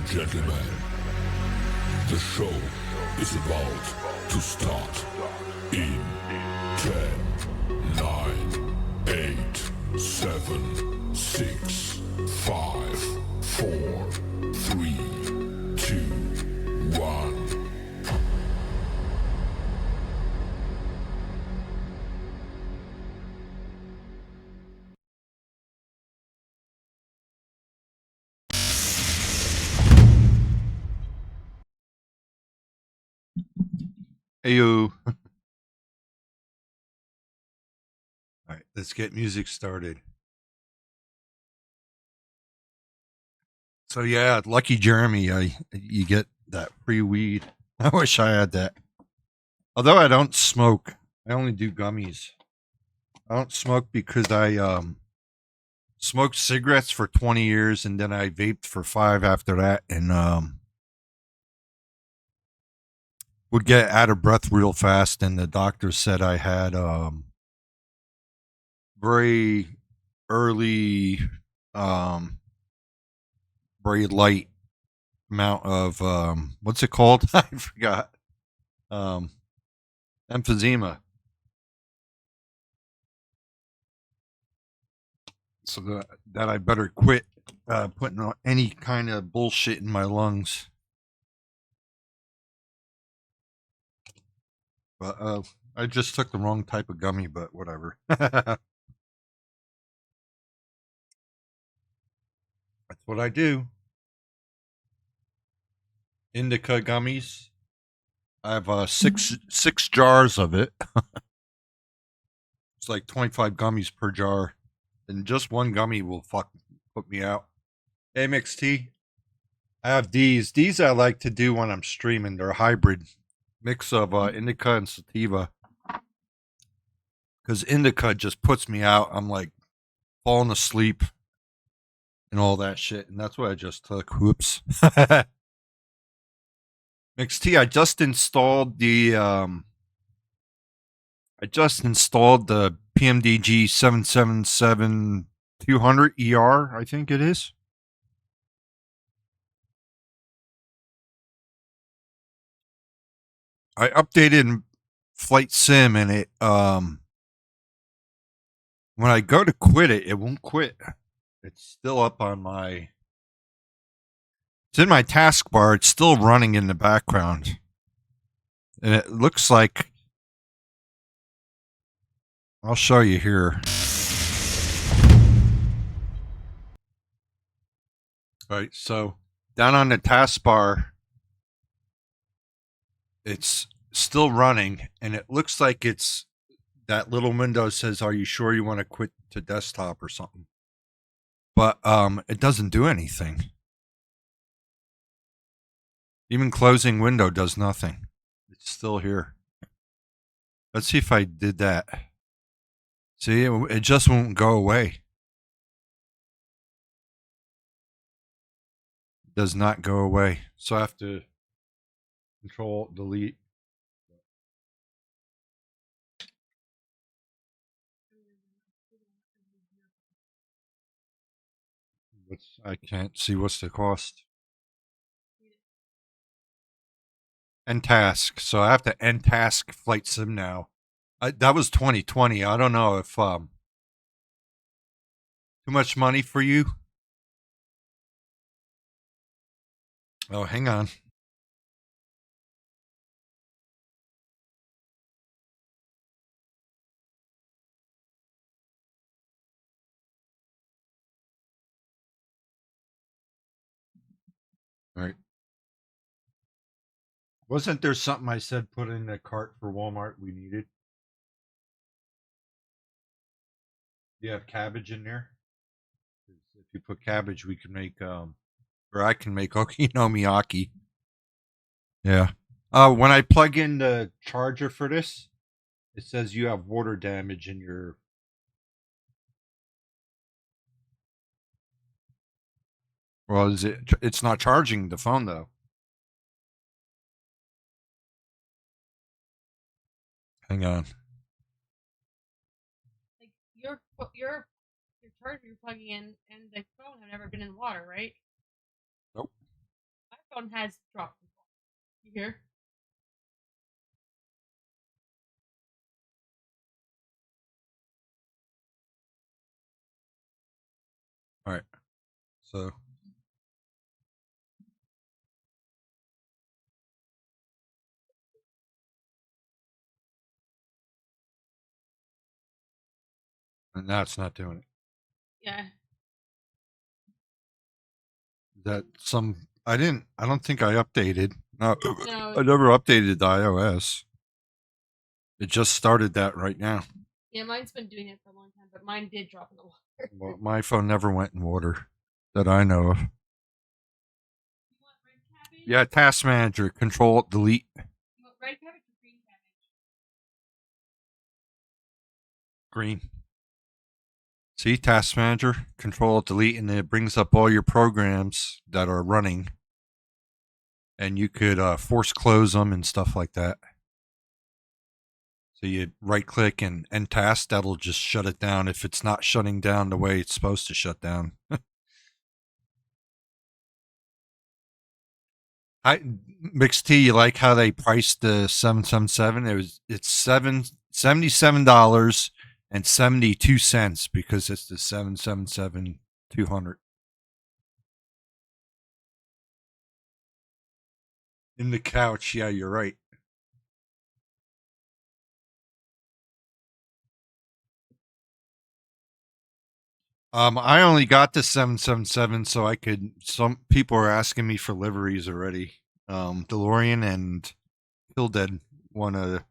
gentlemen, the show is about to start in 10, 9, 8, 7, 6, 5, 4, 3, 2, 1. Heyo. All right, let's get music started. So yeah, lucky Jeremy, you get that free weed. I wish I had that. Although I don't smoke, I only do gummies. I don't smoke because I smoked cigarettes for 20 years and then I vaped for 5 after that, and would get out of breath real fast, and the doctor said I had very early um very light amount of what's it called? I forgot. Um Emphysema. So that I better quit putting any kind of bullshit in my lungs. But I just took the wrong type of gummy, but whatever. That's what I do. Indica gummies. I have six jars of it. It's like 25 gummies per jar, and just one gummy will put me out. Hey, mixed tea. I have these. These I like to do when I'm streaming. They're a hybrid mix of indica and sativa. Because indica just puts me out. I'm like falling asleep and all that shit, and that's what I just took. Whoops. Mixed tea. I just installed the PMDG 777-200 ER. I think it is. I updated Flight Sim, and it when I go to quit it, it won't quit. It's still up on my. It's in my taskbar. It's still running in the background, and it looks like. I'll show you here. All right, so down on the taskbar, it's still running, and it looks like it's that little window says, "Are you sure you want to quit to desktop or something?" But it doesn't do anything. Even closing window does nothing. It's still here. Let's see if I did that. See, it just won't go away. It does not go away. So I have to Control Delete. I can't see what's the cost. End task. So I have to end task Flight Sim now. That was 2020. I don't know if too much money for you. Oh, hang on. All right. Wasn't there something I said put in the cart for Walmart we needed? Do you have cabbage in there? 'Cause if you put cabbage, we can make or I can make okonomiyaki. Yeah. When I plug in the charger for this, it says you have water damage in your. Well, is it? It's not charging the phone though. Hang on. Like your charger you're plugging in and the phone have never been in water, right? Nope. phone has dropped before. You hear? All right. So and now it's not doing it. Yeah. That some I don't think I updated. No, No. I never updated the iOS. It just started that right now. Yeah, mine's been doing it for a long time, but mine did drop in the water. Well, my phone never went in water that I know of. You want red cabbage? Yeah, Task Manager, Control Delete. You want red cabbage or green cabbage? Green. See, Task Manager, Control Delete, and it brings up all your programs that are running, and you could force close them and stuff like that. So you right click and end task, that'll just shut it down if it's not shutting down the way it's supposed to shut down. Mixed T, you like how they priced the 777? It's $77.72 because it's the 777-200. In the couch, yeah, you're right. I only got the 777 so I could. Some people are asking me for liveries already. DeLorean and Hilded want a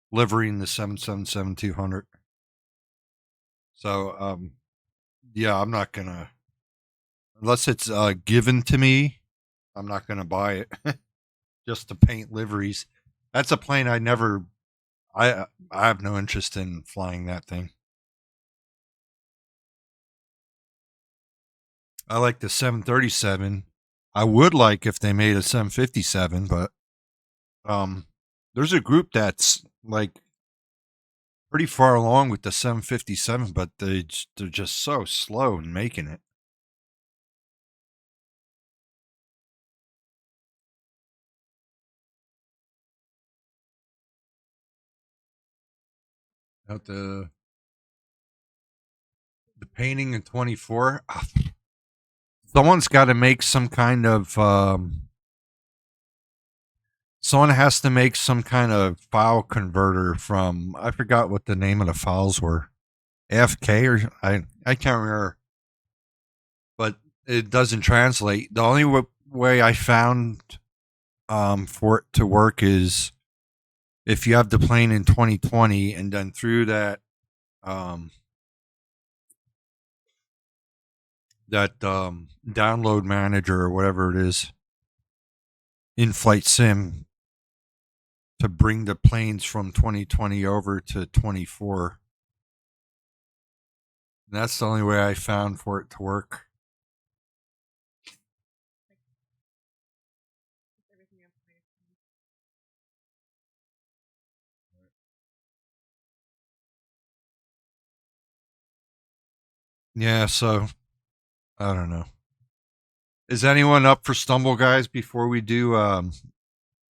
livery in the 777-200. So, yeah, I'm not gonna unless it's given to me. I'm not gonna buy it just to paint liveries. That's a plane I never. I have no interest in flying that thing. I like the 737. I would like if they made a 757, but there's a group that's like pretty far along with the 757, but they're just so slow in making it. Out the painting in 24. Someone's got to make some kind of someone has to make some kind of file converter from I forgot what the name of the files were. AFK or I can't remember. But it doesn't translate. The only way I found for it to work is if you have the plane in 2020 and then through that um, download manager or whatever it is in flight sim to bring the planes from 2020 over to 24. And that's the only way I found for it to work. Yeah, so I don't know. Is anyone up for Stumble Guys before we do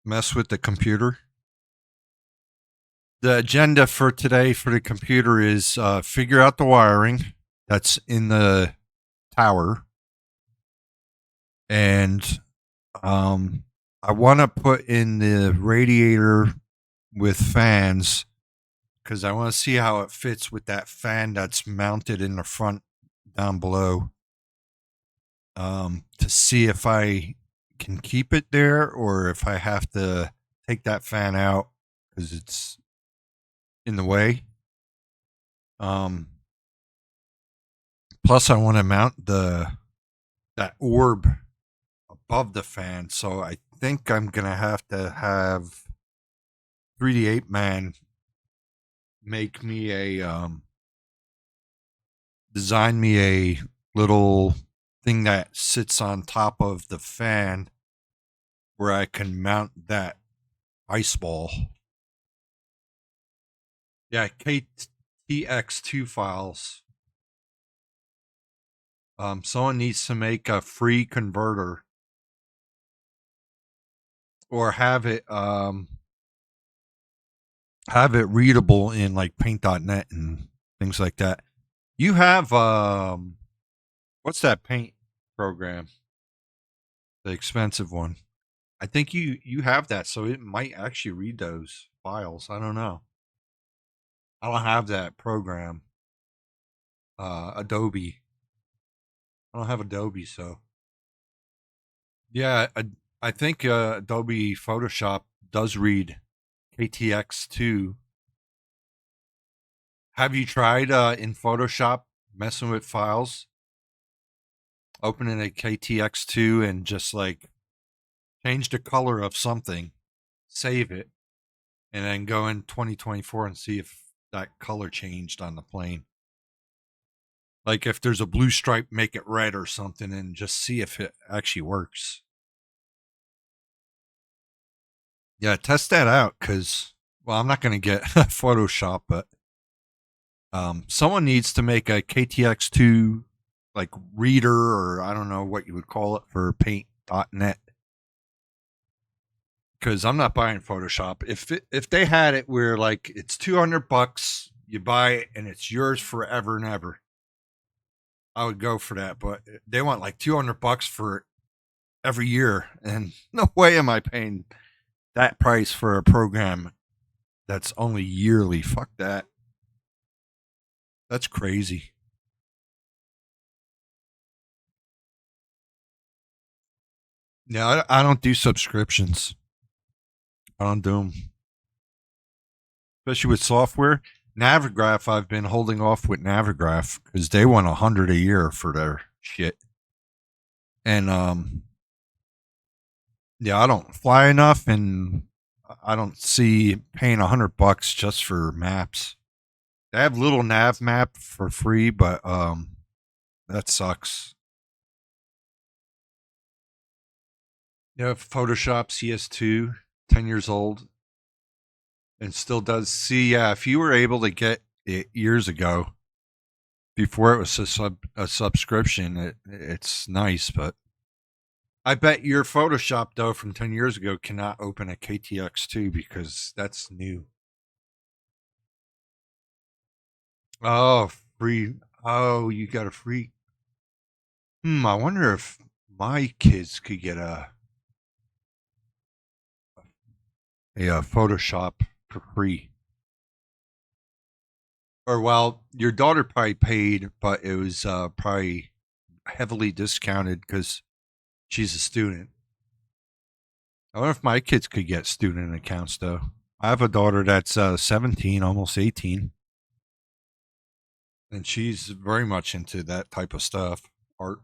mess with the computer? The agenda for today for the computer is figure out the wiring that's in the tower. And I want to put in the radiator with fans because I want to see how it fits with that fan that's mounted in the front down below. To see if I can keep it there or if I have to take that fan out because it's in the way. Plus, I want to mount that orb above the fan, so I think I'm gonna have to have 3D8 Man make me a design me a little thing that sits on top of the fan where I can mount that ice ball. Yeah, KTX2 files. Someone needs to make a free converter or have it readable in like paint.net and things like that. You have what's that paint program? The expensive one. I think you have that, so it might actually read those files. I don't know. I don't have that program. Adobe. I don't have Adobe, so yeah. I think Adobe Photoshop does read KTX2. Have you tried in Photoshop messing with files, opening a KTX2 and just like change the color of something, save it, and then go in 2024 and see if that color changed on the plane? Like if there's a blue stripe, make it red or something, and just see if it actually works. Yeah, test that out because, well, I'm not going to get Photoshop, but someone needs to make a KTX2 like reader, or I don't know what you would call it, for paint.net. Because I'm not buying Photoshop. If they had it where like it's $200, you buy it and it's yours forever and ever, I would go for that. But they want like $200 for every year, and no way am I paying that price for a program that's only yearly. Fuck that. That's crazy. Yeah, I don't do subscriptions. I don't do them, especially with software. Navigraph, I've been holding off with Navigraph because they want 100 a year for their shit, and yeah, I don't fly enough, and I don't see paying $100 just for maps. They have little nav map for free, but that sucks. Yeah, Photoshop CS2, 10 years old, and still does. See, yeah, if you were able to get it years ago, before it was a subscription, it's nice, but I bet your Photoshop, though, from 10 years ago cannot open a KTX2 because that's new. Oh, free. Oh, you got a free. I wonder if my kids could get a Photoshop for free. Or, well, your daughter probably paid, but it was probably heavily discounted because she's a student. I wonder if my kids could get student accounts, though. I have a daughter that's 17, almost 18, and she's very much into that type of stuff, art.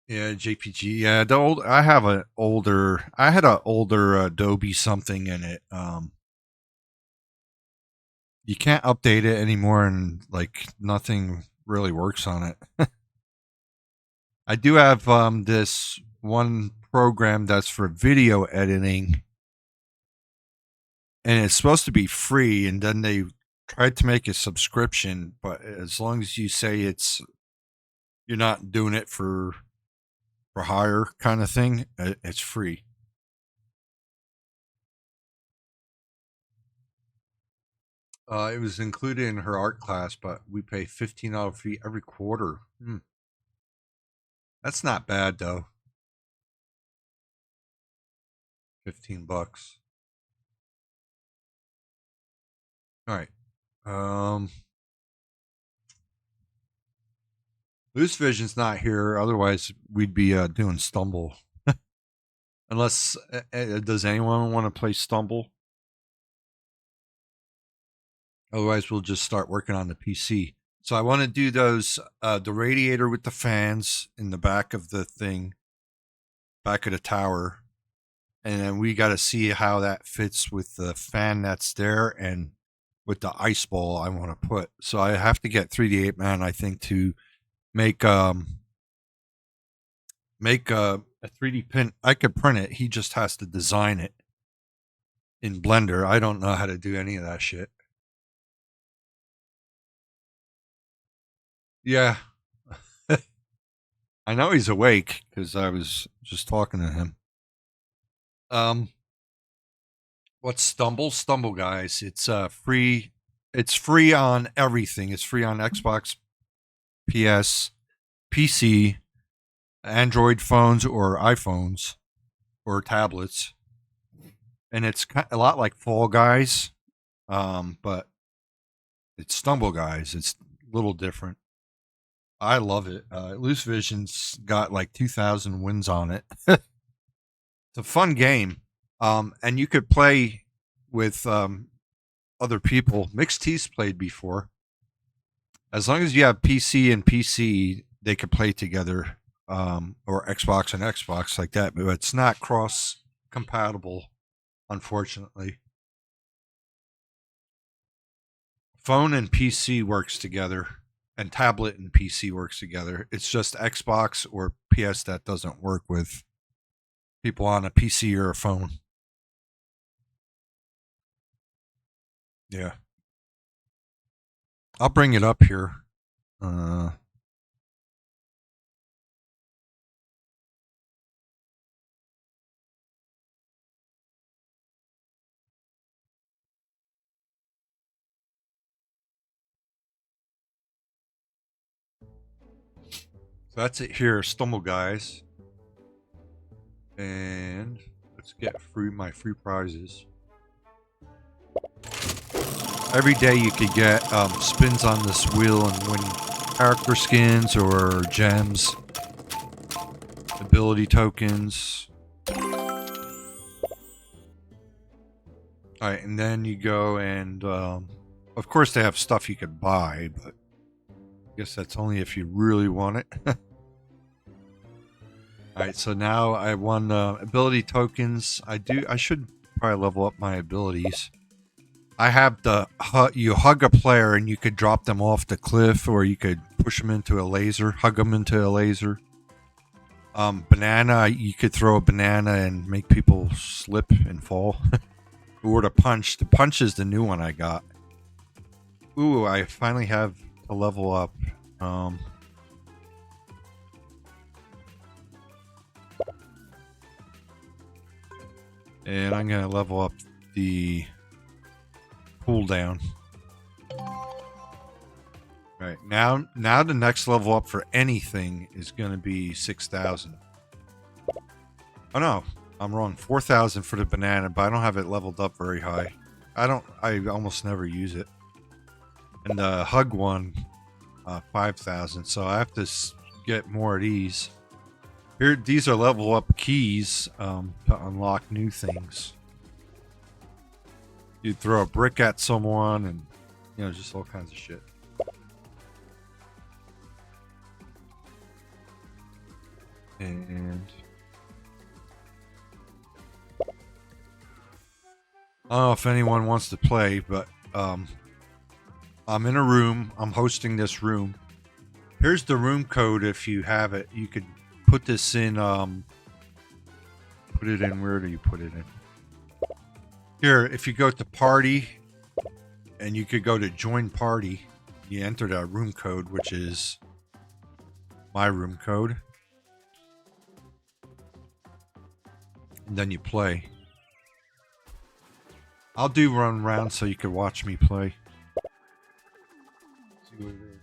Yeah, JPG. Yeah, the old. I have an older. I had an older Adobe something in it. You can't update it anymore, and like nothing really works on it. I do have this one program that's for video editing, and it's supposed to be free, and then they tried to make a subscription, but as long as you say you're not doing it for hire kind of thing, it's free. It was included in her art class, but we pay $15 fee every quarter. That's not bad though. $15. All right. Loose Vision's not here. Otherwise, we'd be doing Stumble. Unless, does anyone want to play Stumble? Otherwise, we'll just start working on the PC. So I want to do those, the radiator with the fans in the back of the thing, back of the tower. And then we got to see how that fits with the fan that's there and with the ice ball I want to put. So I have to get 3D8 Man, I think, to make a 3D print. I could print it. He just has to design it in Blender. I don't know how to do any of that shit. Yeah. I know he's awake because I was just talking to him. What's Stumble? Stumble Guys. It's free. It's free on everything. It's free on Xbox, PS, PC, Android phones, or iPhones, or tablets. And it's a lot like Fall Guys, but it's Stumble Guys. It's a little different. I love it. Loose Vision's got like 2,000 wins on it. It's a fun game. And you could play with other people. Mixed T's played before. As long as you have PC and PC, they could play together, or Xbox and Xbox like that. But it's not cross compatible, unfortunately. Phone and PC works together, and tablet and PC works together. It's just Xbox or PS that doesn't work with people on a PC or a phone. Yeah. I'll bring it up here. So that's it here, Stumble Guys. And let's get my free prizes. Every day you could get spins on this wheel and win character skins or gems, ability tokens. Alright, and then you go and of course they have stuff you could buy, but I guess that's only if you really want it. Alright, so now I won ability tokens. I should probably level up my abilities. I have you hug a player and you could drop them off the cliff, or you could push them into a laser, hug them into a laser. Banana, you could throw a banana and make people slip and fall. Or the punch. The punch is the new one I got. Ooh, I finally have to level up. And I'm going to level up the cooldown. Right, now the next level up for anything is going to be 6,000. Oh no, I'm wrong. 4,000 for the banana, but I don't have it leveled up very high. I almost never use it. And the hug one, 5,000. So I have to get more of these. Here, these are level up keys to unlock new things. You throw a brick at someone, and just all kinds of shit. And I don't know if anyone wants to play, but I'm in a room. I'm hosting this room. Here's the room code if you have it. You could put this in, put it in, where do you put it in? Here, if you go to party, and you could go to join party, you enter that room code, which is my room code. And then you play. I'll do run round so you can watch me play. See what it is.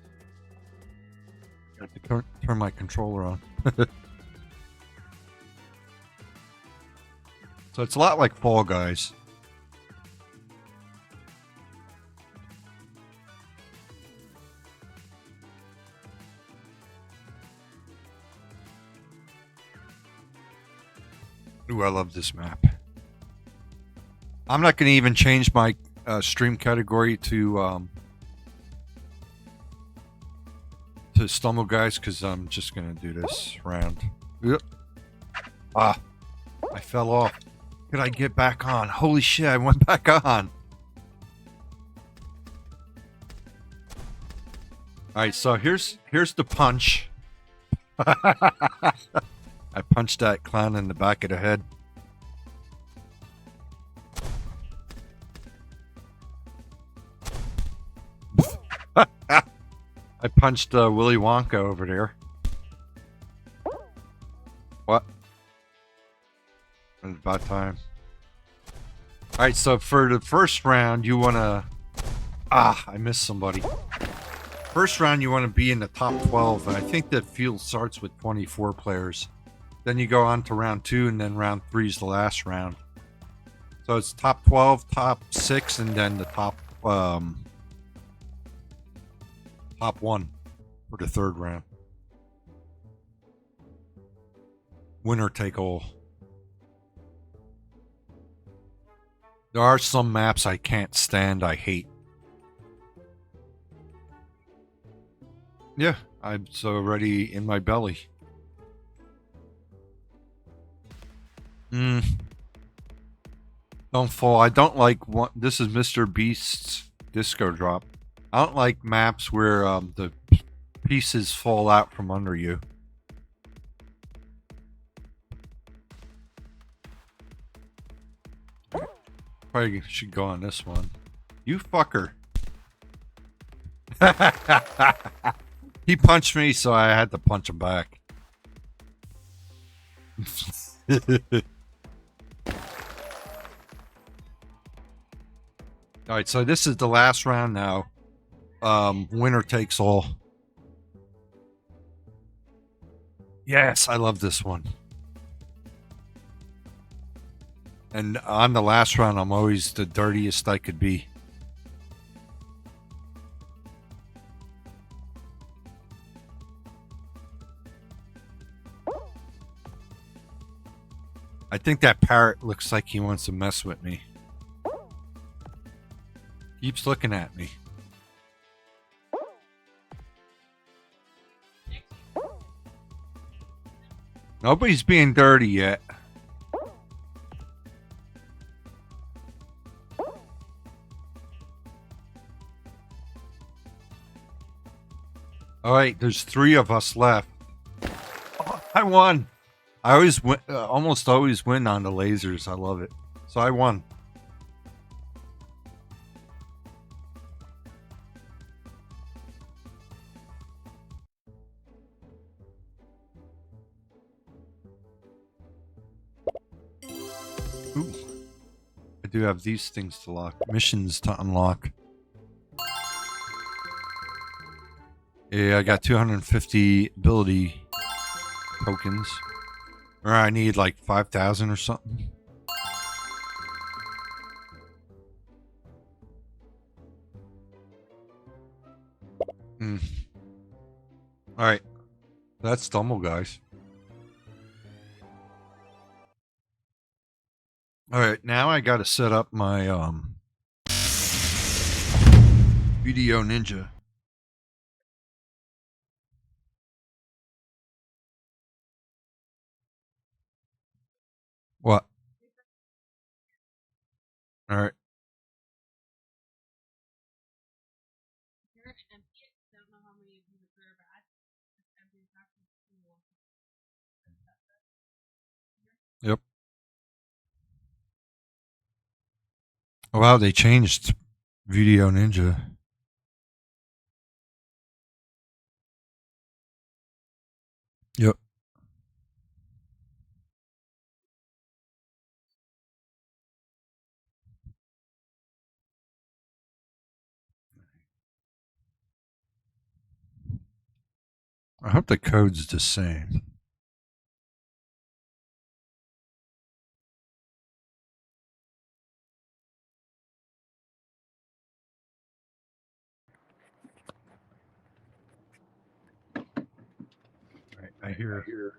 Got to turn my controller on. So it's a lot like Fall Guys. Ooh, I love this map. I'm not going to even change my stream category to Stumble Guys, because I'm just going to do this round. Yep. Ah, I fell off. Could I get back on? Holy shit, I went back on. Alright, so here's the punch. I punched that clown in the back of the head. I punched Willy Wonka over there. What? It's about time. Alright, so for the first round, you want to... Ah, I missed somebody. First round, you want to be in the top 12, and I think that field starts with 24 players. Then you go on to round 2, and then round 3 is the last round. So it's top 12, top 6, and then the top 1 for the third round. Winner take all. There are some maps I can't stand, I hate. Yeah, I'm so already in my belly. Don't fall. I don't like one. This is Mr. Beast's disco drop. I don't like maps where the pieces fall out from under you. Probably should go on this one. You fucker. He punched me, so I had to punch him back. Alright, so this is the last round now. Winner takes all. Yes, I love this one. And on the last round, I'm always the dirtiest I could be. I think that parrot looks like he wants to mess with me. Keeps looking at me. Nobody's being dirty yet. Alright, there's 3 of us left. Oh, I won! I always win, almost always win on the lasers. I love it. So I won. Ooh. I do have these things to lock. Missions to unlock. Yeah, I got 250 ability tokens. Or I need like 5,000 or something. Alright. That's Stumble, guys. Alright, now I gotta set up my Video Ninja. What? Alright. Yep. Oh, wow, they changed Video Ninja. Yep. I hope the code's the same. Right, I hear.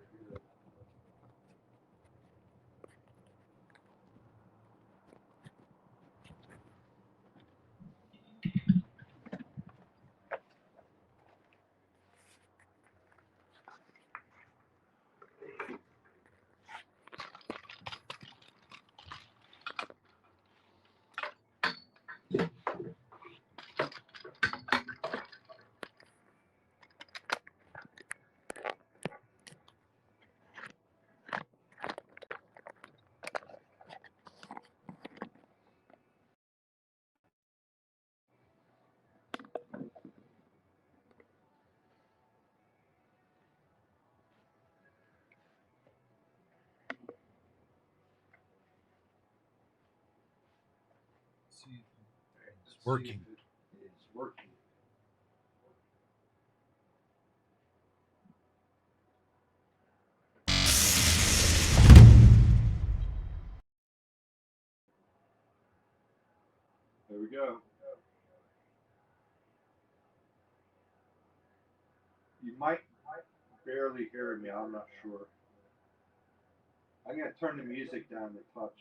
It's working. It's working. There we go. You might barely hear me. I'm not sure. I'm gonna turn the music down a touch.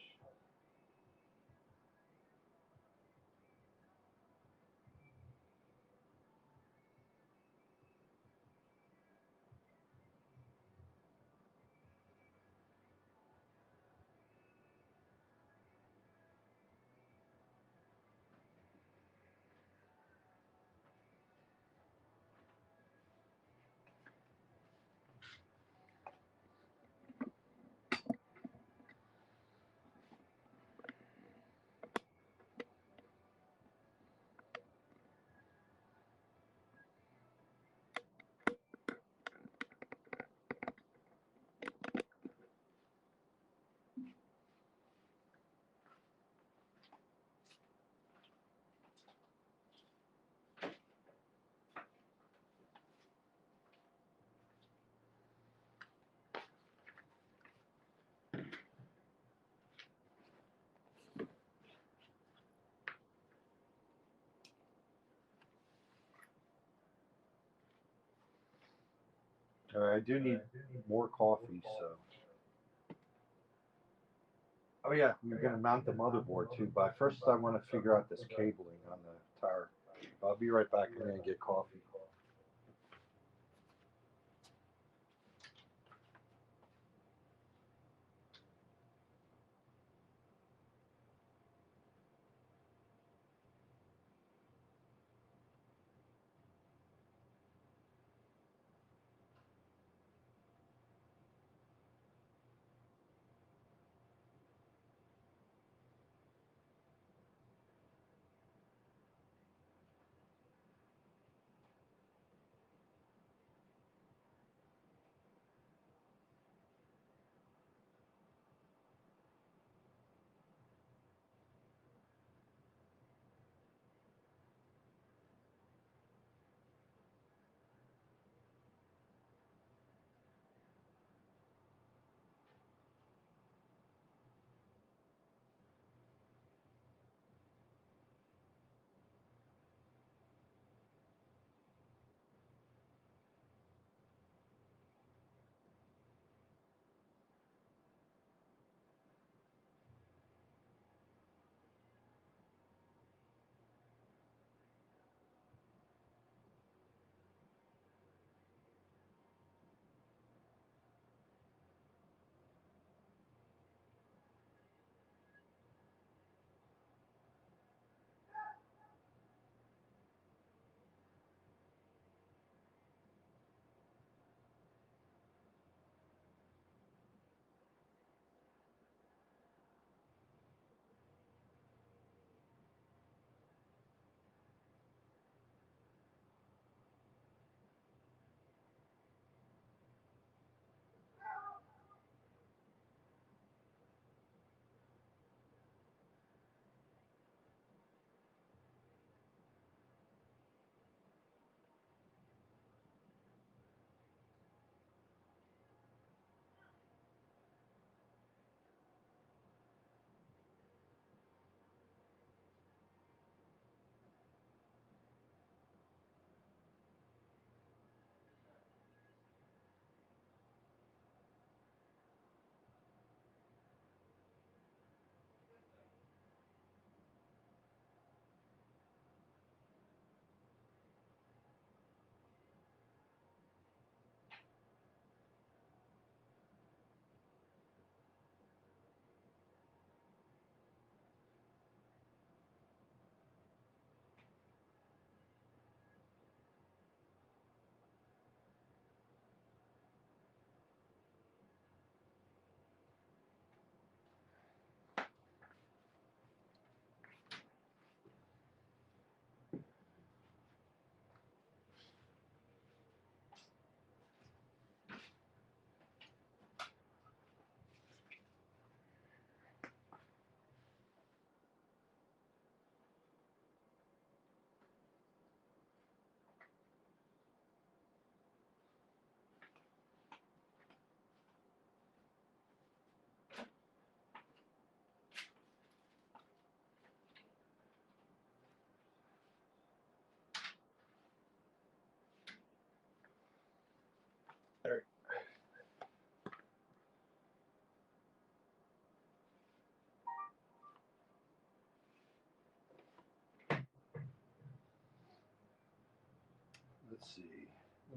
I do need more coffee, so. Oh yeah, we're gonna mount the motherboard too, but first I want to figure out this cabling on the tower. I'll be right back. I'm gonna get coffee.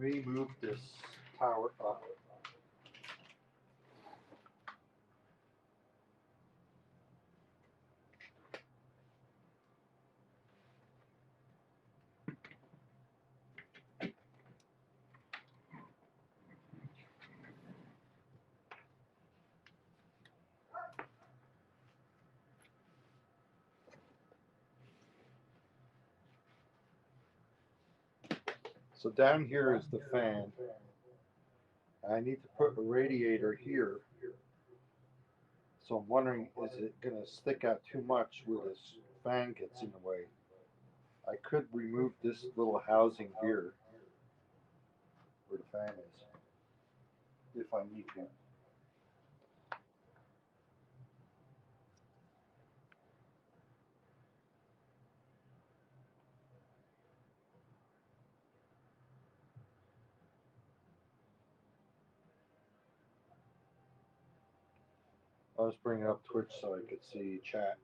Let me move this tower up. So down here is the fan. I need to put a radiator here. So I'm wondering, is it going to stick out too much where this fan gets in the way? I could remove this little housing here where the fan is, if I need to. I was bringing up Twitch so I could see chat.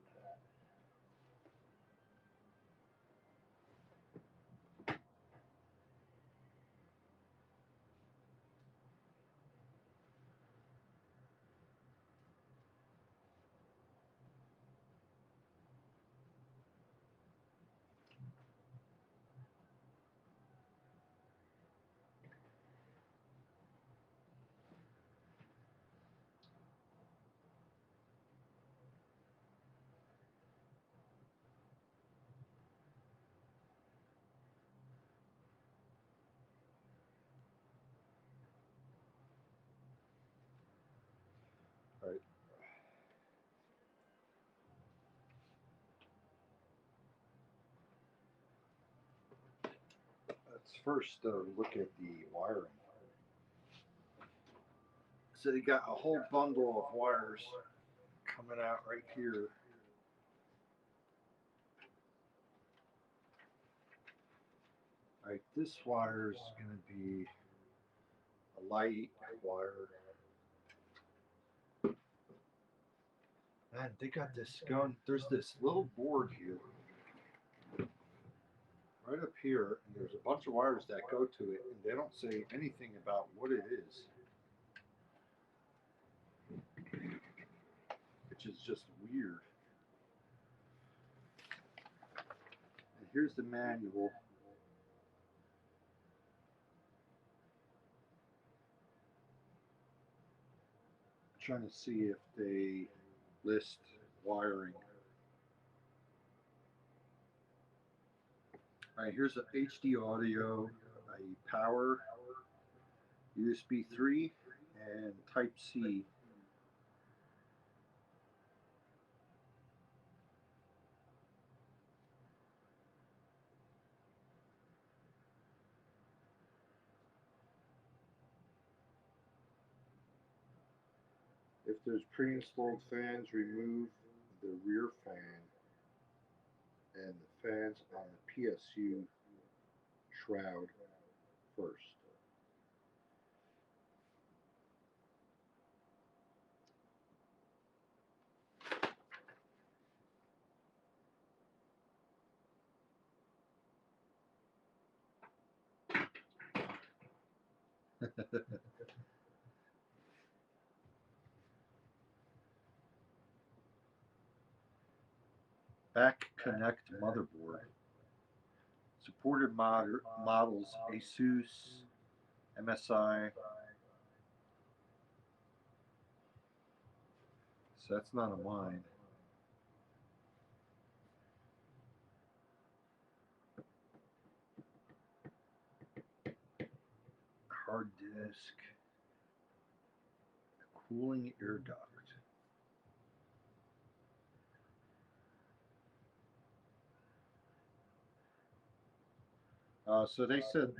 All right. Let's first look at the wiring. So you got a whole bundle of wires coming out right here. All right, this wire is going to be a light wire. Man, they got this going. There's this little board here, right up here, and there's a bunch of wires that go to it, and they don't say anything about what it is, which is just weird. And here's the manual. I'm trying to see if they list wiring. All right, here's an HD audio, a power, USB 3, and Type C. If there's pre-installed fans, remove the rear fan and the fans on the PSU shroud first. Back connect motherboard. Supported models Asus, MSI. So that's not a mine. Hard disk. Cooling air duct. So they said,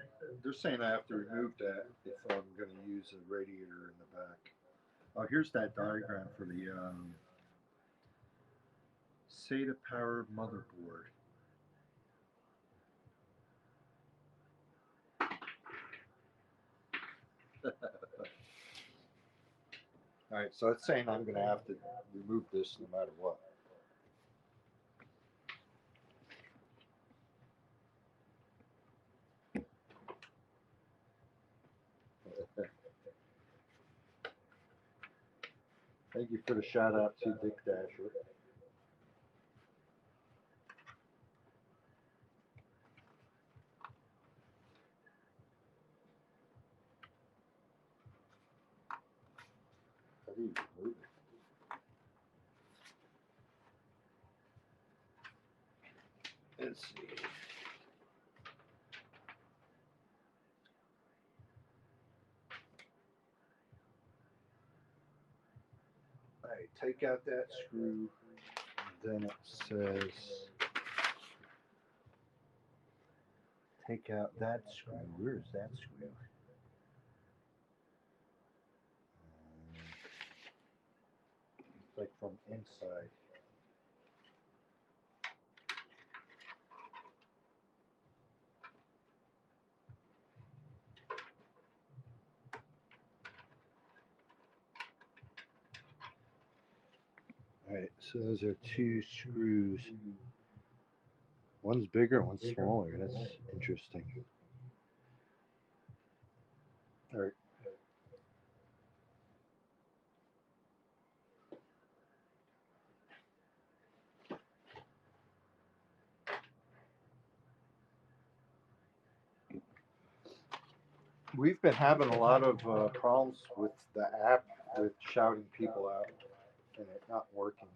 they're saying I have to remove that if I'm going to use a radiator in the back. Oh, here's that diagram for the SATA powered motherboard. All right, so it's saying I'm going to have to remove this no matter what. Thank you for the shout out to Dick Dasher. How do you remove it? Let's see. All right, take out that screw. Then it says, take out that screw. Where's that screw? It's like from inside. All right, so those are two screws. One's bigger, one's smaller. That's interesting. All right. We've been having a lot of problems with the app with shouting people out and it not working.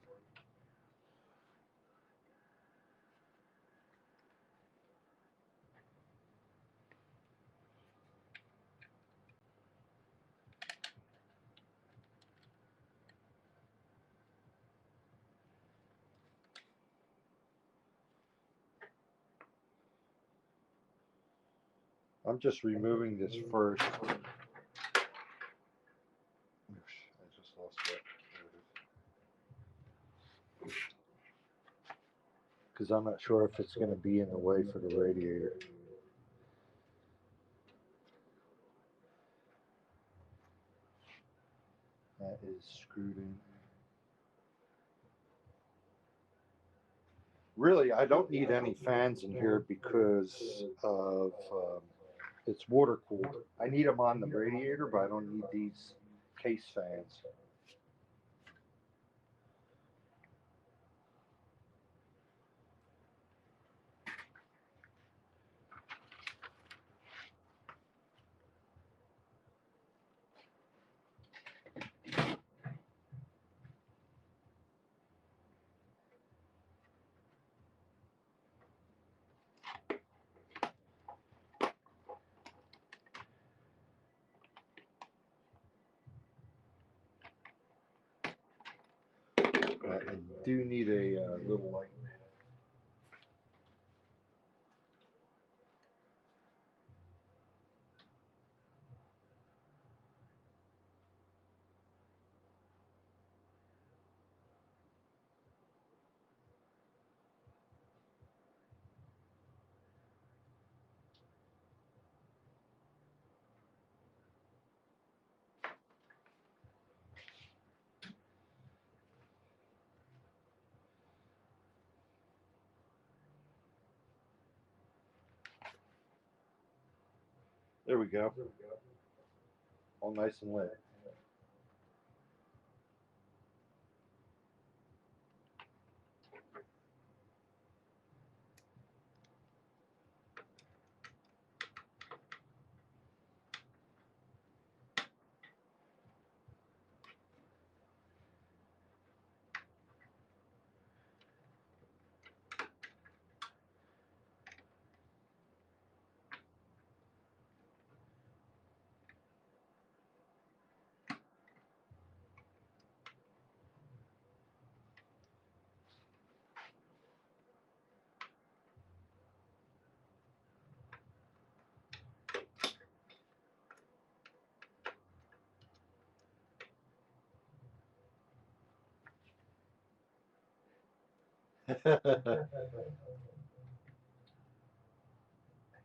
I'm just removing this first. I just lost that. Because I'm not sure if it's going to be in the way for the radiator. That is screwed in. Really, I don't need any fans in here because of it's water cooled. I need them on the radiator, but I don't need these case fans. I do need a little light. There we go. All nice and lit.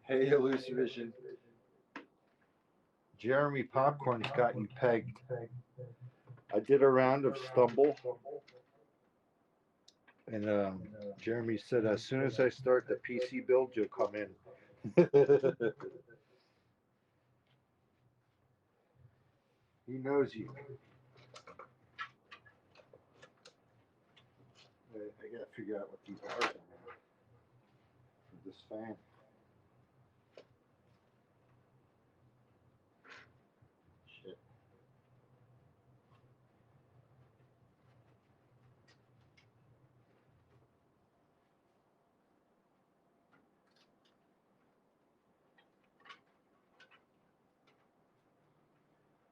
Hey, Elucivision. Jeremy Popcorn's got you pegged. I did a round of Stumble, and Jeremy said, as soon as I start the PC build, you'll come in. He knows you. I gotta figure out what these are for this fan. Shit.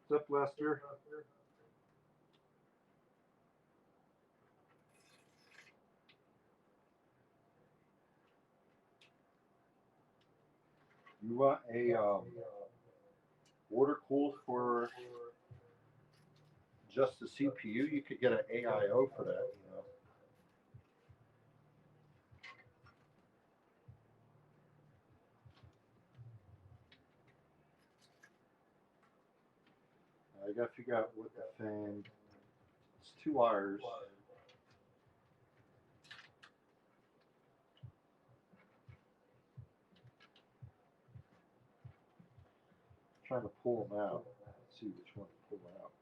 What's up, Lester? You want a water cooled for just the CPU? You could get an AIO for that, you know. I gotta figure out what the fan. It's 2 wires. Trying to pull them out. Let's see which one to pull out.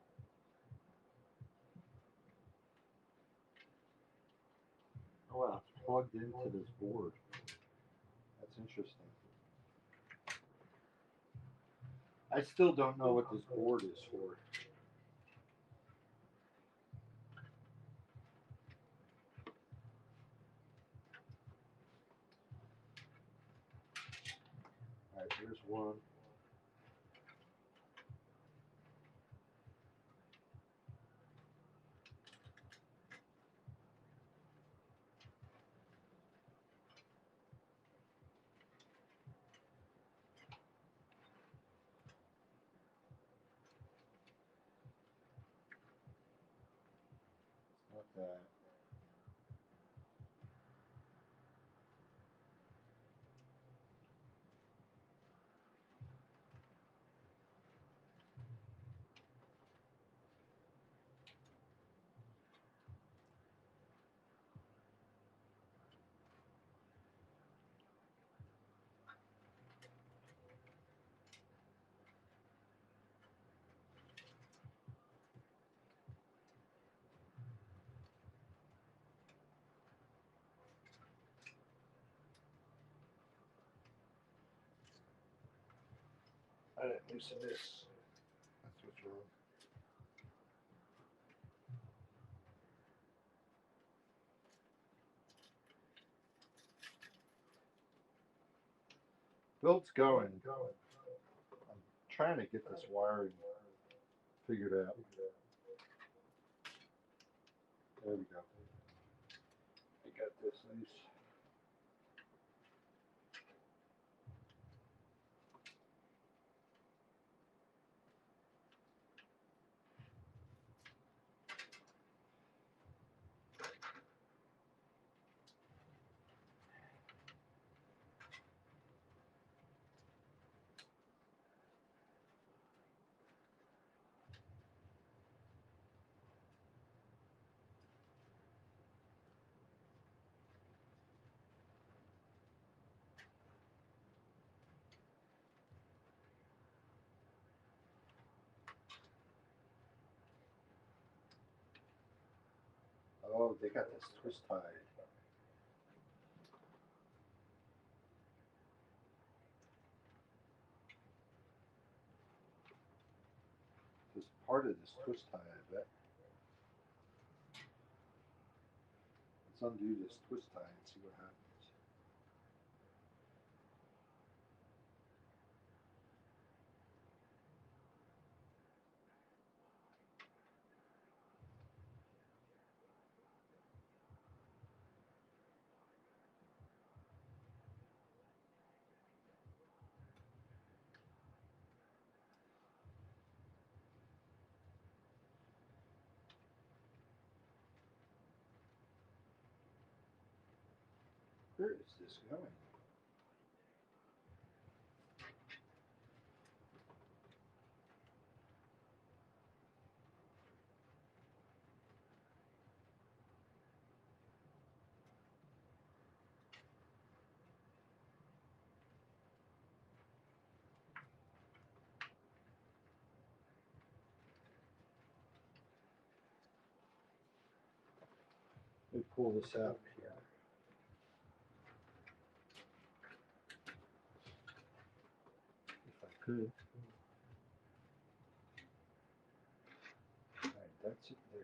Oh wow, it's plugged into this board. That's interesting. I still don't know what this board is for. Alright, here's one. Not that. I didn't loosen this. That's what's wrong. Build's going. I'm trying to get this wiring figured out. There we go. I got this loose. Oh, they got this twist tied. This part of this twist tie, I bet. Let's undo this twist tie and see what happens. Where is this going? Let me pull this out here. If I could. Alright, that's it there.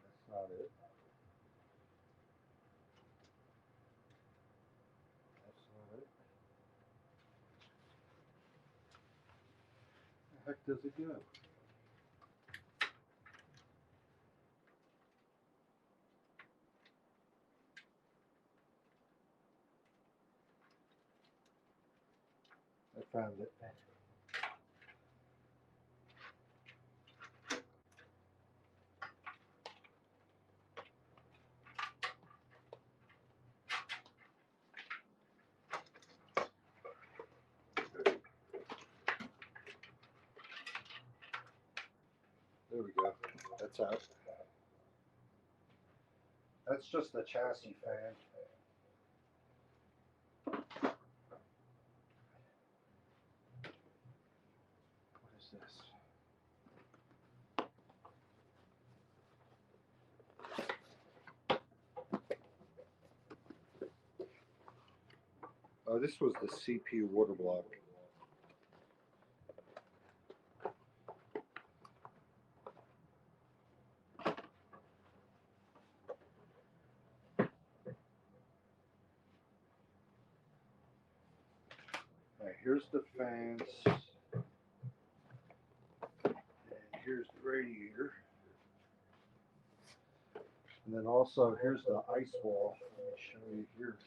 That's not it. That's not it. Where the heck does it go? I found it. There we go. That's out. That's just the chassis fan. What is this? Oh, this was the CPU water block. Alright, here's the fans. And here's the radiator. And then also here's the ice wall. Let me show you here.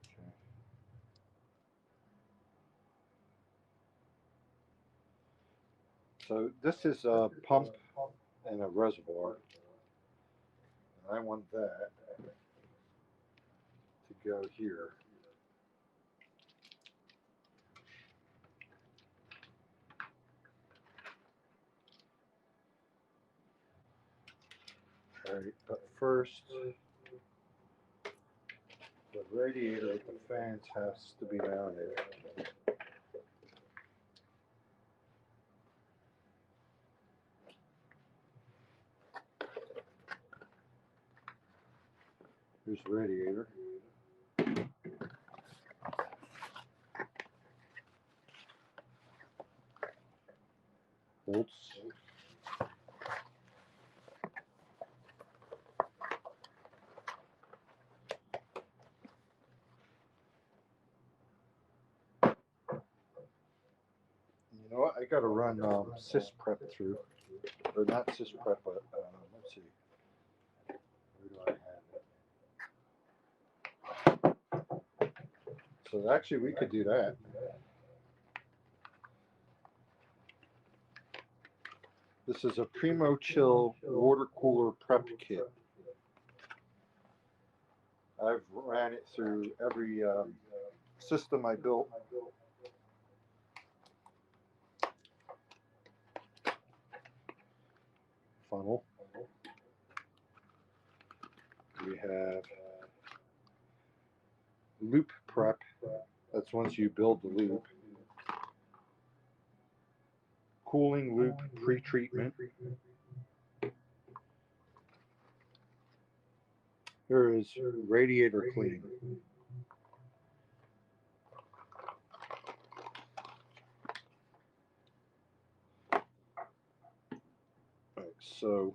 Okay. So this is a pump and a reservoir. And I want that to go here. Alright, but first the radiator with the fans has to be mounted. Here's the radiator. Bolts. You know what? I got to run sys prep through, or not sys prep, but let's see. Where do I have it? So actually, we could do that. This is a Primo Chill water cooler prep kit. I've ran it through every system I built. Funnel. We have loop prep. That's once you build the loop. Cooling loop pre-treatment. Here is radiator clean. Right, so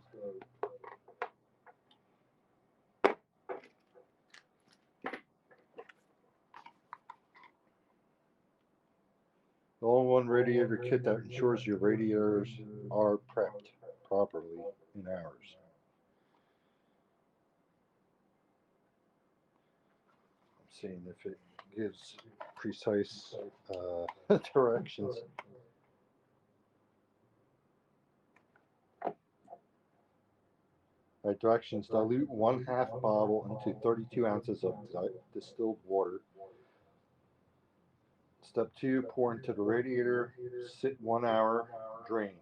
the all-in-one radiator kit that ensures your radiators are prepped properly in hours. seeing if it gives precise directions. Right, directions: dilute 1/2 bottle into 32 ounces of distilled water. Step 2, pour into the radiator, sit 1 hour, drain.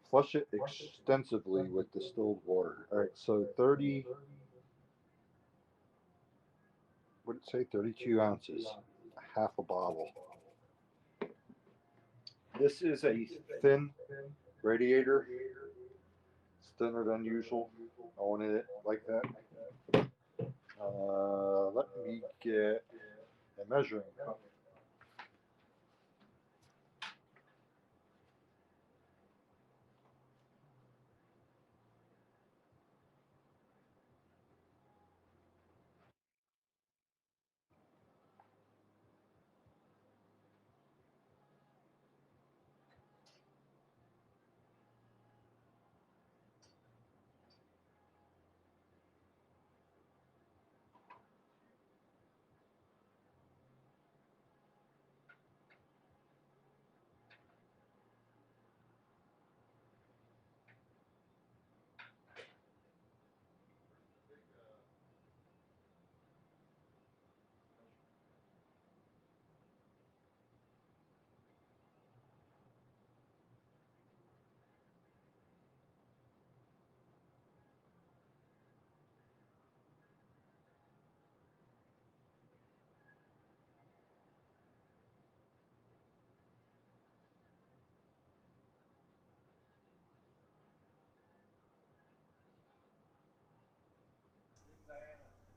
Flush it extensively with distilled water. Alright, so 30, what did it say? 32 ounces, half a bottle. This is a thin radiator. It's thinner than usual. I wanted it like that. Let me get a measuring cup.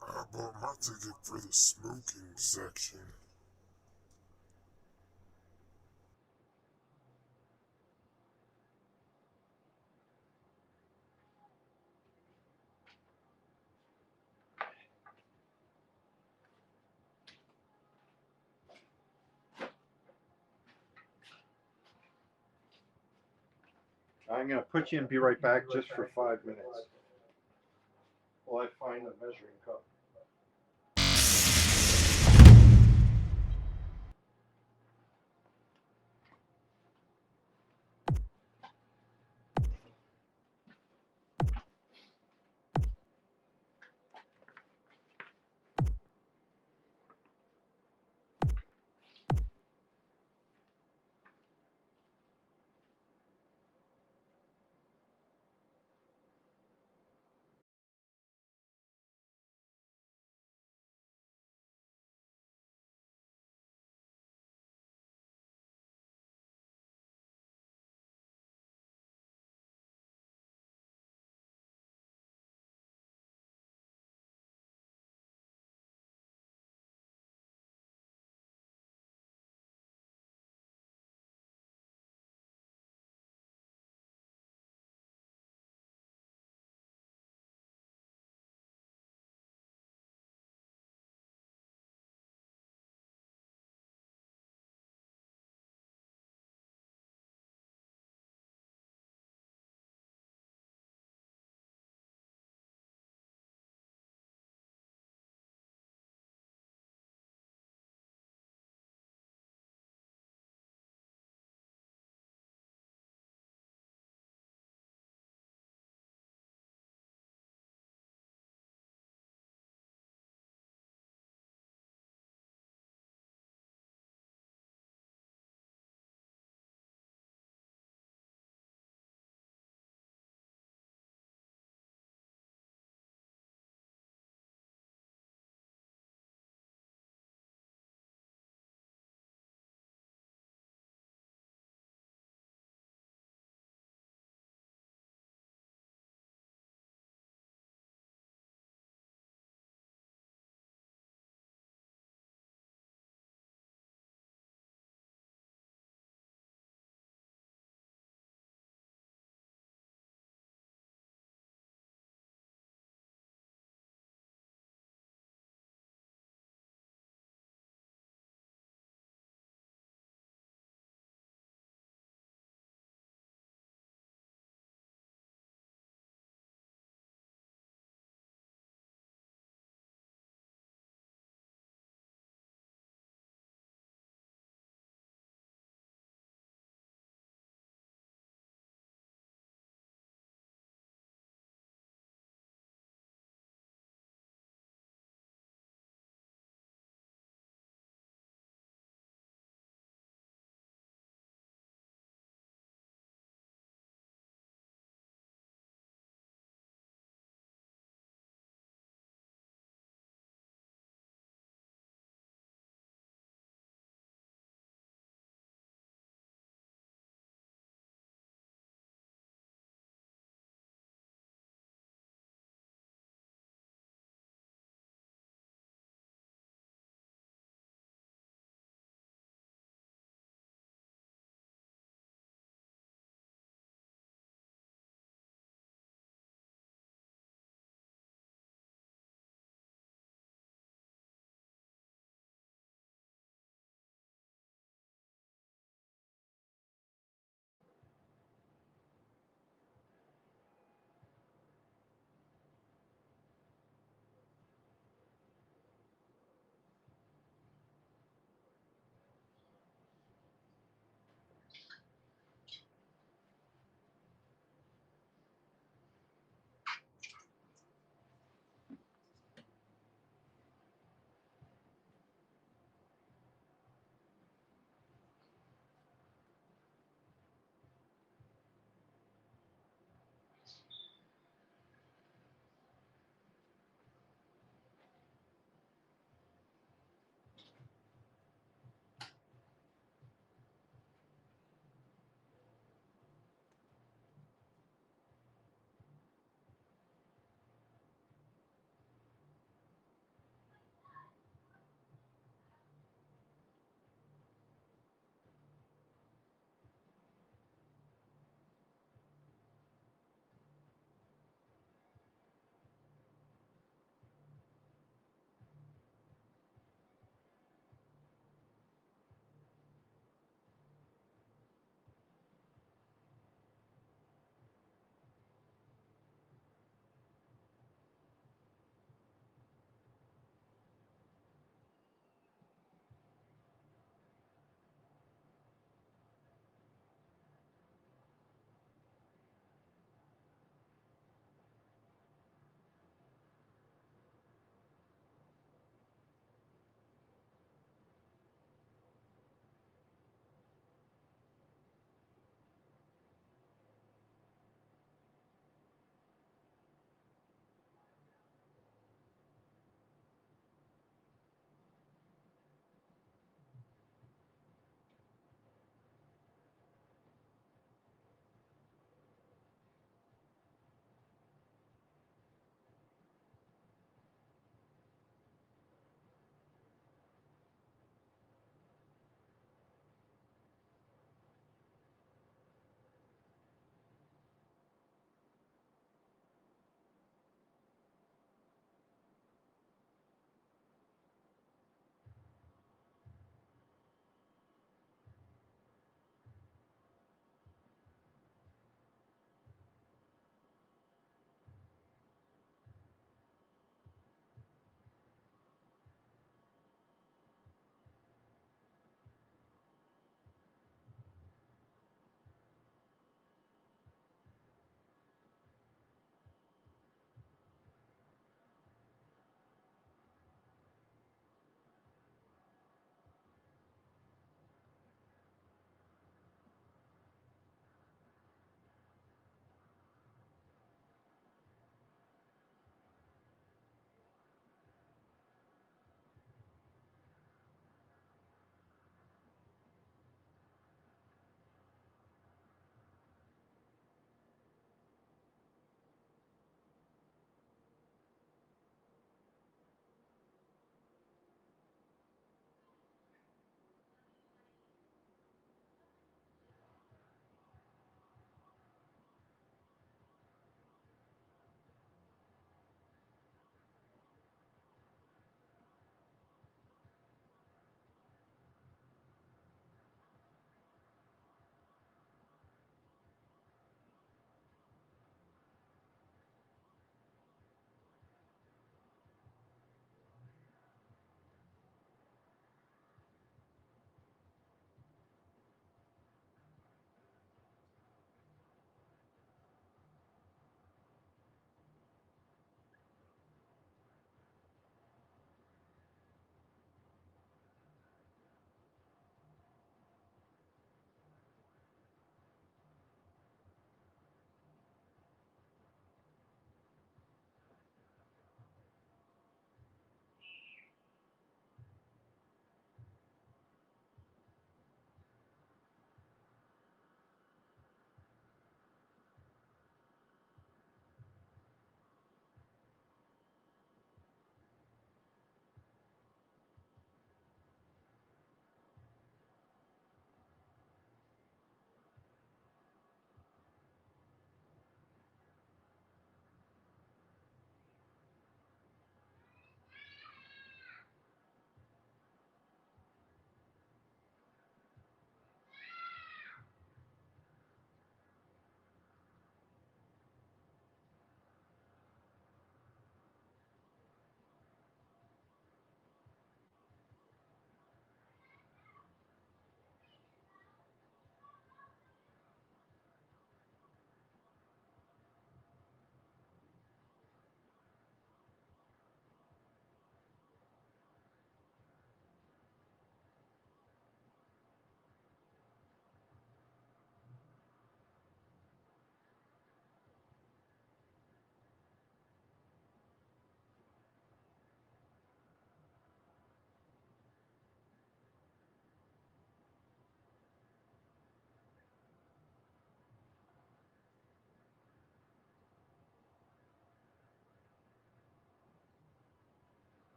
I bought my ticket for the smoking section. I'm going to put you and be right back just for 5 minutes while I find a measuring cup.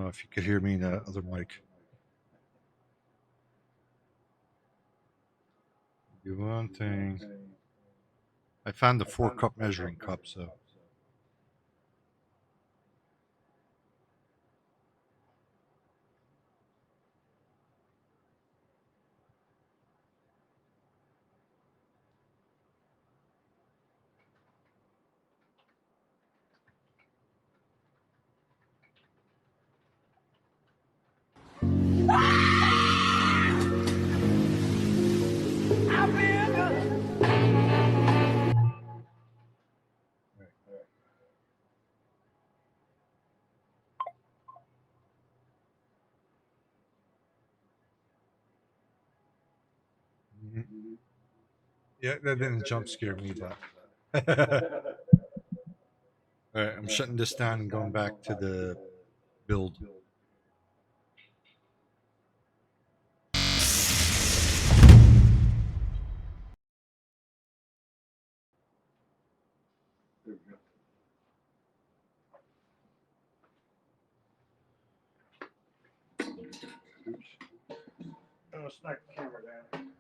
know if you could hear me in the other mic. Do one thing. I found the 4-cup measuring cup, so. Mhm. Yeah, that didn't jump scare me, but. All right, I'm shutting this down and going back to the build. There we go. Oops. I'm gonna smack the camera down.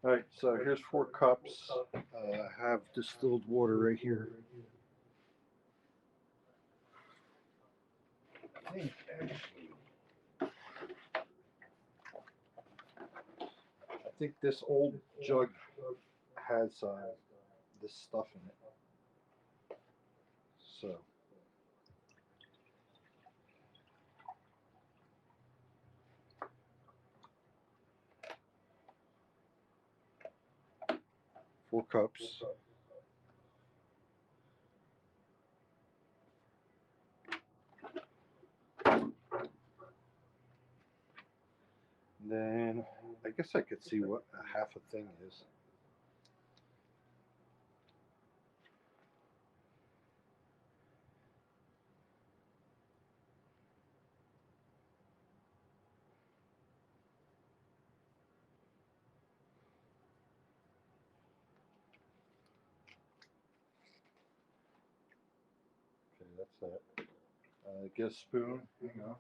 All right, so here's 4 cups. I have distilled water right here. I think this old jug has this stuff in it. So. Four cups. Then I guess I could see what a half a thing is. Okay, that's that. Get a spoon. Hang on.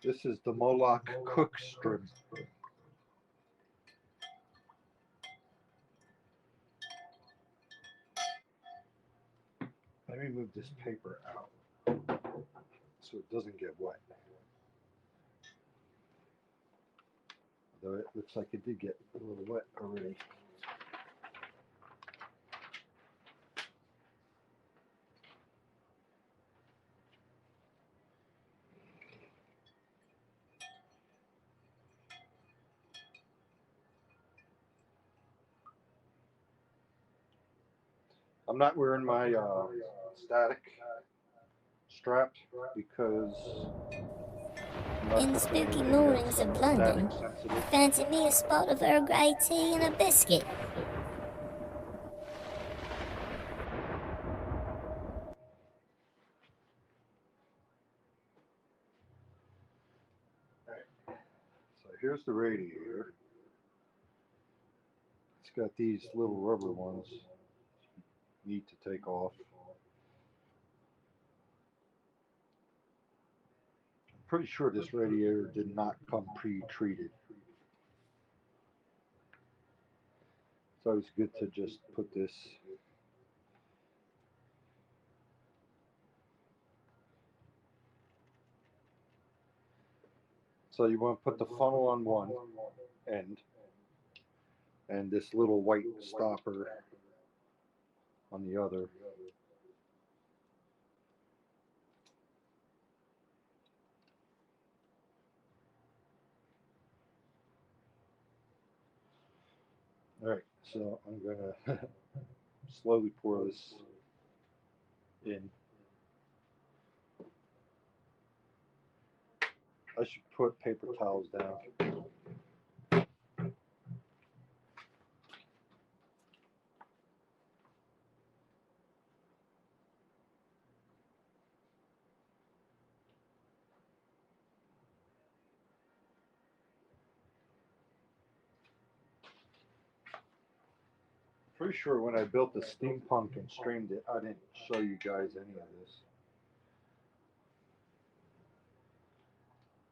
This is the Moloch cook strip. Let me move this paper out so it doesn't get wet. Although it looks like it did get a little wet already. I'm not wearing my static strap because In the spooky mornings of London, I fancy me a spot of Earl Grey tea and a biscuit. So here's the radiator. It's got these little rubber ones you need to take off. I'm pretty sure this radiator did not come pre-treated. So it's good to just put this so you want to put the funnel on one end and this little white stopper on the other. All right, so I'm gonna slowly pour this in. I should put paper towels down. Pretty sure when I built the steampunk and streamed it, I didn't show you guys any of this.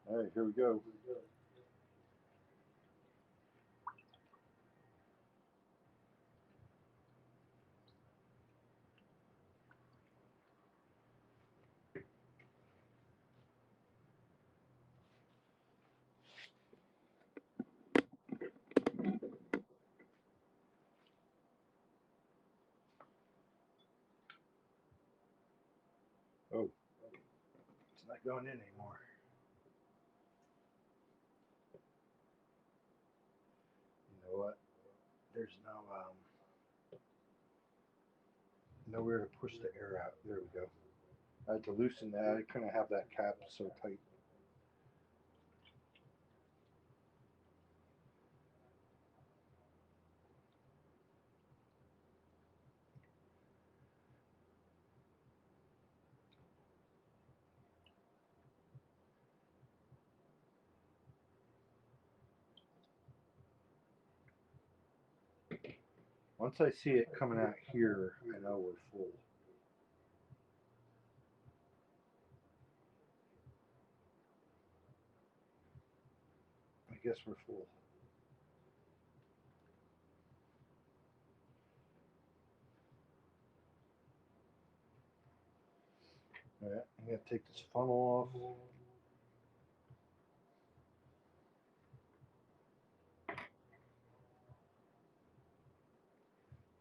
All right, here we go. Oh, it's not going in anymore. You know what? There's nowhere to push the air out. There we go. I had to loosen that. I couldn't have that cap so tight. Once I see it coming out here, I know we're full. I guess we're full. All right, I'm gonna take this funnel off.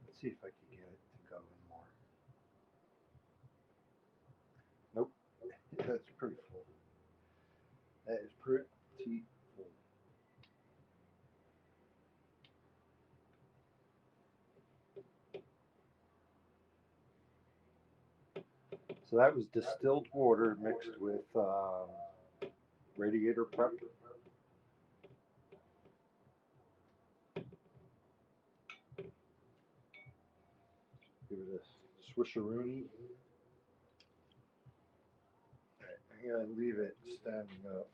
Let's see if I can get it to go in more. Nope, that's pretty full. That is pretty full. So that was distilled water mixed with radiator prep. Give it a swisheroonie. Right, I'm gonna leave it standing up.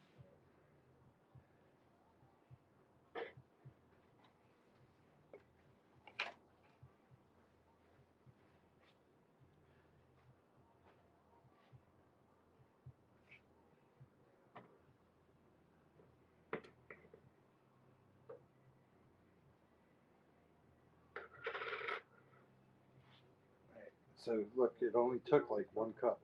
Right, so look, it only took like 1 cup.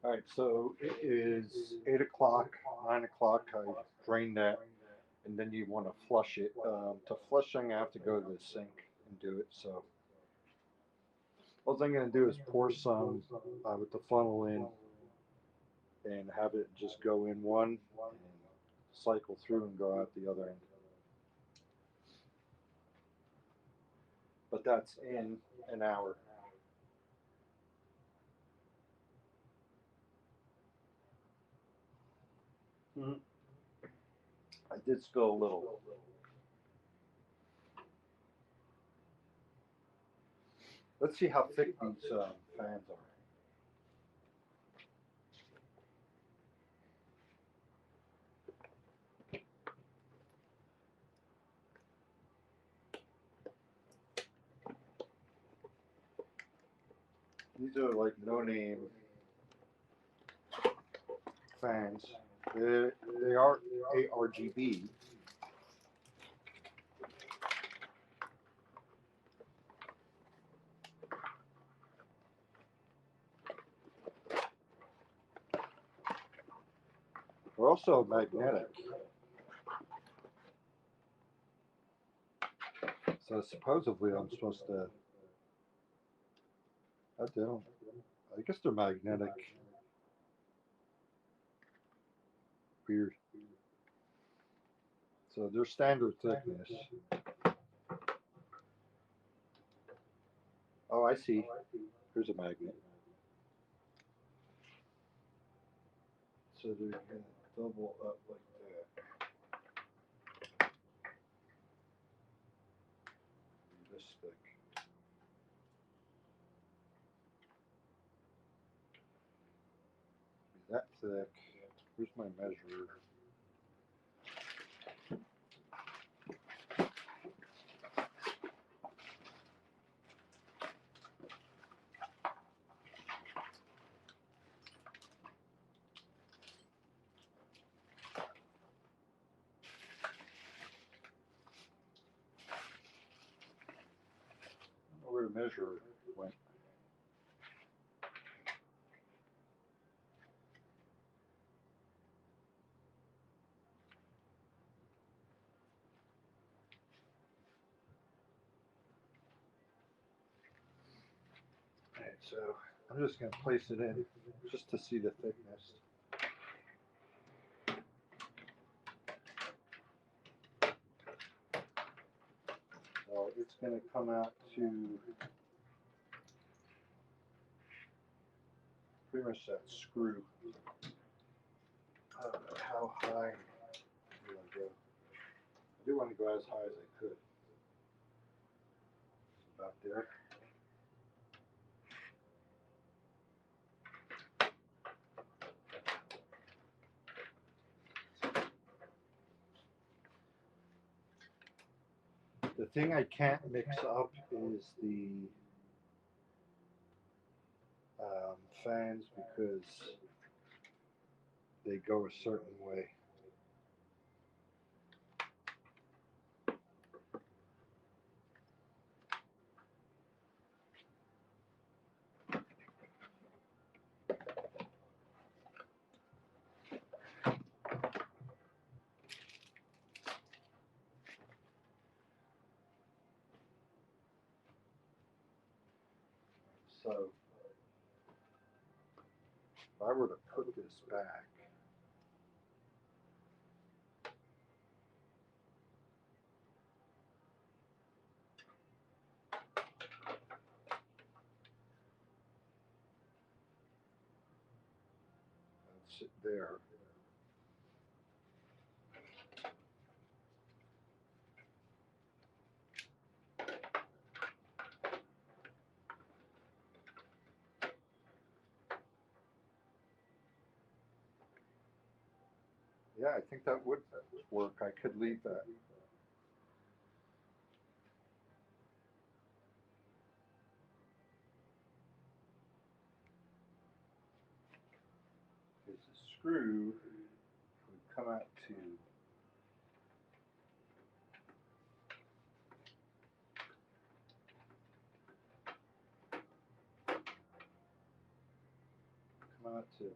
All right, so it is 8 o'clock, 9 o'clock. I drained that, and then you want to flush it. To flushing, I have to go to the sink and do it. So all I'm going to do is pour some with the funnel in, and have it just go in one, and cycle through and go out the other end. But that's in an hour. Mm-hmm. I did spill a little. Let's see how thick these fans are. These are like no-name fans. They are ARGB. also magnetic. So supposedly I'm supposed to. I don't. I guess they're magnetic. Weird. So they're standard thickness. Oh, I see. Here's a magnet. So they're going to double up like that. This thick. Be that thick. Here's my measure. I don't know where the measure went. Alright, so I'm just going to place it in just to see the thickness. So it's going to come out to pretty much that screw. How high do I go? I do want to go as high as I could. It's about there. The thing I can't mix up is the fans because they go a certain way. So if I were to put this back, and sit there, yeah, I think that would work. I could leave that. Because the screw would come out to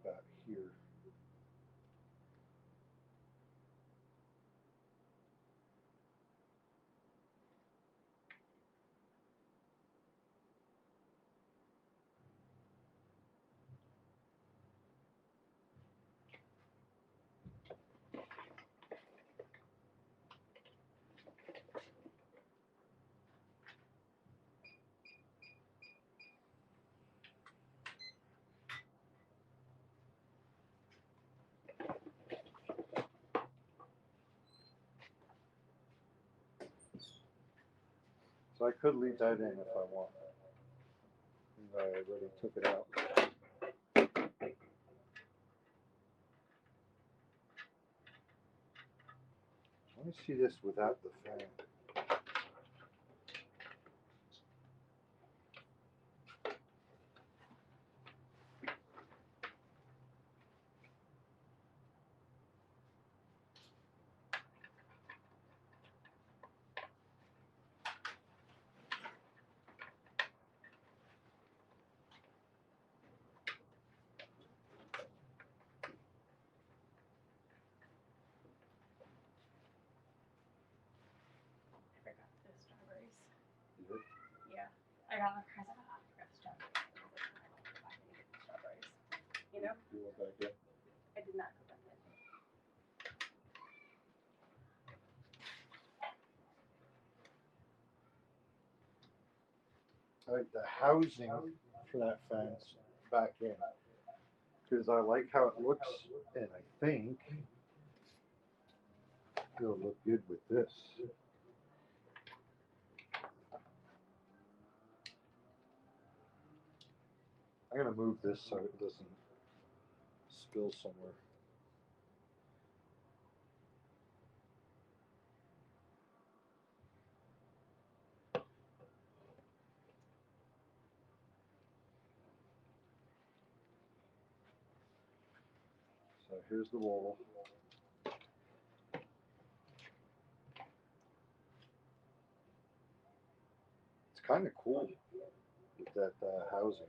about here. So I could leave that in if I want. I already took it out. Let me see this without the fan. out of the car. I was like, oh, I forgot the strawberries. I didn't get the strawberries. You know? You went back in? I did not go back in. Alright, the housing for that fence back in. Because I like how it looks, and I think it'll look good with this. I'm gonna move this so it doesn't spill somewhere. So here's the wall. It's kind of cool with that housing.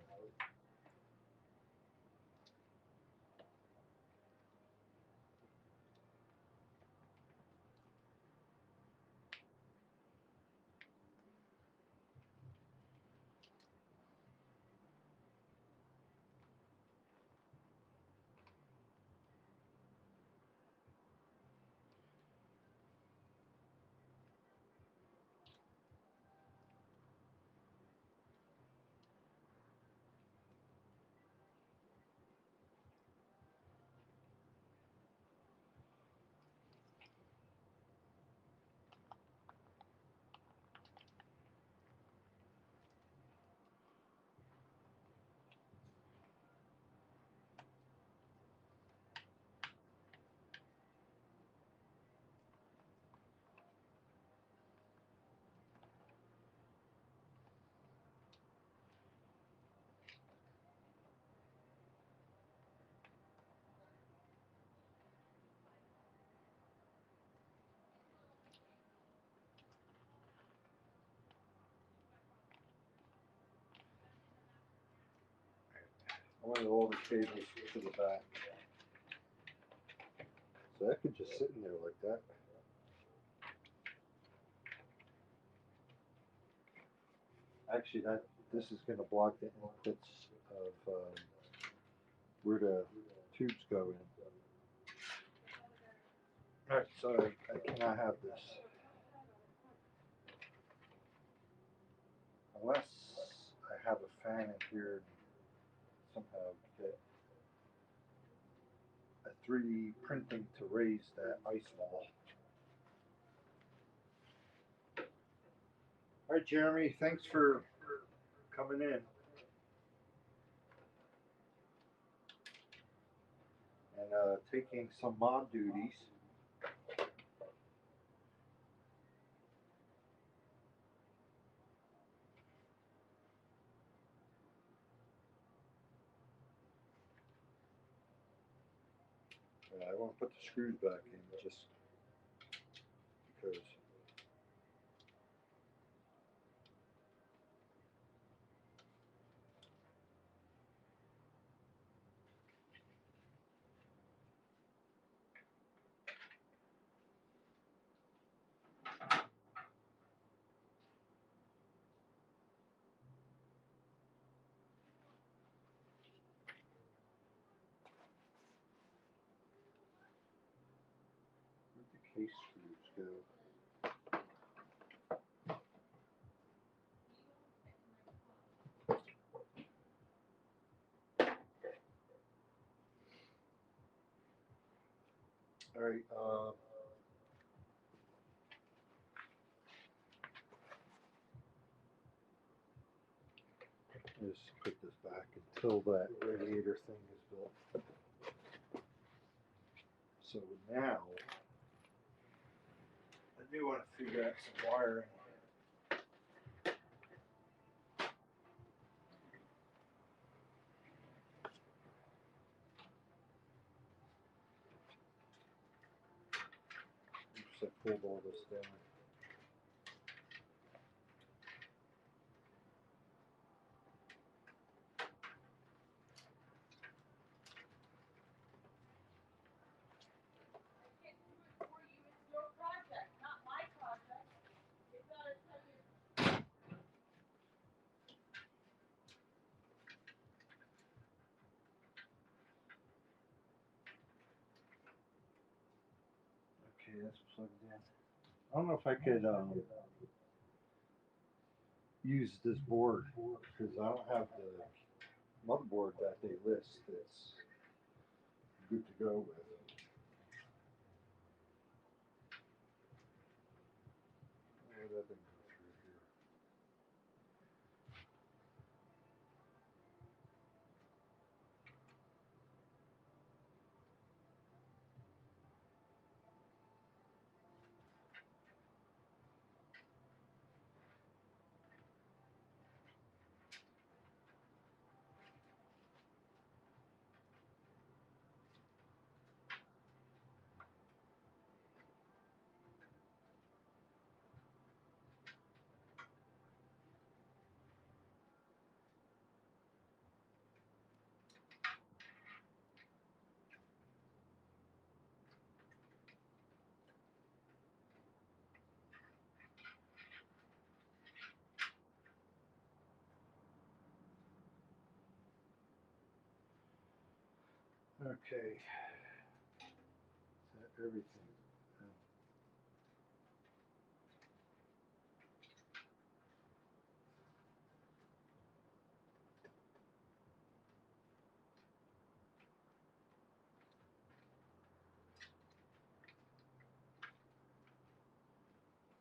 I wanted all the cables to the back. So that could just sit in there like that. Actually, this is going to block the inputs of where the tubes go in. Alright, so I cannot have this. Unless I have a fan in here and somehow get a 3D printing to raise that ice wall. Alright, Jeremy, thanks for coming in. And taking some mom duties. I want to put the screws back in just because. Where'd the case screws go? Alright, just put this back until that radiator thing is built. So now, I do want to figure out some wiring. Oops, I pulled all this down. Okay, that's plugged in. I don't know if I could use this board because I don't have the motherboard that they list that's good to go with. Where did that thing go through here? Okay. Is that everything? No.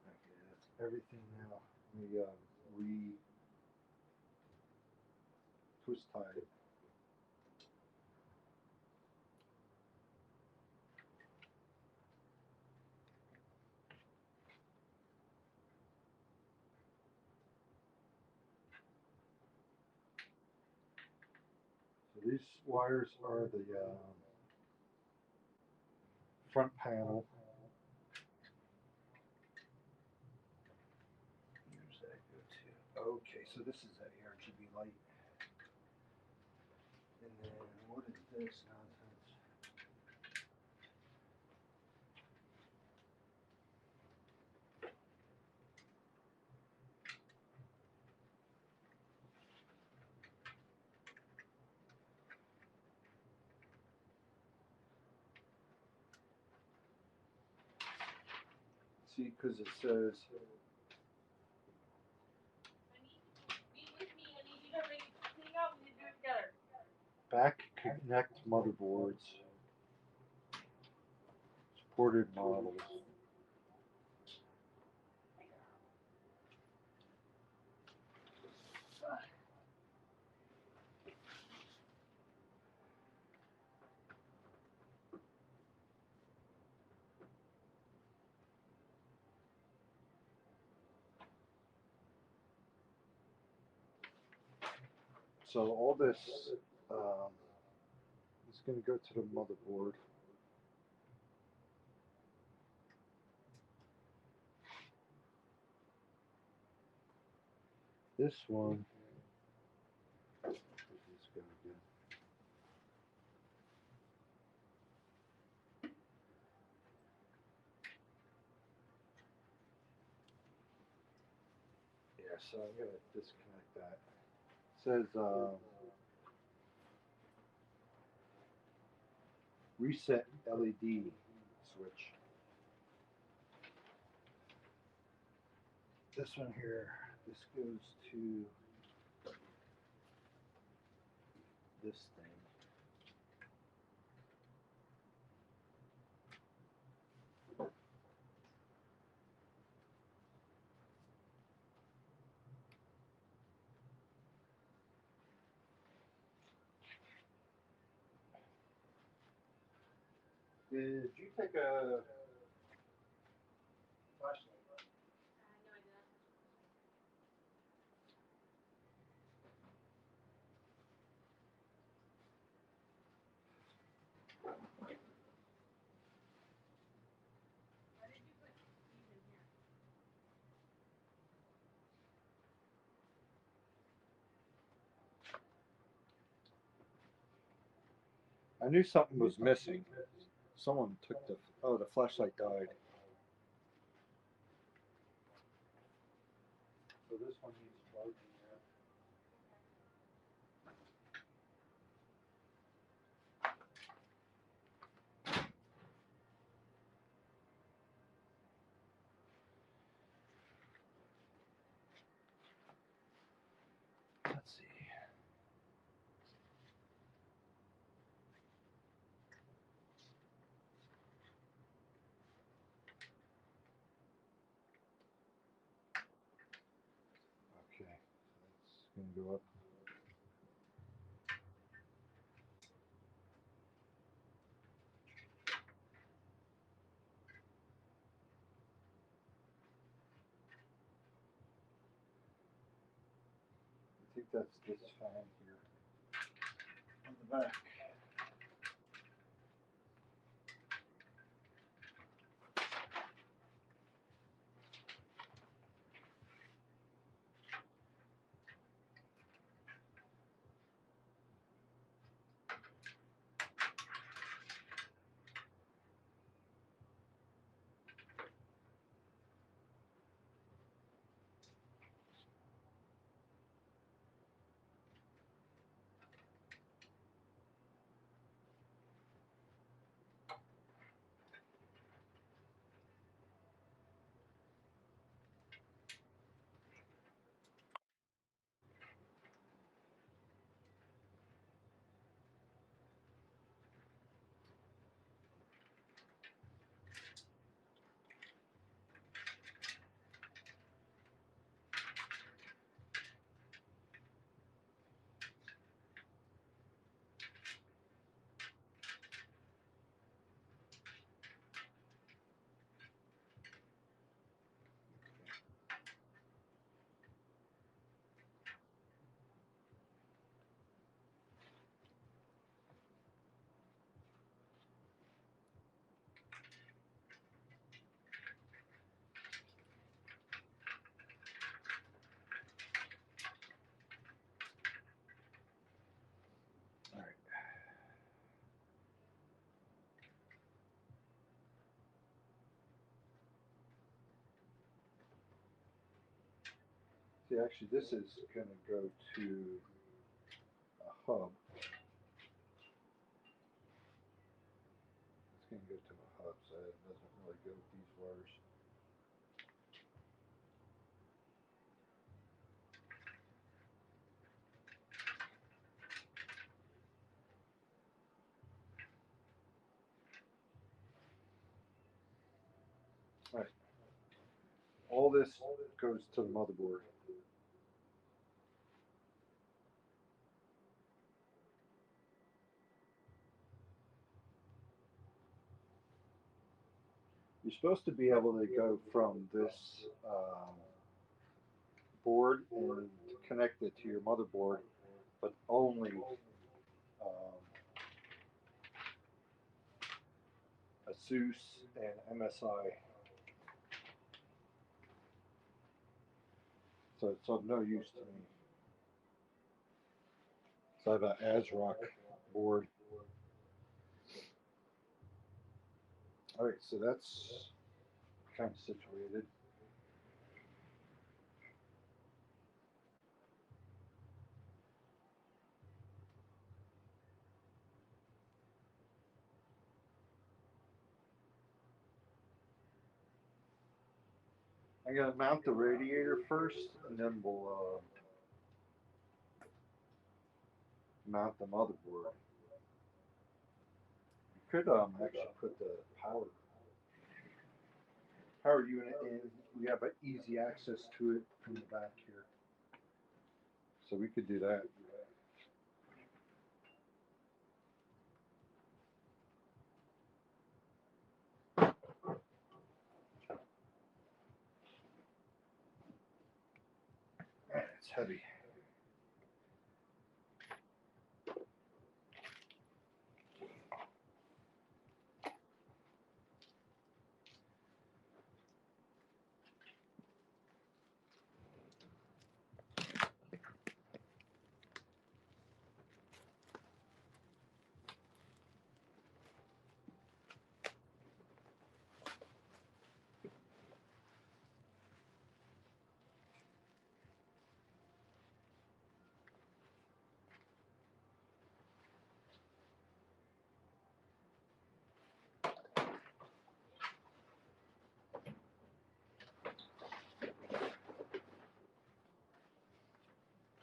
Okay, that's everything now. We twist tie it. So these wires are the front panel. Where's that go to? Okay, so this is that RGB light. And then what is this nonsense? See, because it says Be with me. I need you to hang out. We need to do it together. back connect motherboards, supported models. So all this is going to go to the motherboard. This one, where's this go again? Yeah, so I'm going to disconnect that. It says reset LED switch. This one here, this goes to this thing. Did you take a flashlight? No, I didn't. Why did you put these in here? I knew something was missing. Someone took the flashlight died. So this one needs plugged in there. go up. I think that's this fan here on the back. All right. See, actually, this is going to go to a hub. It's going to go to a hub, so it doesn't really go with these wires. All right. All this goes to the motherboard. You're supposed to be able to go from this board and connect it to your motherboard, but only ASUS and MSI. So it's of no use to me. So I have an ASRock board. All right, so that's kind of situated. I'm gonna mount the radiator first, and then we'll mount the motherboard. You could actually put the power unit in. We have easy access to it from the back here, so we could do that. It's heavy.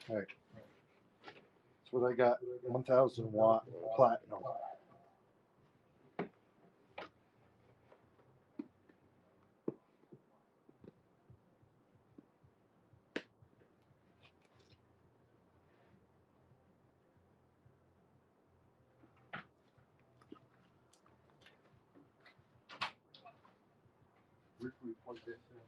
All right. That's what I got. 1,000 watt platinum. plug this in. 1%.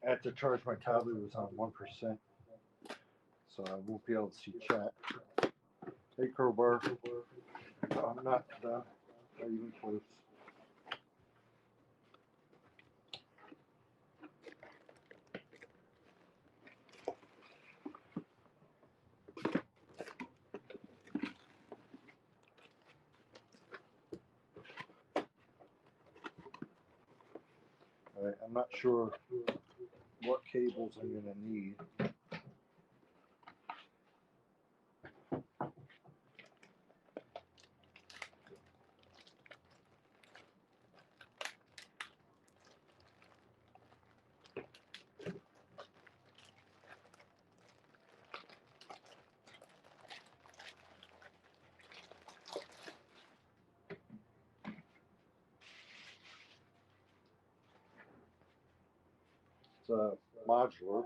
I had to charge my tablet. It was on 1%, so I won't be able to see chat. Hey, Crowbar. No, I'm not done. Not even close. All right, I'm not sure what cables I'm going to need. It's a modular.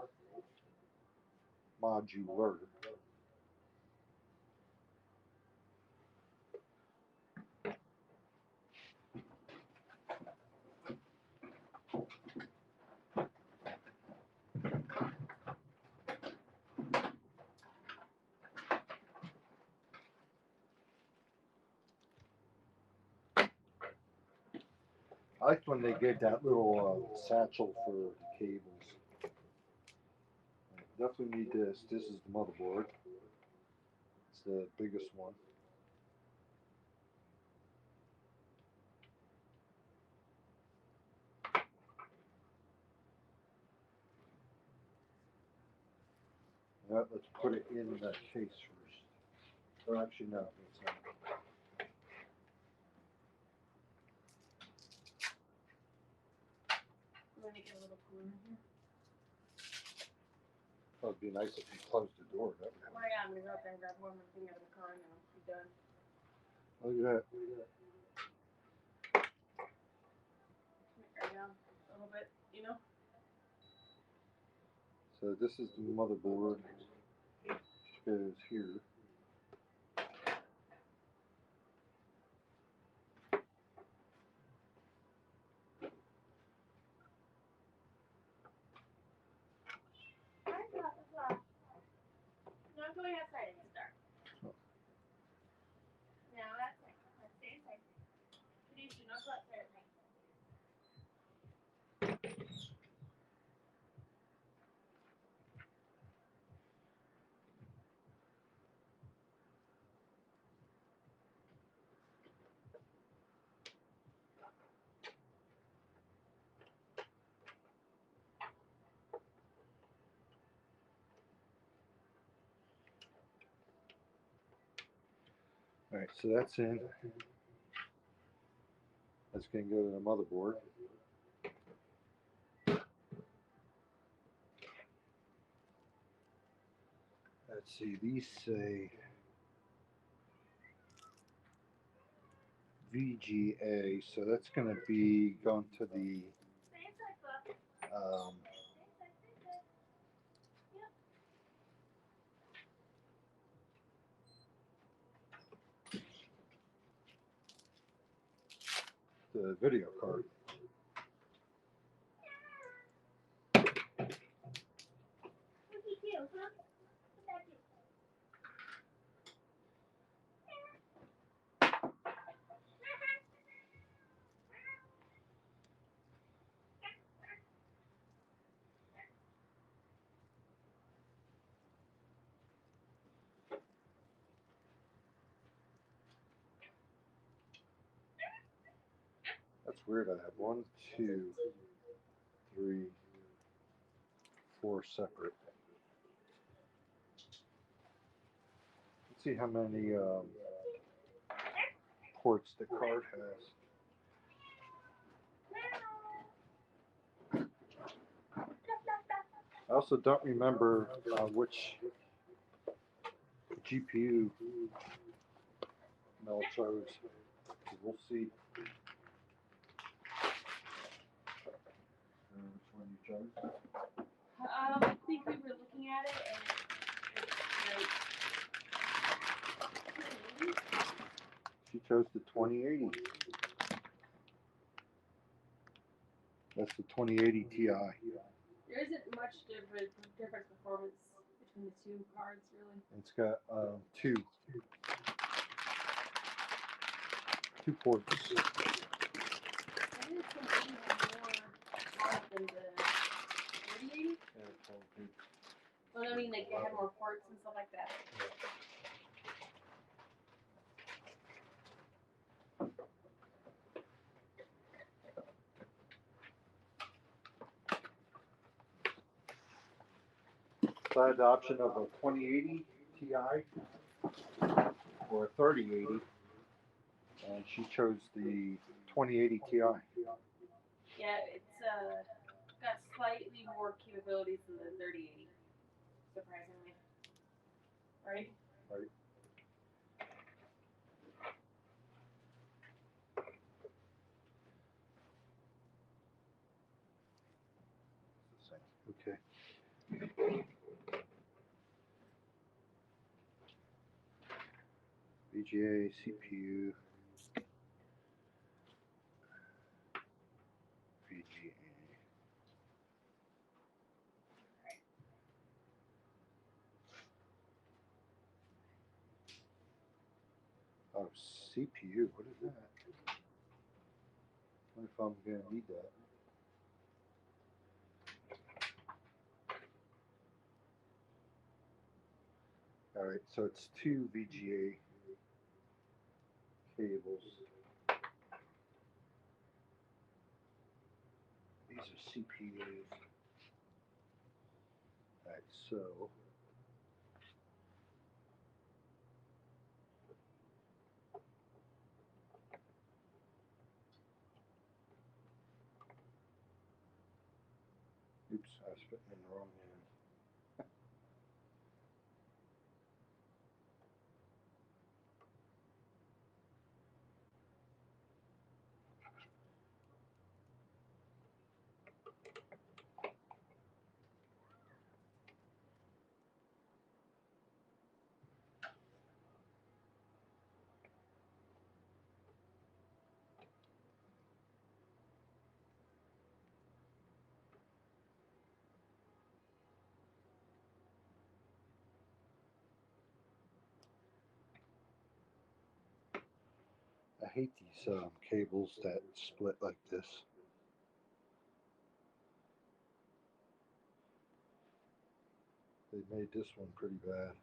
I liked when they gave that little satchel for the cables. Definitely need this. This is the motherboard. It's the biggest one. Now, let's put it in the case first. Or actually, no, it's not. I'm gonna get a little cooler in here. It would be nice if you closed the door. That would help. Oh yeah, I'm gonna go up there and grab one more thing out of the car and then I'll be done. Look at that. Right down a little bit, you know? So this is the motherboard. Which goes here. No, I'm going outside. It's dark. No, that's it. Let's stay inside. Please do not go outside at night. All right, so that's in. That's going to go to the motherboard. Let's see, these say VGA, so that's going to be going to the Stay inside, Buck. um, Stay inside. the video card. What'd you do, huh? What'd that do? That's It's weird. I have 1, 2, 3, 4 separate. Let's see how many ports the card has. I also don't remember which GPU Mel chose. We'll see. Which one you chose? I think we were looking at it and She chose the 2080. That's the 2080 Ti. there isn't much difference performance between the two cards, really. It's got two ports. I think it's going to have more cards than the 3080. Well, I mean, like, they have more ports and stuff like that. So I had the option of a 2080 Ti or a 3080, and she chose the 2080 Ti. Yeah, it's got slightly more capabilities than the 3080, surprisingly. Right? Right. Okay. VGA, CPU, VGA. Oh, CPU, what is that? I wonder if I'm going to need that. Alright, so it's 2 VGA cables. These are CPUs. Alright, so oops, I was putting in the wrong hand. I hate these cables that split like this. They made this one pretty bad.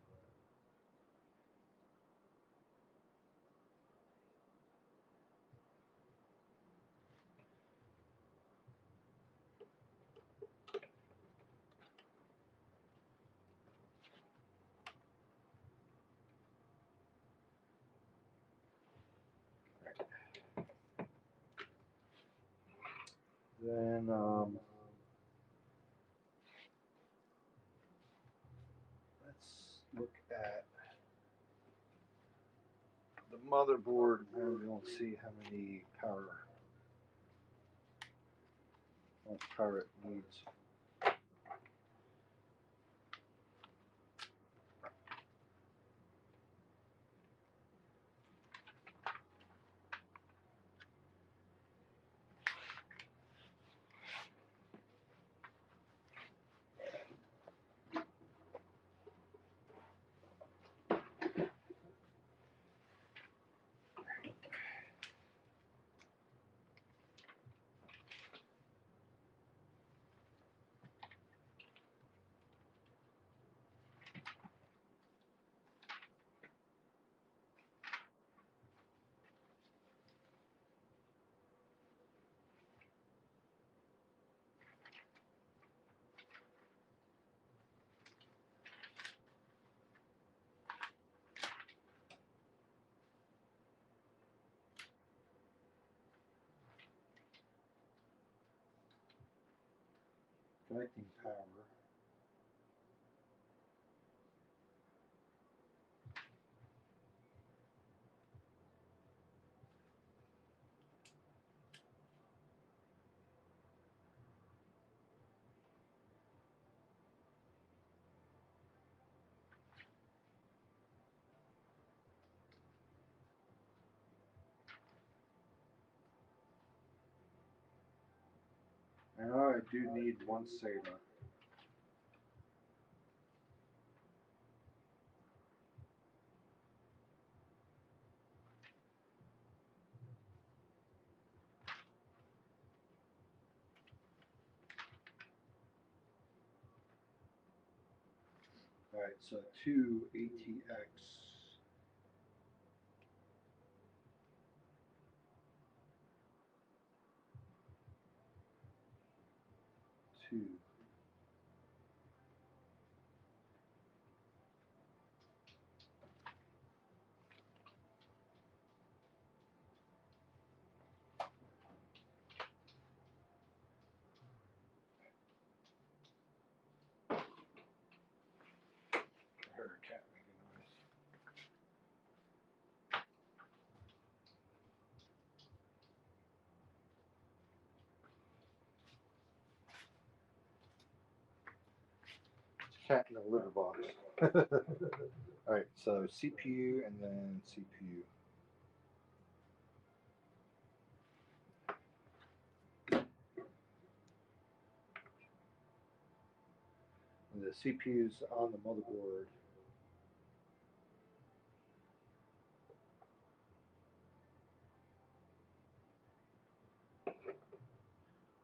Then let's look at the motherboard, and we'll see how much power it needs. Connecting power. I know I do need one SATA. Alright, so 2 ATX. 2. I heard a cat making noise. It's a cat in a litter box. Alright, so CPU and then CPU. And the CPU's on the motherboard.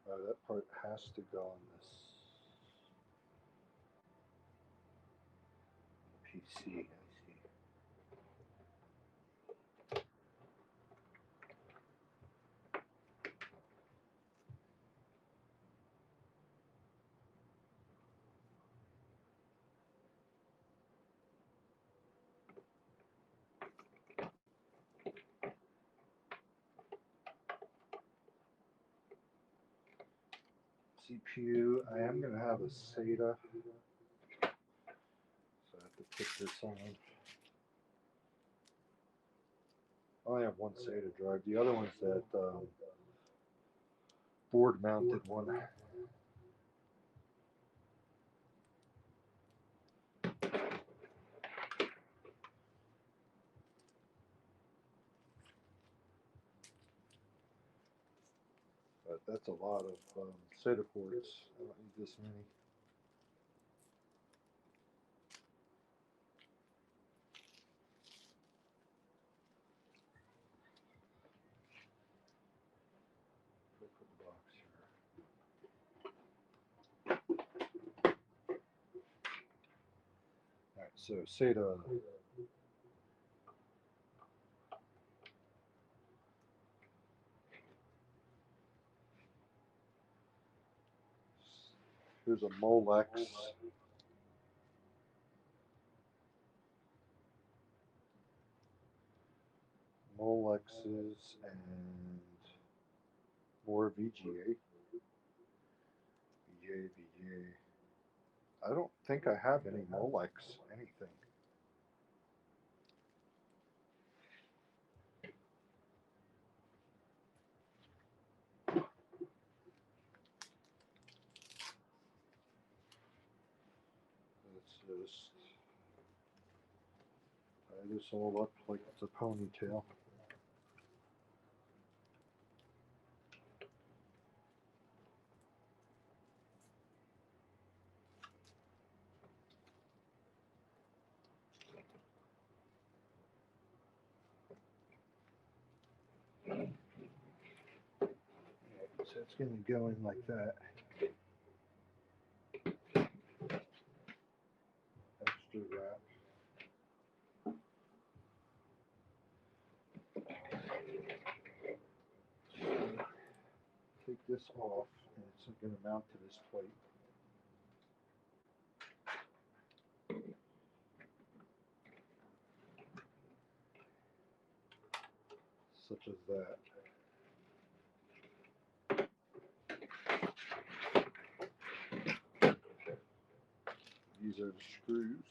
That part has to go on this PC. I see. CPU, I am going to have a SATA, so I have to put this on. I only have one SATA drive. The other one's that board mounted one. But that's a lot of SATA ports. I don't need this many. Put the box here. Alright, so SATA. Here's a Molex. Molexes and more VGA. VGA. I don't think I have any Molex anything. Let's just tie this all up like it's a ponytail. So it's going to go in like that. Extra wrap. Take this off, and it's going to mount to this plate. Such as that. These are the screws.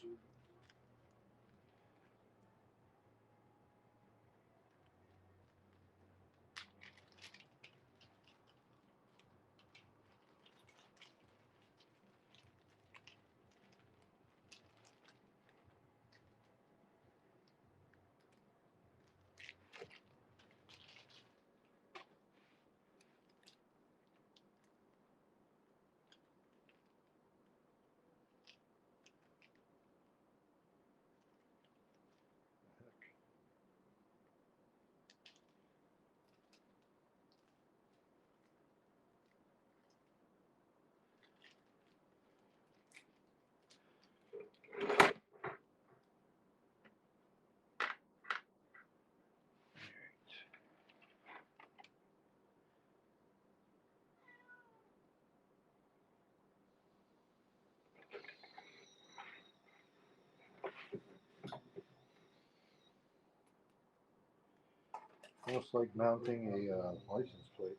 Almost like mounting a license plate.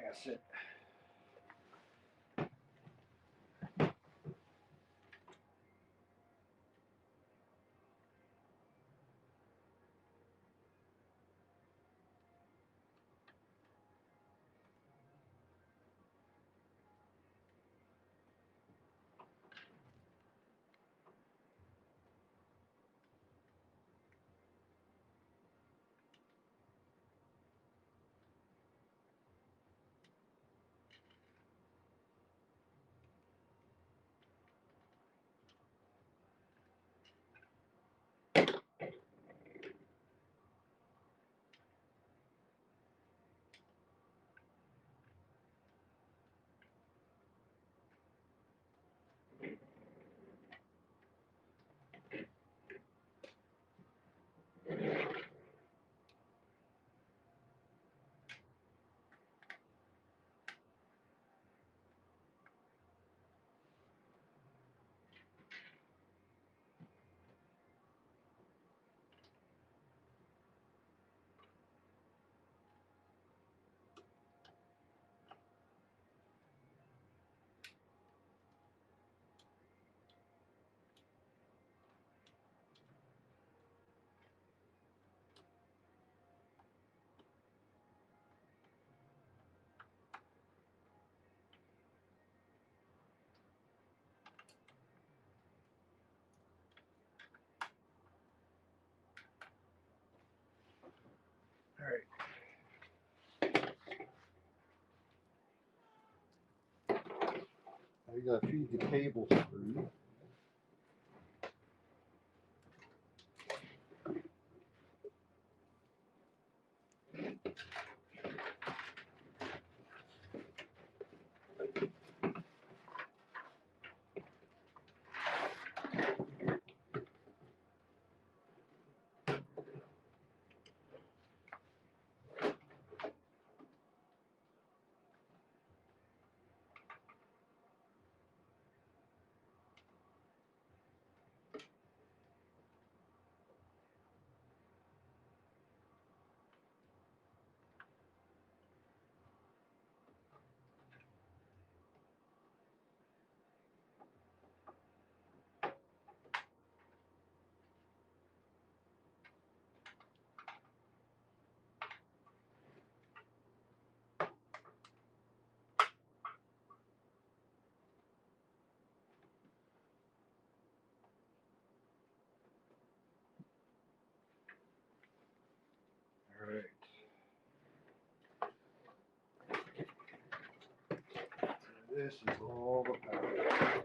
That's it. All right. Now you gotta feed the cable through. This is all the power.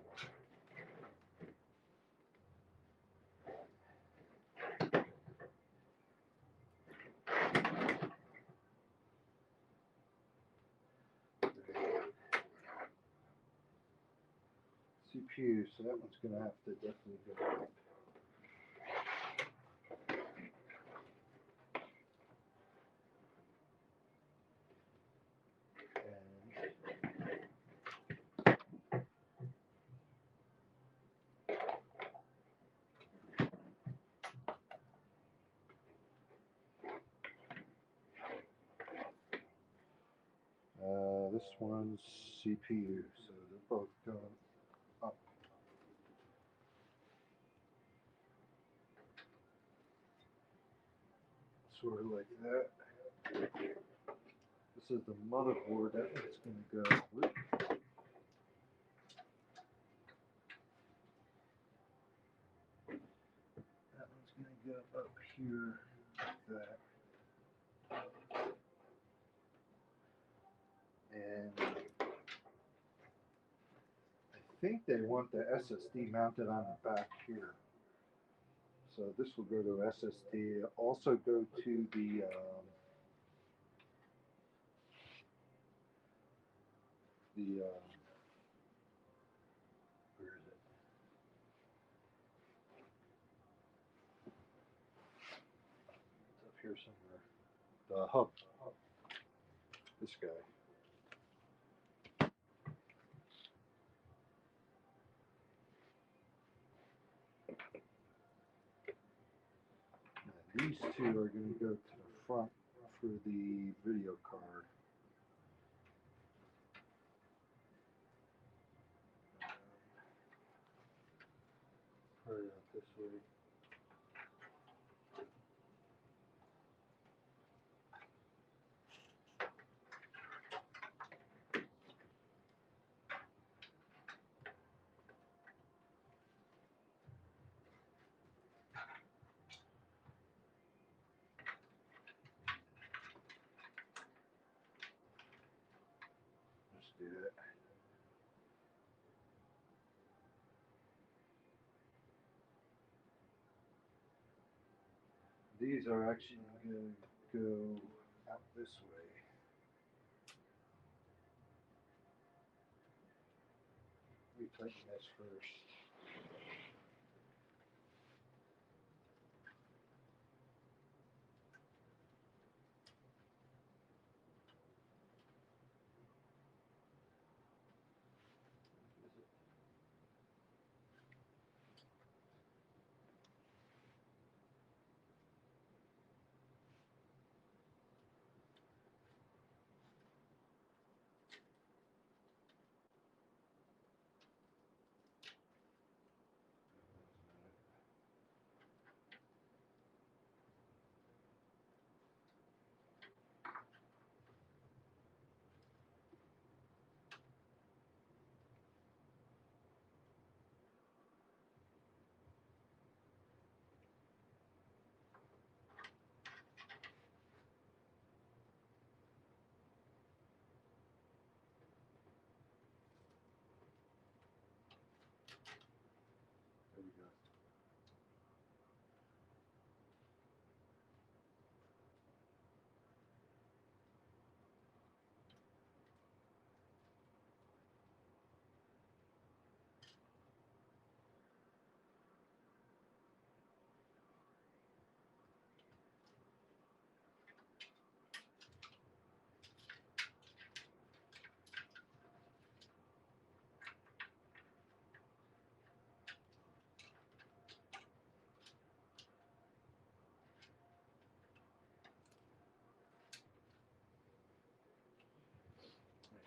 CPU, so that one's gonna have to definitely go up. This one's CPU, so they're both going up. Sort of like that. This is the motherboard. That one's going to go. Whoop. That one's going to go up here like that. And I think they want the SSD mounted on the back here. So this will go to SSD. Also go to the where is it? It's up here somewhere. The hub. This guy. Now, these two are going to go to the front for the video card. Hurry up this way. Let's do that. These are actually going to go out this way. We tighten this first. There we go.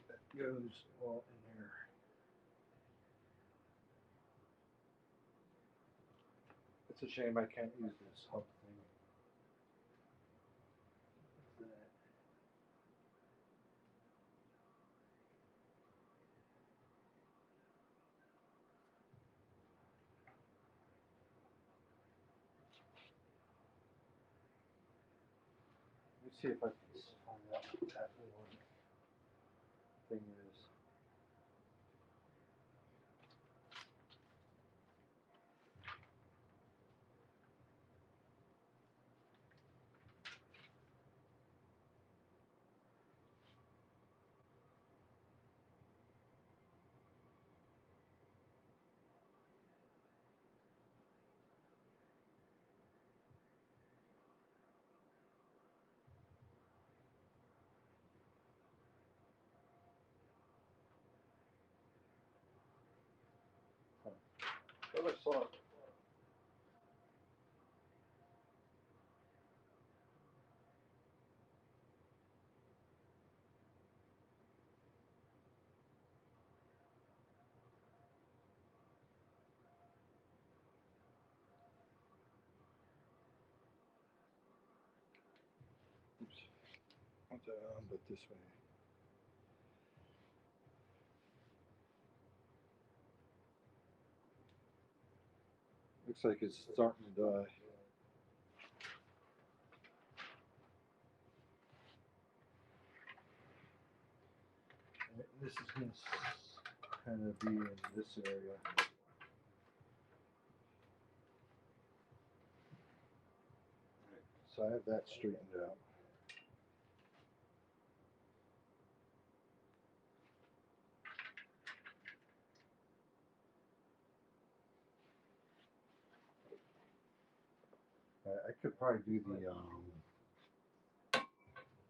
That goes all in there. It's a shame I can't use this hub thing. What's that? Let me see if I can find out what that little thing is. I saw it. Oops. Not down, but this way. Looks like it's starting to die. This is going to kind of be in this area. So I have that straightened out. I could probably do the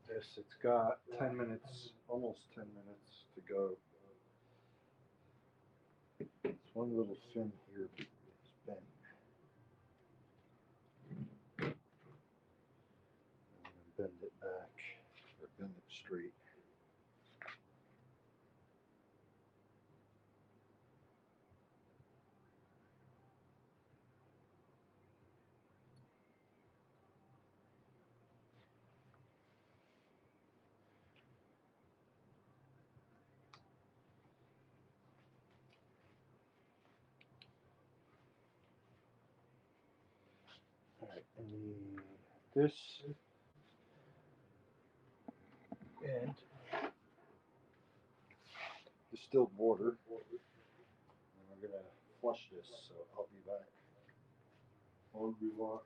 this. It's got 10 minutes, almost 10 minutes to go. It's one little fin here, but it's bent. I'm gonna bend it back, or bend it straight. Alright, and this end distilled water, and we're gonna flush this, so I'll be back. Au revoir.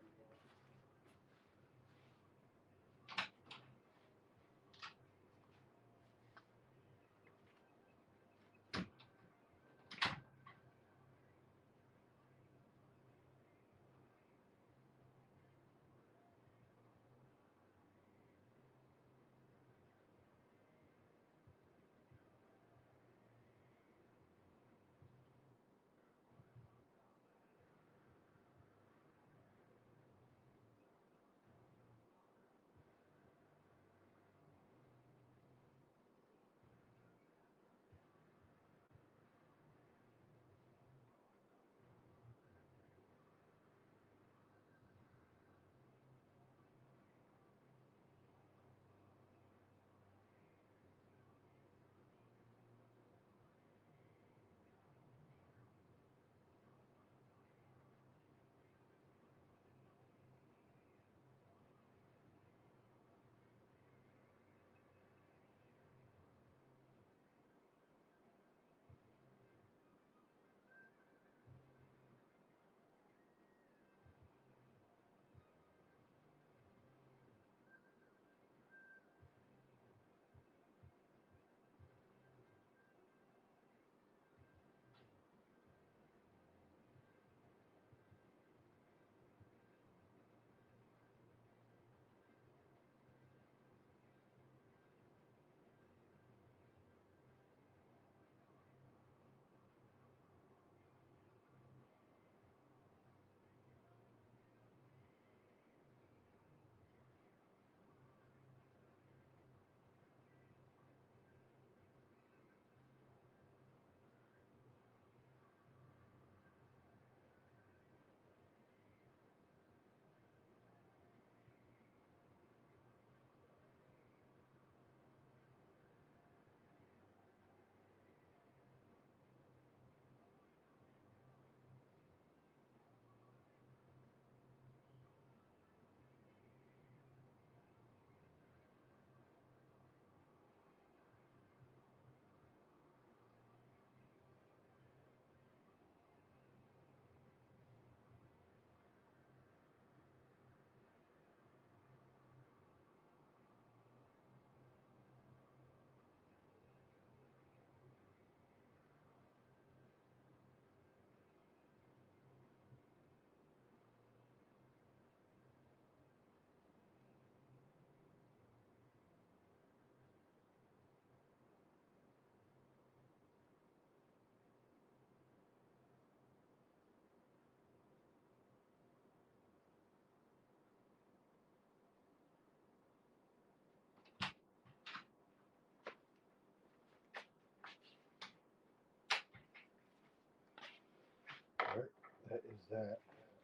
That is that.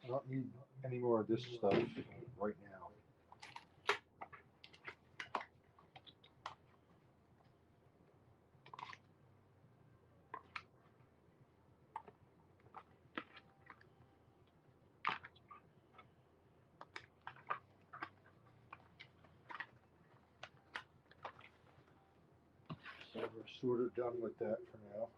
I don't need any more of this stuff right now. So we're sort of done with that for now.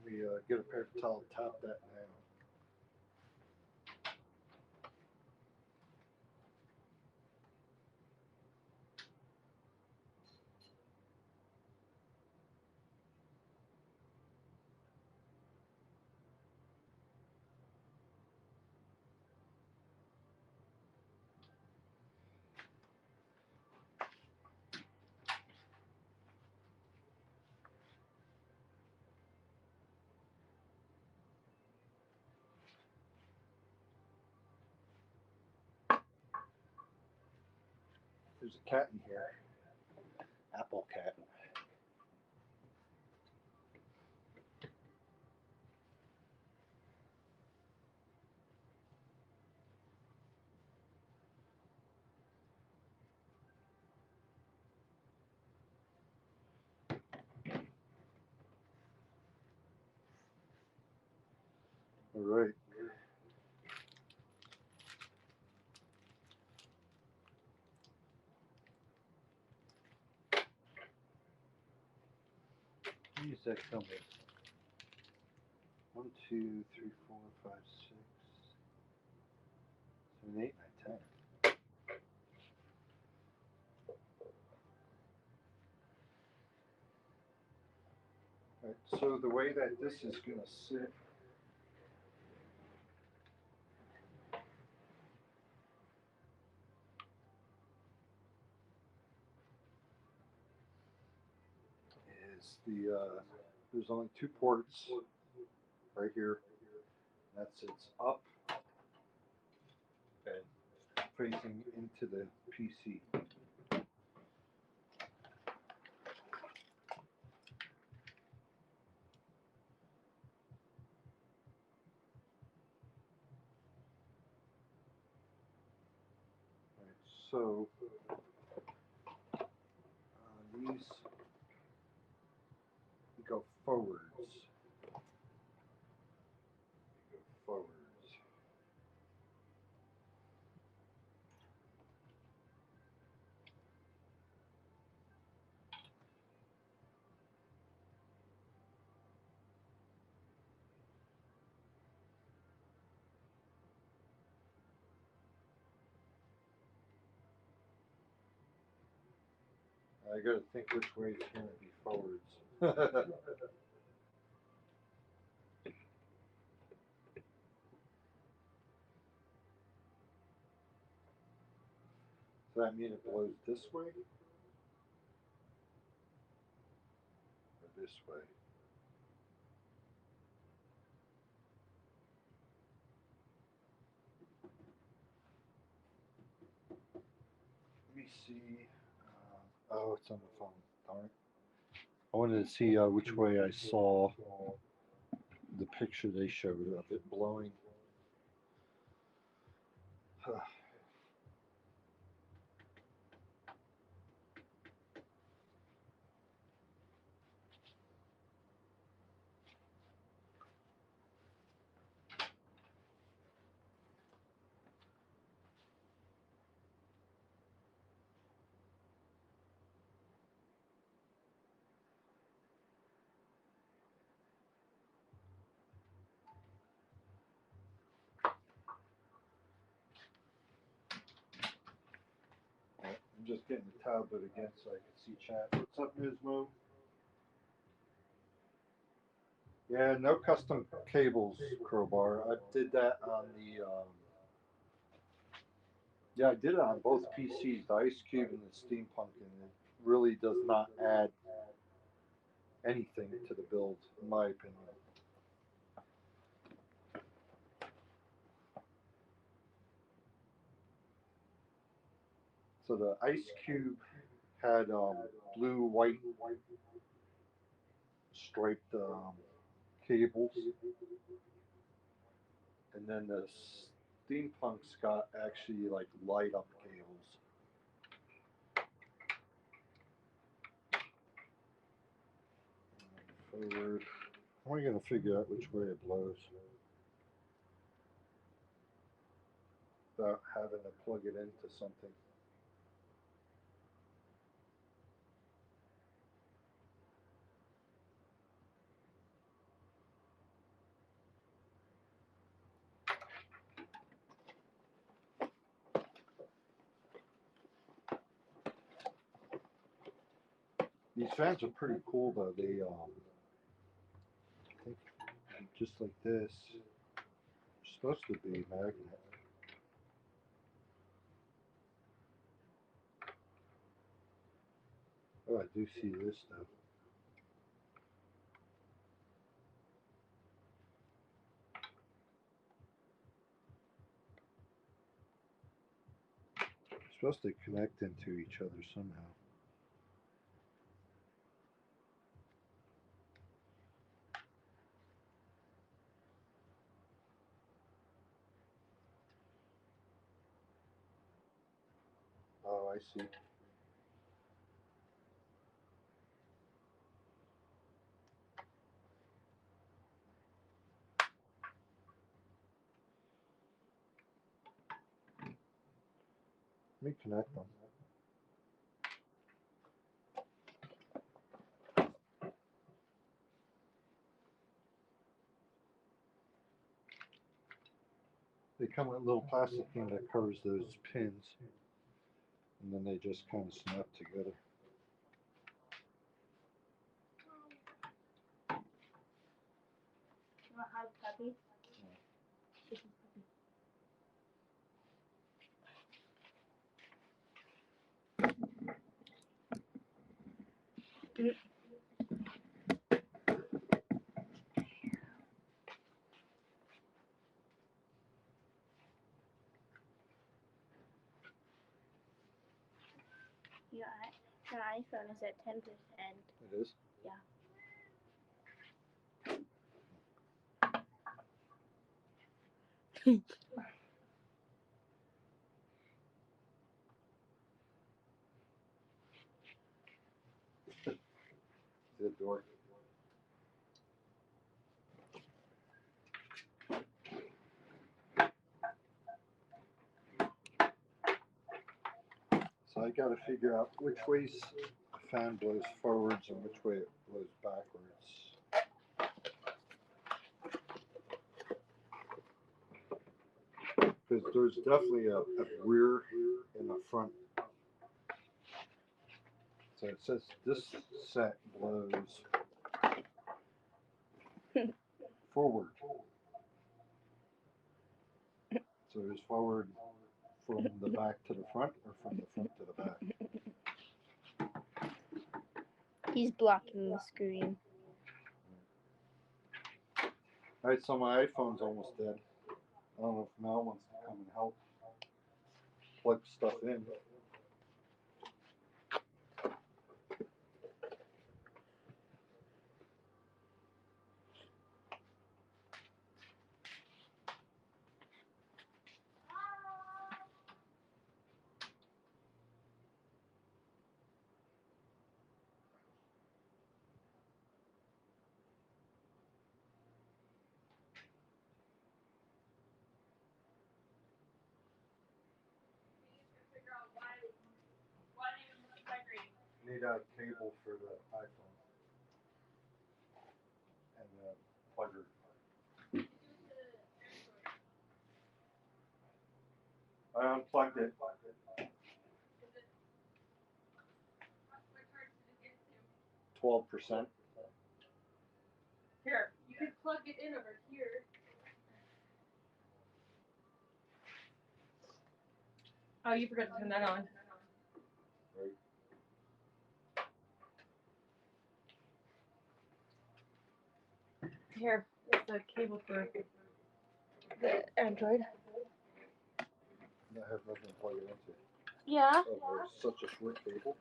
Let me get a paper towel to top that now. There's a cat in here. Apple cat. All right. Use that compass. 1, 2, 3, 4, 5, 6, 7, 8, 9, 10. Right, so the way that this is going to sit is there's only 2 ports right here. That sits up and facing into the PC. Right, so these go forwards. Go forwards. I got to think which way it's going to be forwards. Does that mean it blows this way or this way? Let me see. Oh, it's on the phone. Darn it. I wanted to see which way I saw the picture they showed of it blowing. I'm just getting the tablet again so I can see chat. What's up, Nismo? Yeah, no custom cables, Crowbar. I did that on the. Yeah, I did it on both PCs, the Ice Cube and the Steampunk, and it really does not add anything to the build, in my opinion. So the Ice Cube had blue, white striped cables, and then the steampunk's got actually like light up cables. Forward. How am I gonna figure out which way it blows without having to plug it into something? These fans are pretty cool though. They I think just like this. They're supposed to be magnet. Oh, I do see this though. They're supposed to connect into each other somehow. Oh, I see. Let me connect them. They come with a little plastic thing that covers those pins, and then they just kind of snap together. You want to hug puppy? Your iPhone is at 10%. It is? Yeah. The door. So I got to figure out which ways the fan blows forwards and which way it blows backwards. Because there's definitely a rear and a front. So it says this set blows forward. So is forward from the back to the front or from the front to the back? He's blocking the screen. Alright, so my iPhone's almost dead. I don't know if Mel wants to come and help plug stuff in. Need a cable for the iPhone and the plugger. I unplugged it. 12%. Here, you can plug it in over here. Oh, you forgot to turn that on. Right. Here, it's a cable for the Android. I have nothing to plug it into. Yeah. Oh, there's such a short cable.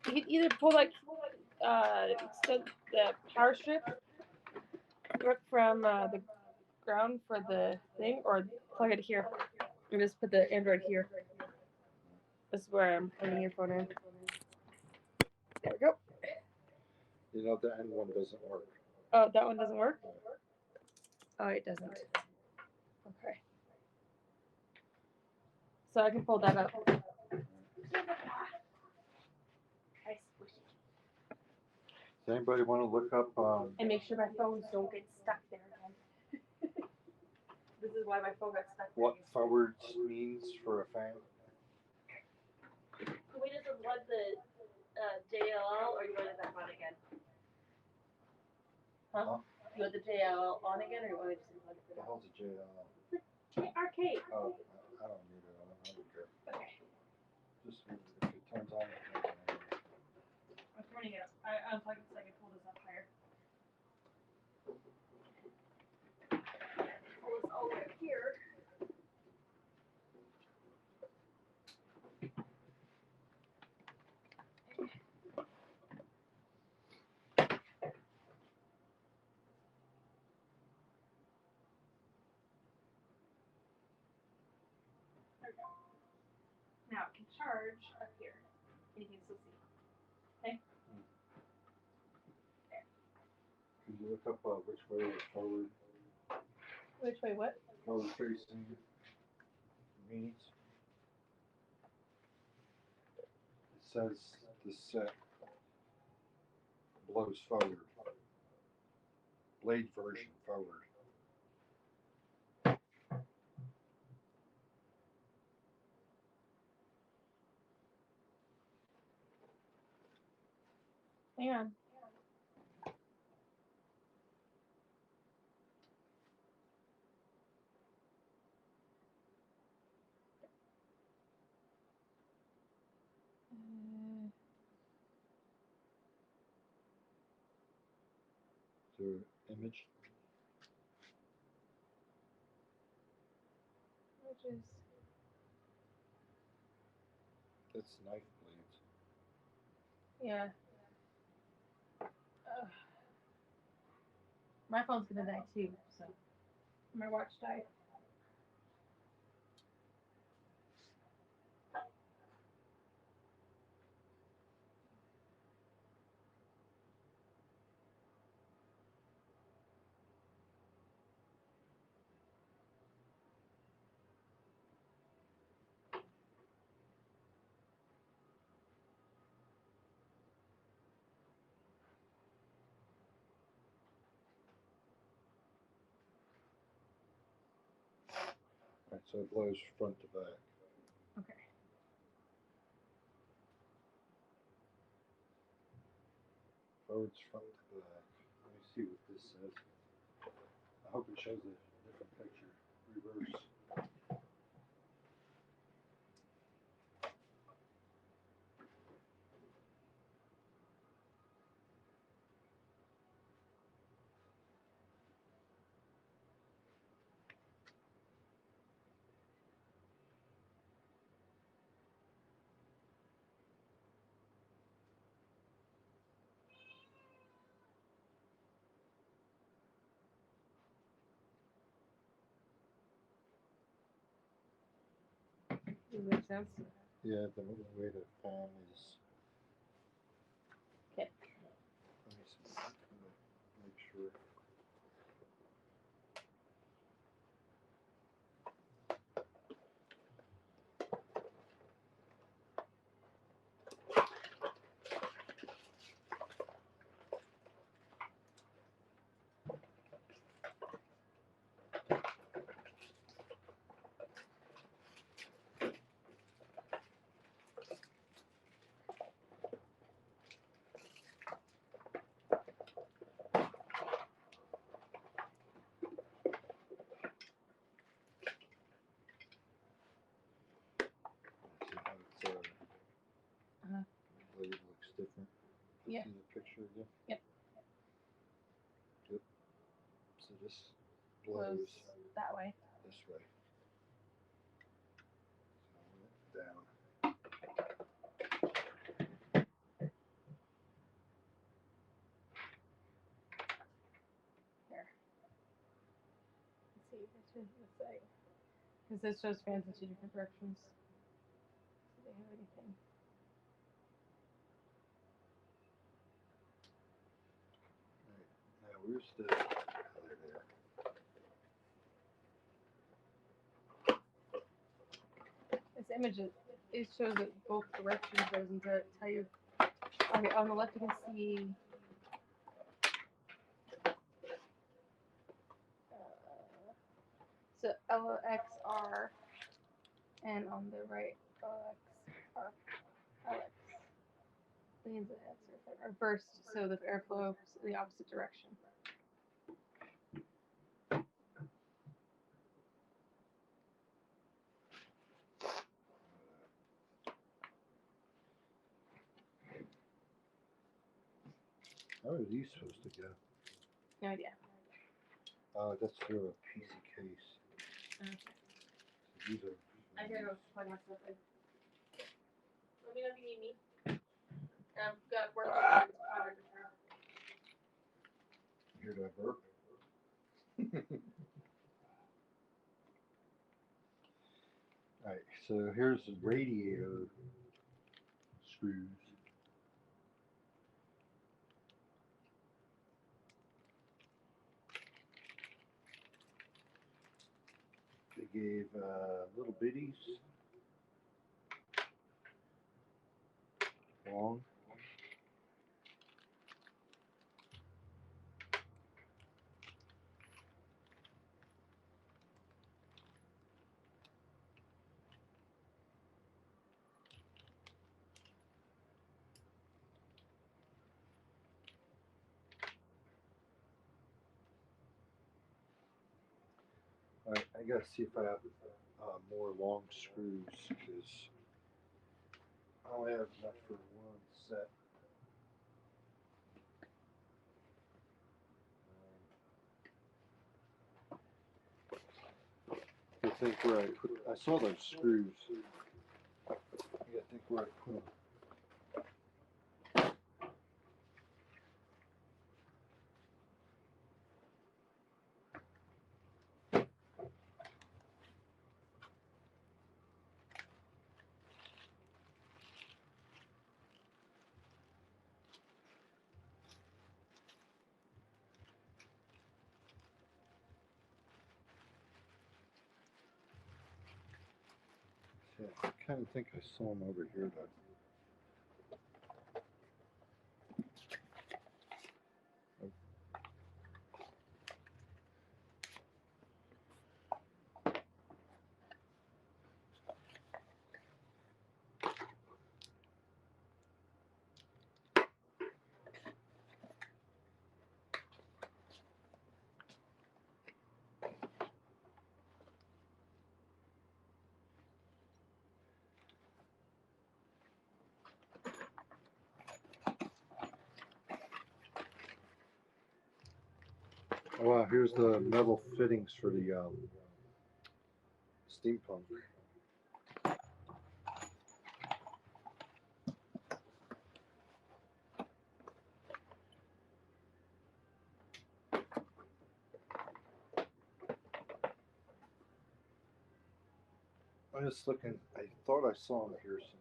You can either pull like extend the power strip rip from the ground for the thing, or plug it here. And just put the Android here. This is where I'm plugging your phone in. There we go. You know the end one doesn't work. Oh, that one doesn't work? Oh, it doesn't. Okay. So I can pull that up. I squish it. Does anybody want to look up And make sure my phones don't get stuck there again. This is why my phone got stuck there. what forwards means for a fan? Can we just unplug the JLL, or you want that on again? Huh? You want the JLL on again, or you want to just unplug it for The now? hell's a JL? Arcade. Oh, I don't need it. I don't care. Okay. Just if it turns on, it turns on. I'm turning it up. I unplugged it so I can pull this up higher. Pull this all the way up here. There we go. Now it can charge up here. And you can still see. Can you look up which way the forward Which way, what? facing means? It says the set blows forward. Blade version forward. Hang on. Is there an image? Which is That's knife blades. yeah. My phone's gonna die too, so my watch died. Right, so it blows front to back. Okay. Forwards front to back. Let me see what this says. I hope it shows a different picture. Reverse. Does that make sense? Yeah, the way the fan is. Okay. Let me see. I'm gonna make sure. See how it's Uh-huh. the blade looks different. Yeah. See the picture again? Yep. Yep. So this blows that way. this way. So down. to the site. Because this shows fans in two different directions. Do they have anything? Now where's the there? This image it shows it both directions. Doesn't tell you. Okay, on the left you can see. So LXR, and on the right LXR, LX. Leans are burst, so the airflow is in the opposite direction. How are these supposed to go? No idea. Oh, that's through a PC case. Okay. So these are. I gotta go plug myself in. Let me know if you need me. I've got work on this project. Hear that burp? Alright, so here's the radiator screws. They gave little bitties, long. Alright, I gotta see if I have more long screws because I only have enough for one set. I think where I saw those screws. I gotta think where I put them. Yeah, I kind of think I saw them over here though. Oh, wow, here's the metal fittings for the steam pump. I'm just looking. I thought I saw them here somewhere.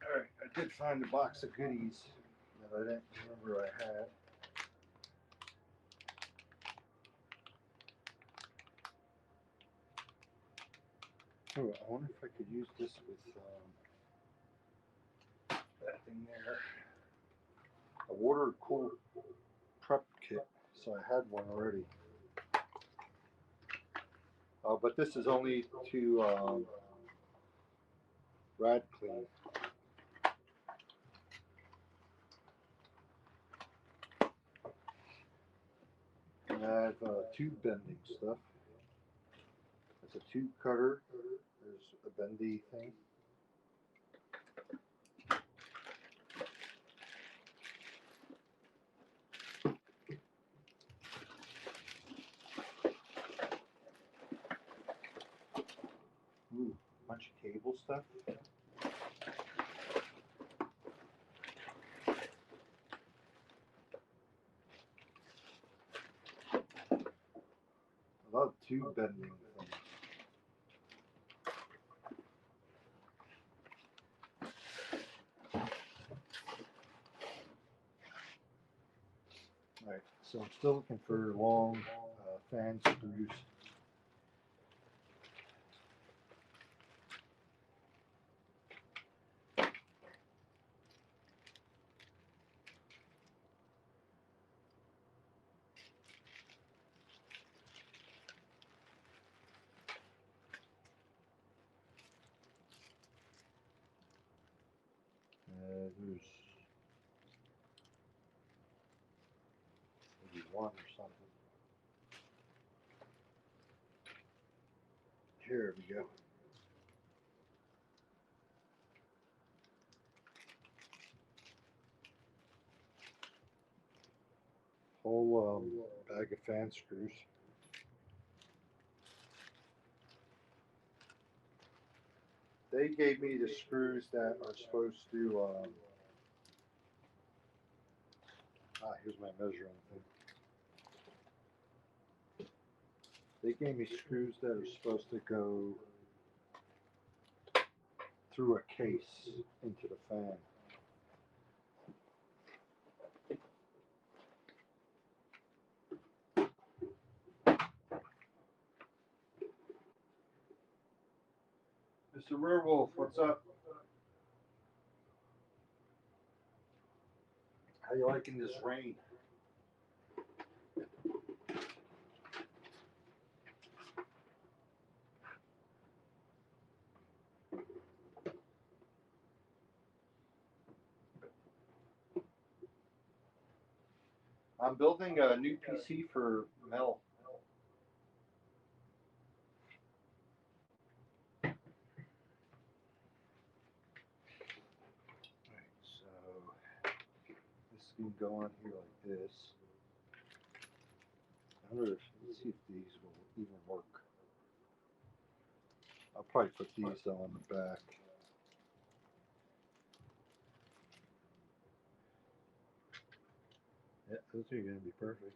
All right, I did find a box of goodies that I didn't remember I had. Oh, I wonder if I could use this with that thing there. A water cooled prep kit. So I had one already. But this is only to rad clean. And I have tube bending stuff. It's a tube cutter. There's a bendy thing. Ooh, bunch of cable stuff. I love tube bending things. Alright, so I'm still looking for long fan screws. There's maybe one or something. Here we go. Whole bag of fan screws. They gave me the screws that are supposed to. Here's my measuring thing. They gave me screws that are supposed to go through a case into the fan. Mr. Werewolf, what's up? How you liking this rain? I'm building a new PC for Mel. Alright, so this can go on here like this. I wonder if, let's see if these will even work. I'll probably put these on the back. Yeah, those are going to be perfect.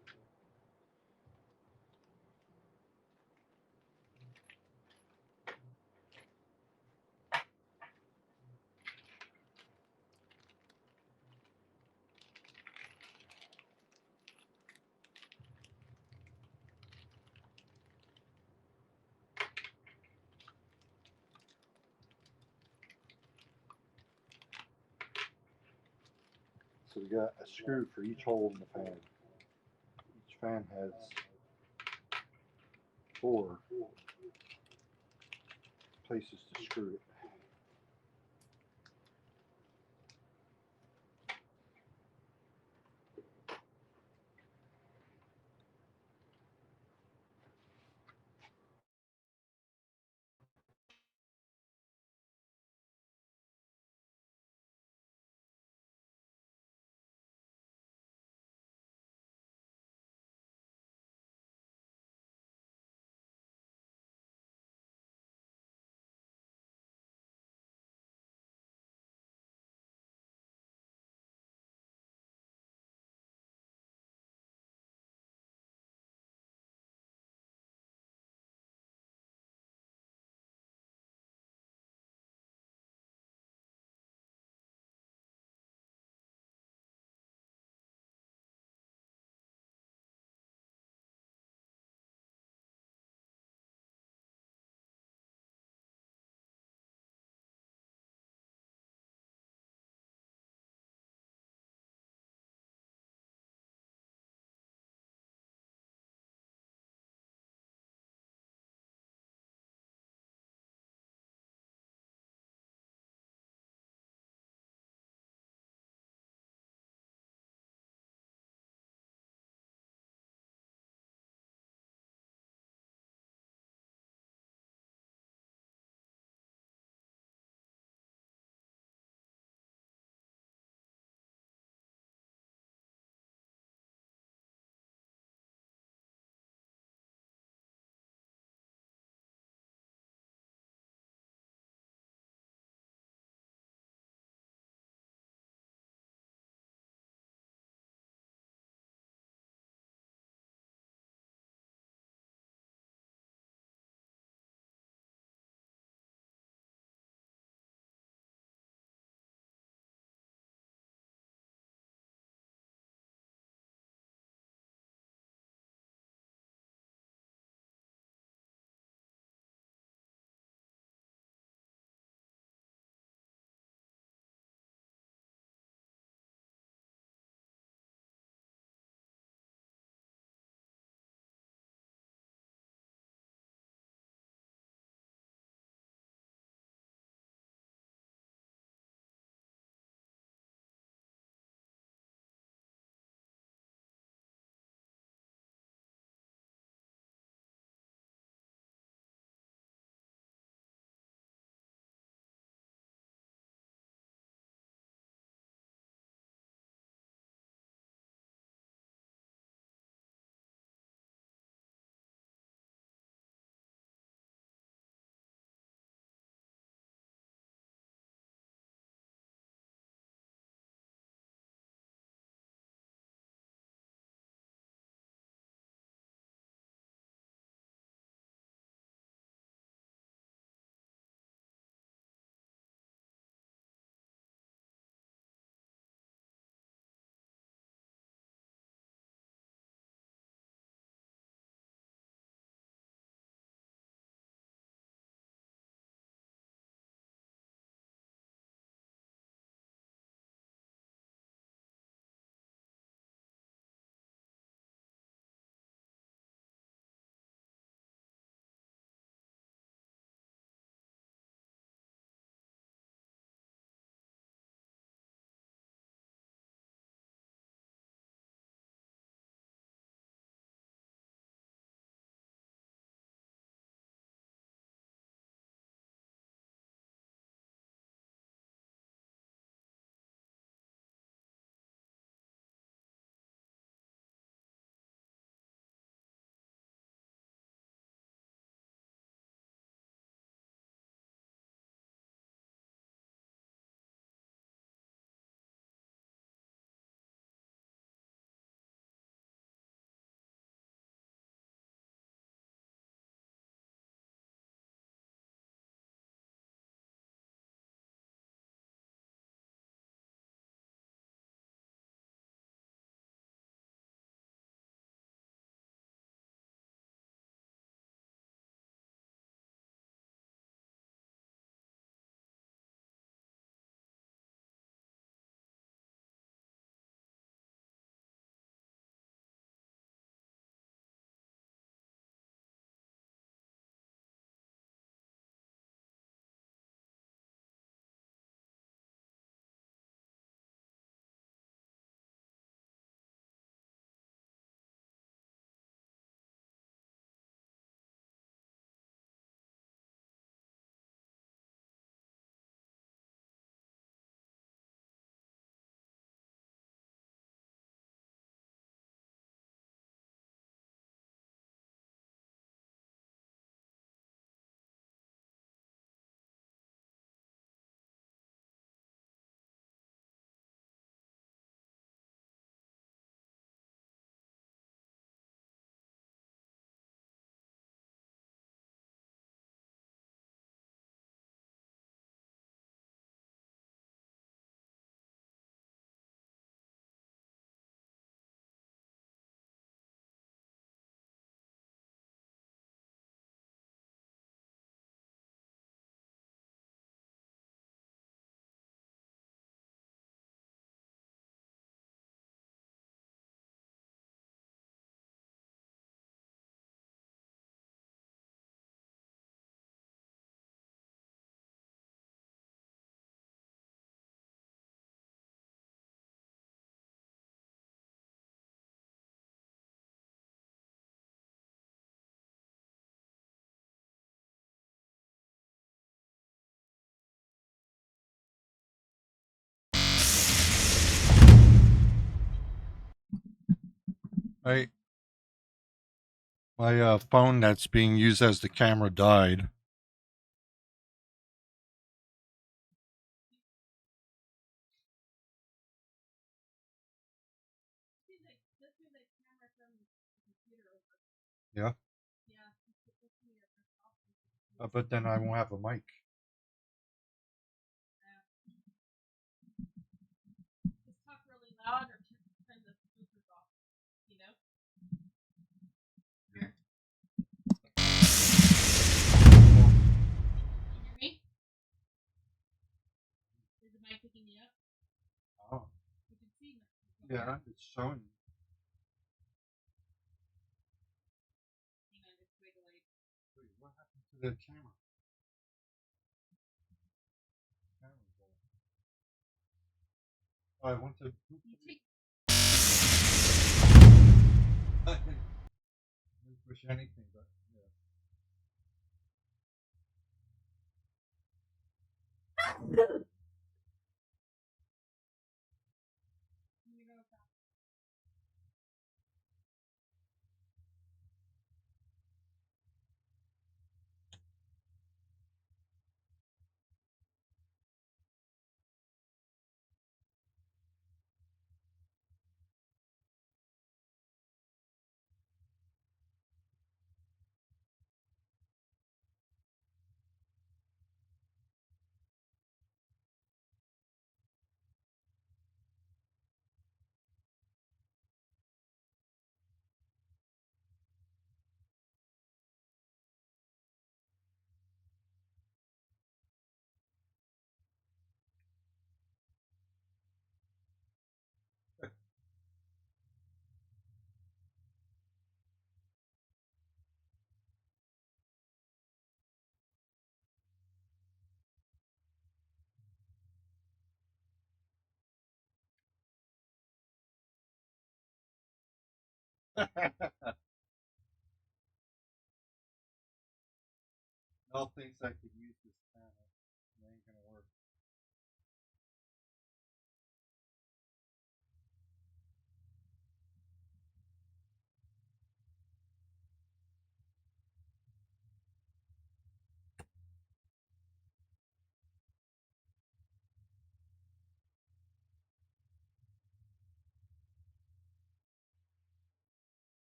So we got a screw for each hole in the fan. Each fan has 4 places to screw it. I my phone that's being used as the camera died. Yeah. But then I won't have a mic. Just talk really loud or turn the speakers off. You know. Here. Can you hear me? Is the mic picking me up? Oh. You can see me. Yeah, it's showing. Hang on, it's way delayed. Wait, what happened to the camera? Oh, I went to. You take I didn't push anything, but yeah. Mel thinks I could use this panel. It ain't gonna work.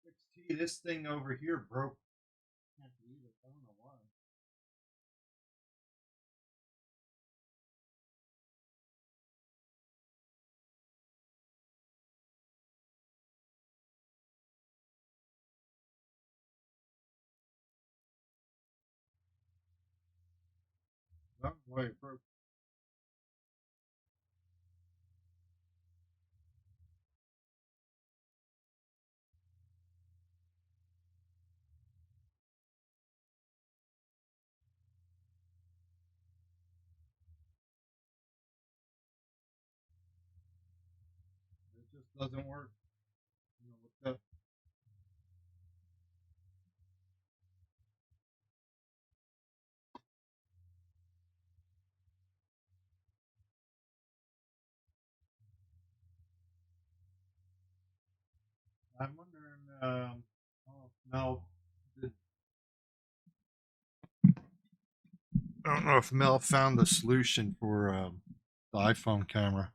XT, this thing over here broke. Can't believe it. I don't know why. I don't know why it broke. It just doesn't work. You know what's up? I'm wondering. Oh, Mel. I don't know if Mel found the solution for the iPhone camera.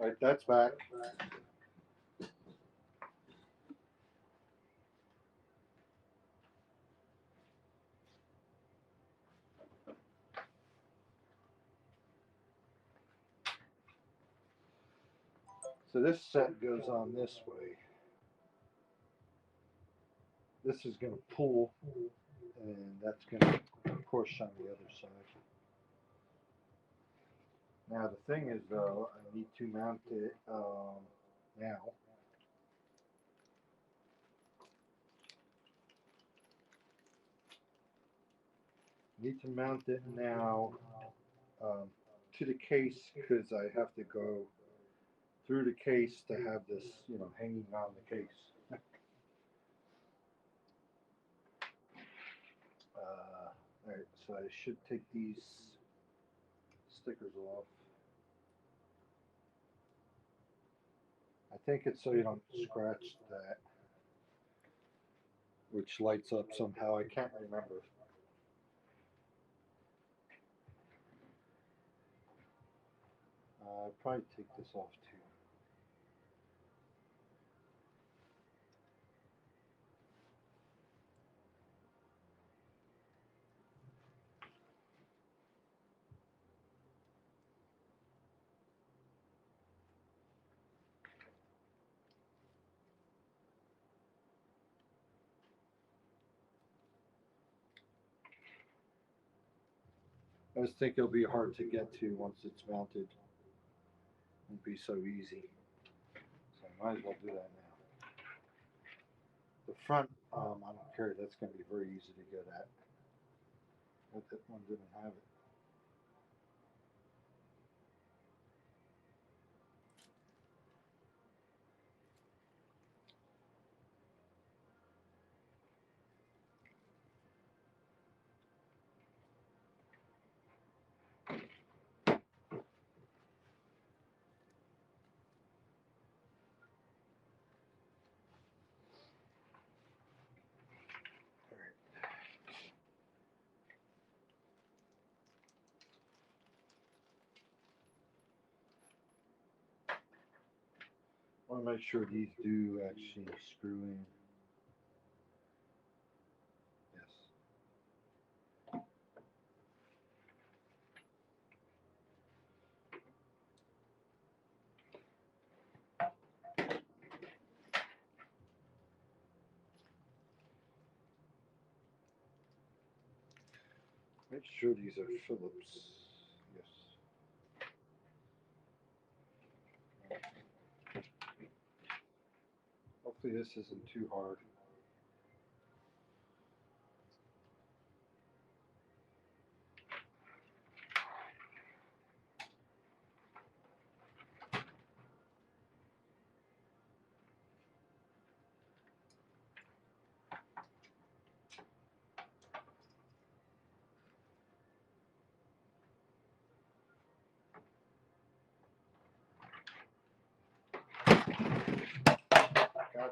Alright, that's back. So this set goes on this way. This is going to pull, and that's going to push on the other side. Now the thing is, though, I need to mount it now. Need to mount it now to the case because I have to go through the case to have this, hanging on the case. Alright, so I should take these stickers off. I think it's so you don't scratch that, which lights up somehow. I can't remember. I'll probably take this off too. I just think it'll be hard to get to once it's mounted. It won't be so easy. So I might as well do that now. The front, I don't care. That's going to be very easy to get at. But that one didn't have it. I want to make sure these do actually screw in. Yes. Make sure these are Phillips. Yes. Hopefully this isn't too hard. God.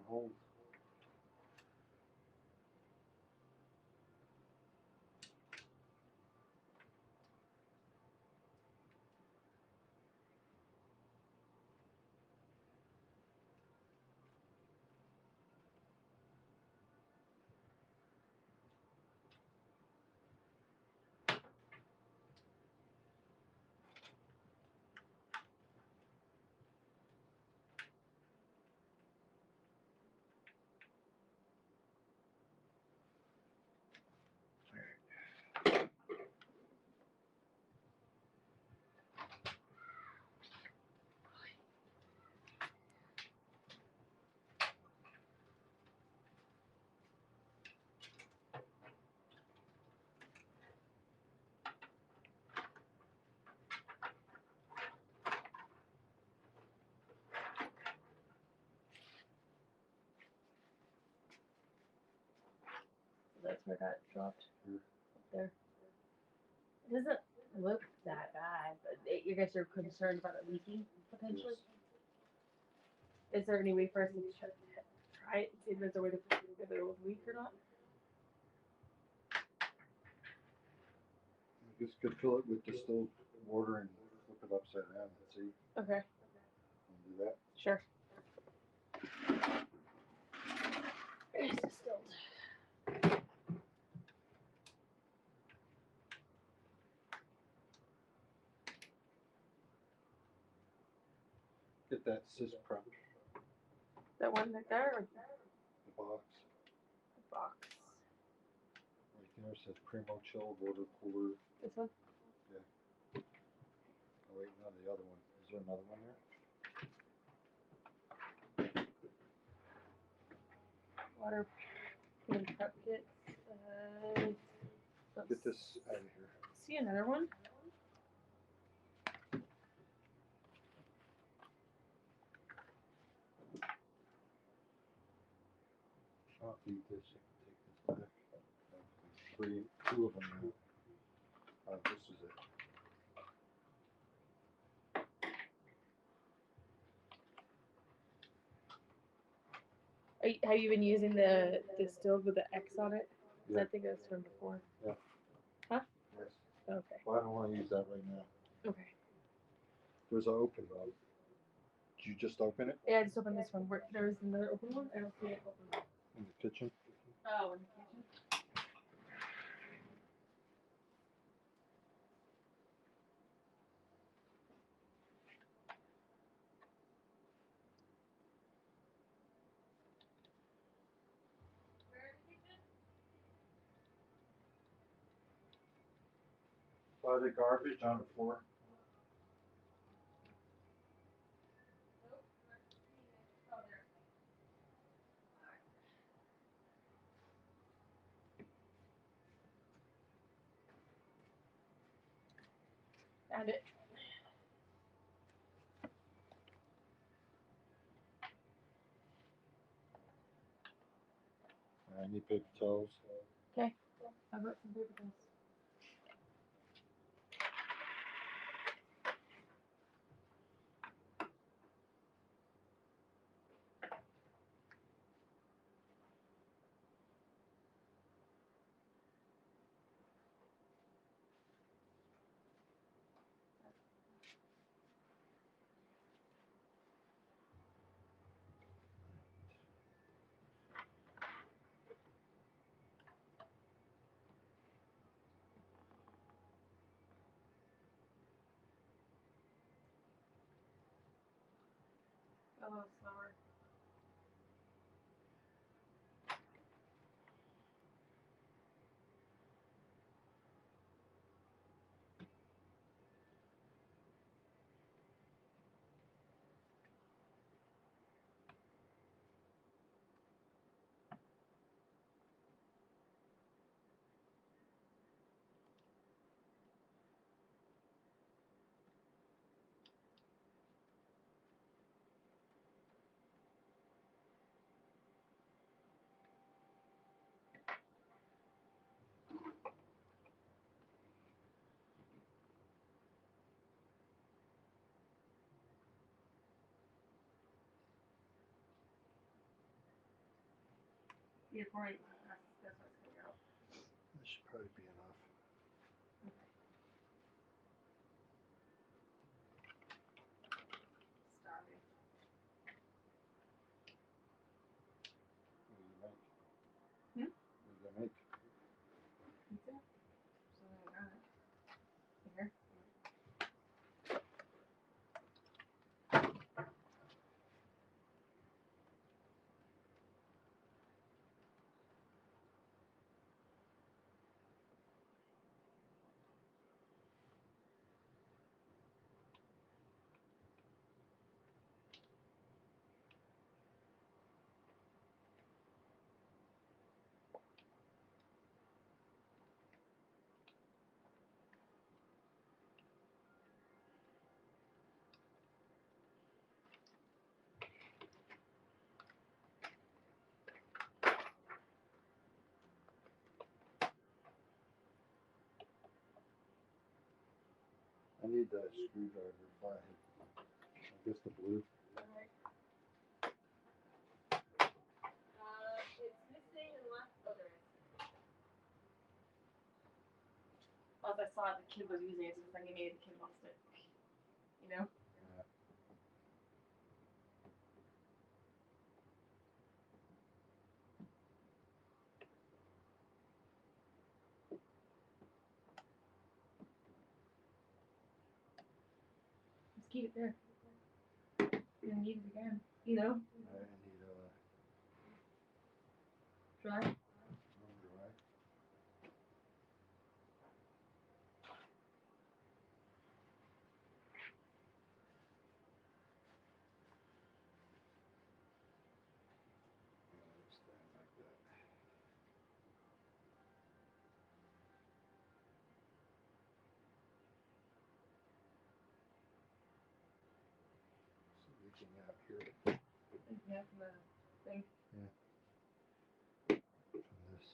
hold. That's where it got dropped. Here. Up there. It doesn't look that bad, but you guys are concerned about it leaking potentially. Yes. Is there any way for us to try it? See if there's a way to if it will leak or not? You just could fill it with distilled water and flip it upside down and see. Okay, And do that. sure. It's distilled. Get that cis prep, That one right there or the box. the box? Right there it says Primo Chill water cooler. This one? Oh wait, no, the other one. Is there another one there? Water cooling prep kit. Get this out of here. See another one? I'll eat this. Take this back. Two of them now. This is it. Have you been using the distilled with the X on it? 'Cause Yeah. I think that's from before. Yeah. Huh? Yes. Okay. Well, I don't want to use that right now. Okay. There's an open one. Did you just open it Yeah, I just opened this one. There's another open one. I don't see it open. in the kitchen? Oh, in the kitchen. By the garbage on the floor. Found it. I need paper towels. Okay. I brought some paper towels. A little slower. Yeah, probably. That's what's coming out. That should probably be enough. Starving. What do you make? Hmm? What do you make? Pizza? Something like that. Here. I need that screwdriver flathead. I guess the blue. Alright. It's missing unless. Oh, there it is. As I saw the kid was using it, so it's like maybe the kid lost it. You know? Yeah. Just keep it there. You're gonna need it again. You know? I need Try. dry. Stand like that. So reaching out here Yeah, from the thing. from this.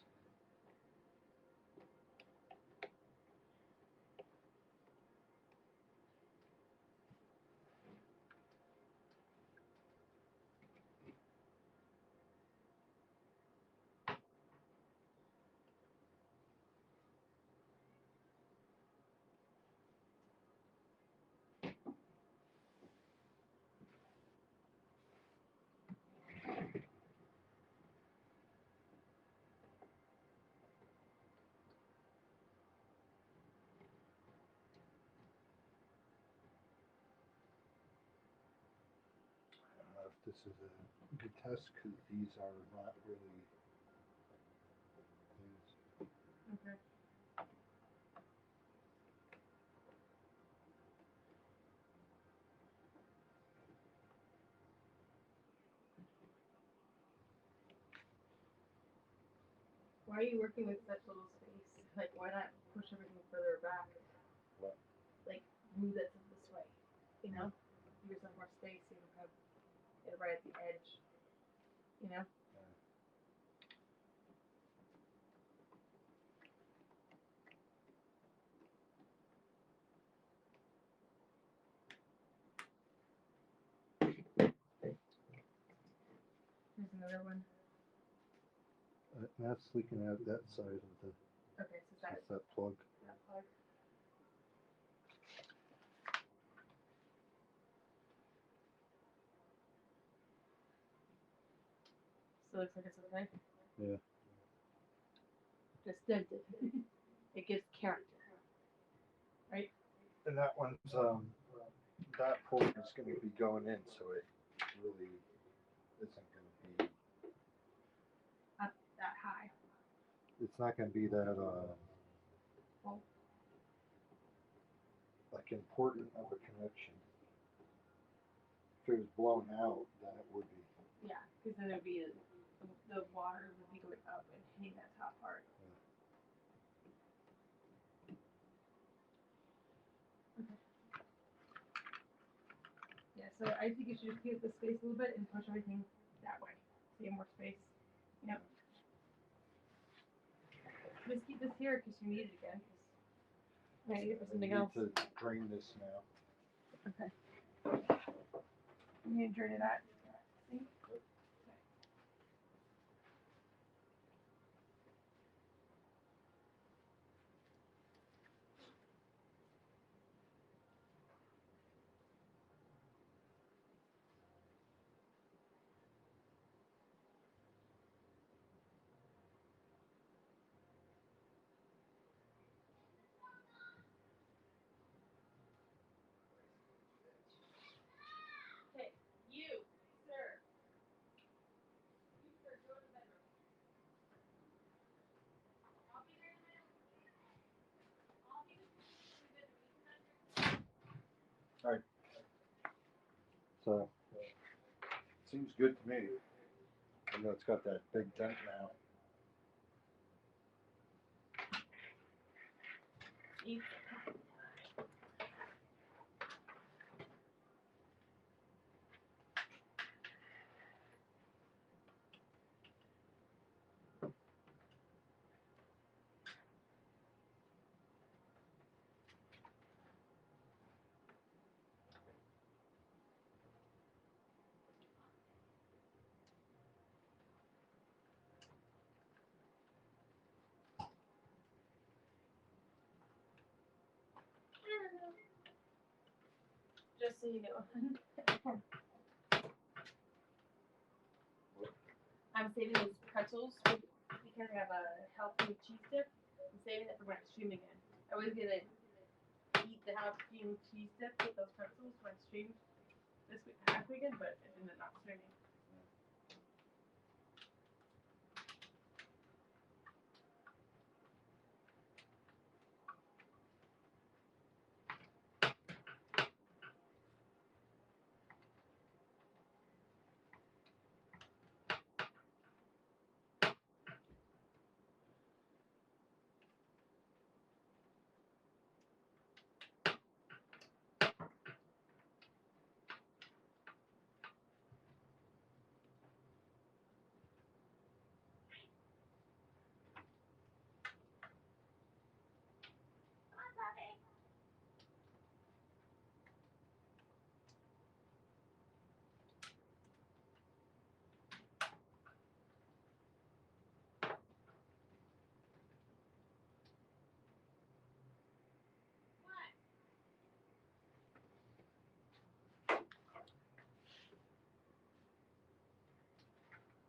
I don't know if this is a good test because these are not really things. Okay. Why are you working with such little space? Like, why not push everything further back? What? Like, move it this way. You know? Give yourself more space. You don't have it right at the edge. You know? Here's another one. That's leaking out that side of the. Okay, so That's that plug. that plug. So it looks like it's okay. Yeah. Just dented. It gives character. Right? And that one's that port is going to be going in, so it really isn't going to be. Up that high. It's not going to be that Well, like important of a connection. If it was blown out, then it would be. yeah, because then it would be the water would be going up and hitting that top part. Okay. Yeah, so I think you should just give the space a little bit and push everything that way. So you have more space. Yep. Just keep this here because you need it again. I need it for something else. I need to drain this now. Okay. You need to drain it out. See? Okay. All right. So seems good to me. I know it's got that big dent now. Eat. Just so you know. I'm saving these pretzels because I have a healthy cheese dip. I'm saving it for when I stream again. I was gonna eat the jalapeno cheese dip with those pretzels when I streamed this week, half weekend, but it ended up not streaming.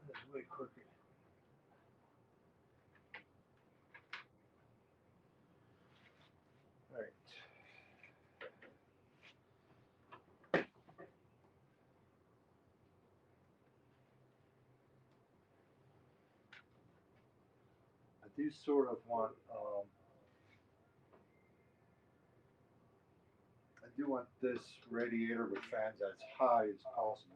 That's way quicker. All right. I do sort of want. I do want this radiator with fans as high as possible.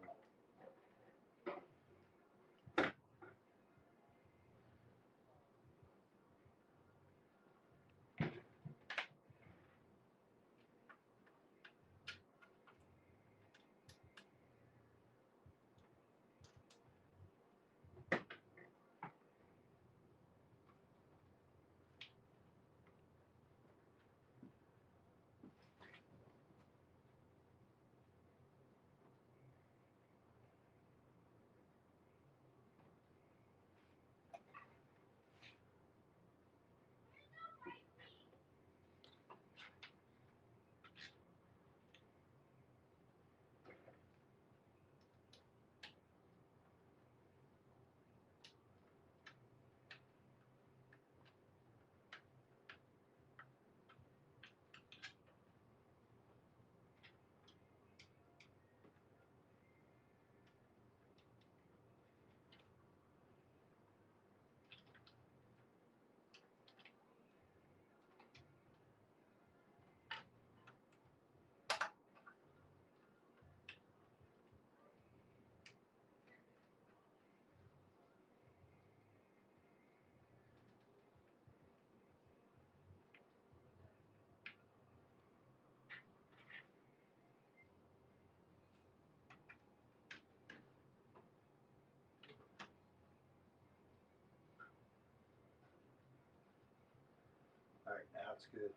All right, now it's good.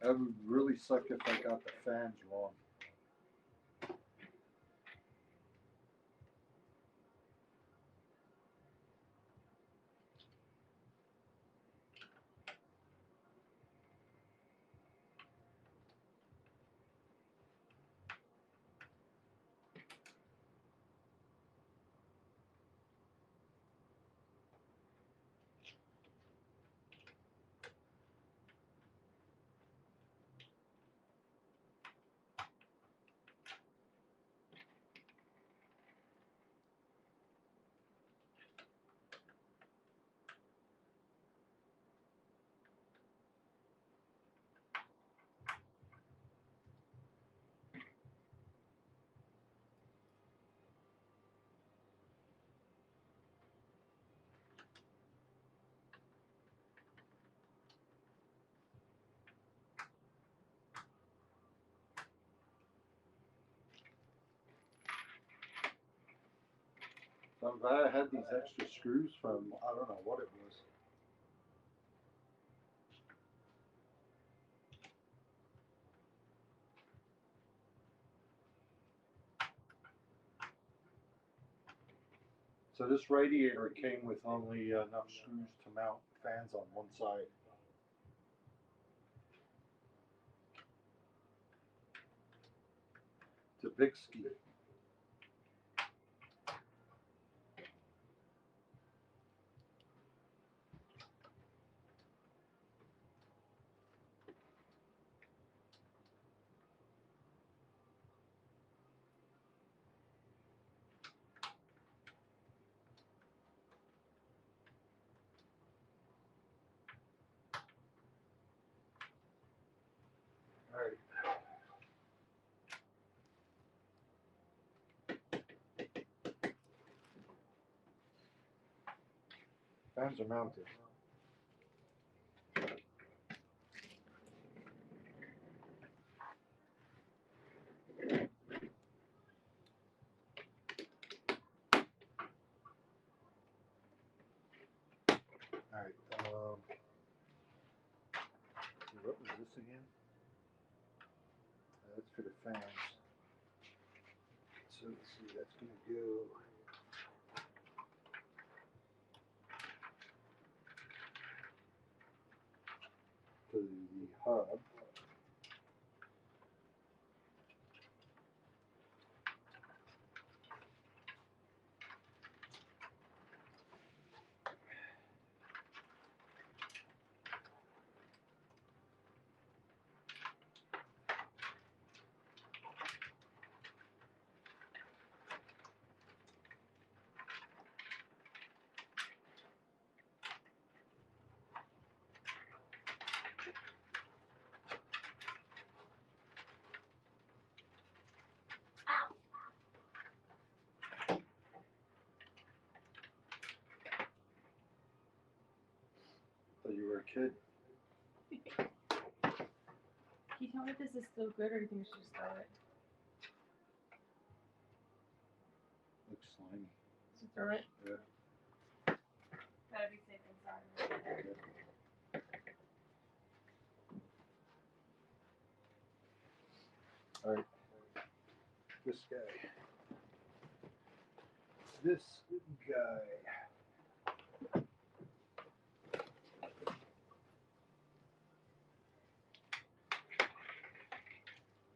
That would really suck if I got the fans wrong. I'm glad I had these extra screws from, I don't know what it was. So this radiator came with only enough screws to mount fans on one side. It's a big ski. All right. Fans are mounted. All right. What was this again? That's for the fans. So let's see, that's going to go to the hub. Thought you were a kid. Can you tell me if this is still good or you think we should just throw it? Looks slimy. Should throw it? Yeah. Gotta be safe inside. All right. This guy. This guy.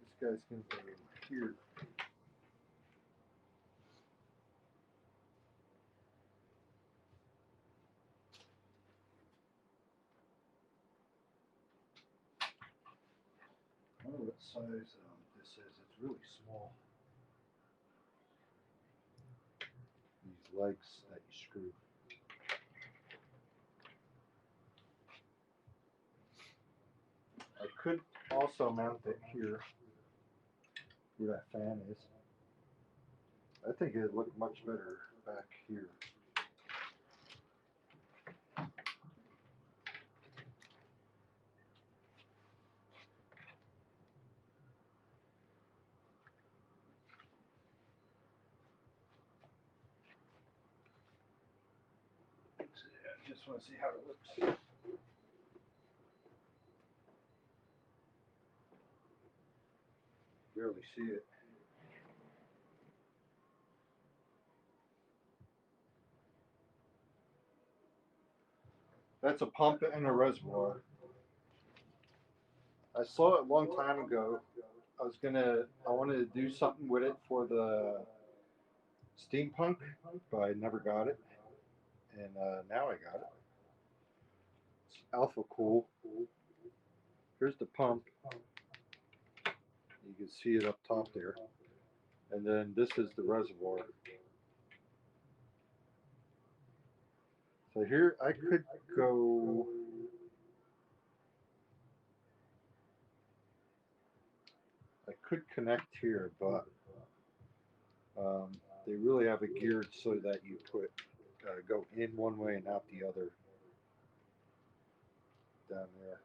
This guy's going to go here. I don't know what size this is. It's really small. These legs that you screw. I could also mount it here where that fan is. I think it'd look much better back here. I just want to see how it looks. Barely see it. That's a pump and a reservoir. I saw it a long time ago. I wanted to do something with it for the steampunk, but I never got it. And now I got it. It's alpha cool. Here's the pump. You can see it up top there. And then this is the reservoir. So here I could go. I could connect here, but they really have it geared so that you go in one way and out the other down there.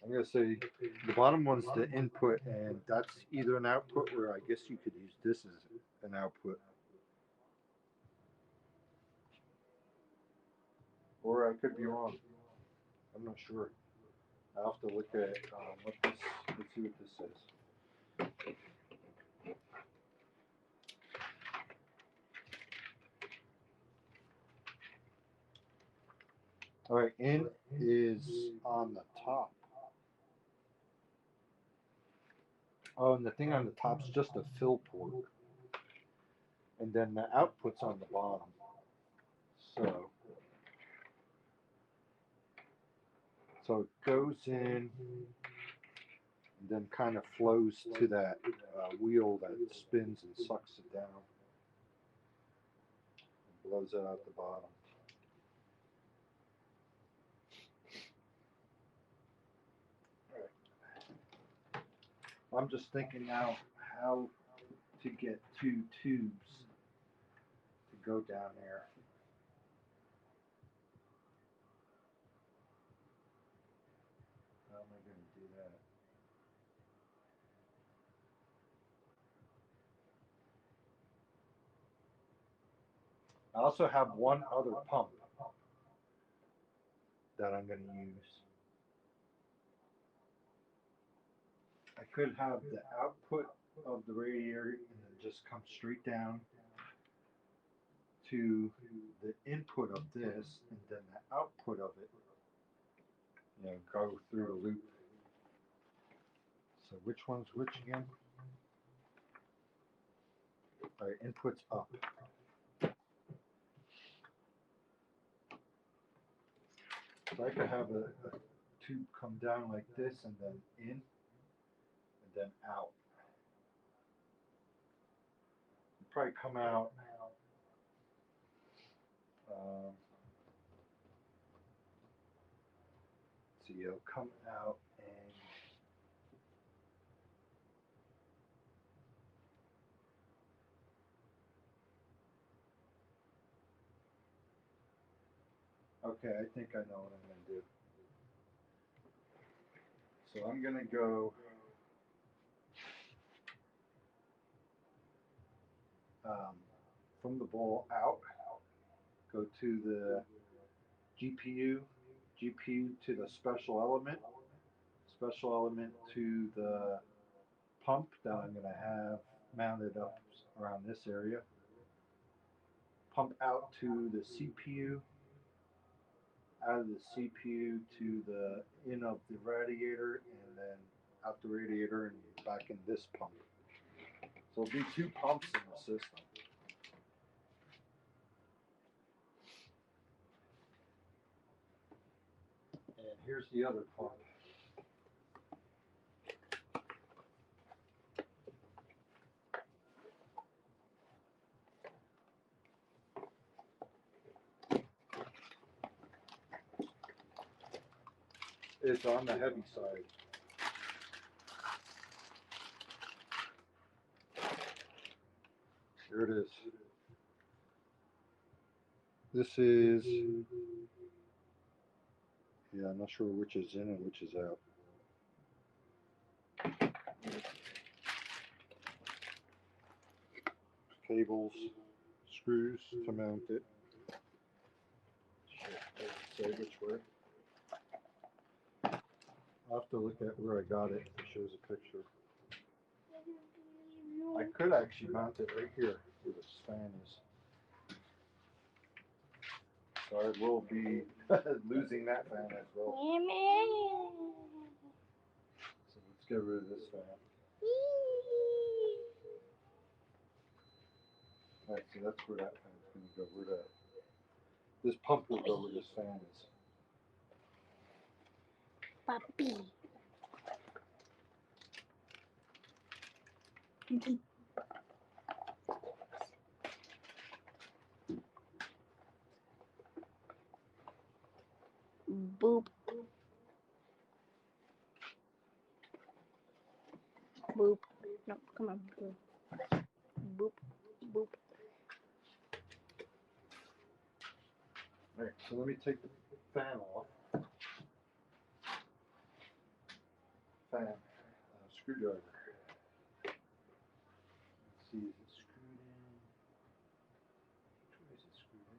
I'm gonna say the bottom one's the input, and that's either an output or I guess you could use this as an output. Or I could be wrong. I'm not sure. I'll have to look at what this. Let's see what this says. All right, in is on the top. Oh, and the thing on the top's just a fill port, and then the output's on the bottom. So it goes in, and then kind of flows to that wheel that spins and sucks it down, and blows it out the bottom. I'm just thinking now how to get two tubes to go down there. How am I going to do that? I also have one other pump that I'm going to use. I could have the output of the radiator and then just come straight down to the input of this, and then the output of it, go through the loop. So which one's which again? All right, input's up. So I could have a tube come down like this and then in and then out. It'd probably come out. So you'll come out and okay, I think I know what I'm going to do. So I'm going to go from the ball out, go to the GPU to the special element to the pump that I'm going to have mounted up around this area, pump out to the CPU, out of the CPU to the in of the radiator, and then out the radiator and back in this pump. So it'll be two pumps in the system. And here's the other pump. It's on the heavy side. Here it is. This is, yeah, I'm not sure which is in and which is out. Cables, screws to mount it. Shit, doesn't say which way. I'll have to look at where I got it. It shows a picture. I could actually mount it right here where this fan is. So I will be losing that fan as well. So let's get rid of this fan. Alright, so that's where that fan's going to go. Where that, this pump will go where this fan is. Puppy. Boop. Boop. No, come on. Boop. Boop. Alright, so let me take the fan off. screwdriver. Let's see, is it screwed in? Which way is it screwed in?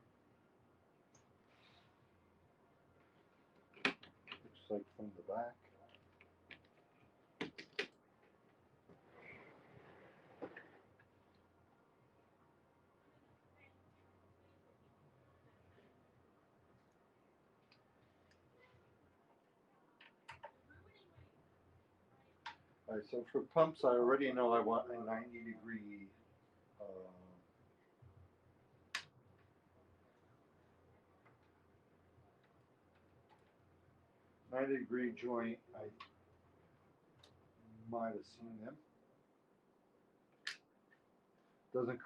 Looks like from the back. Alright, so for pumps, I already know I want a 90-degree 90-degree joint. I might have seen them. Doesn't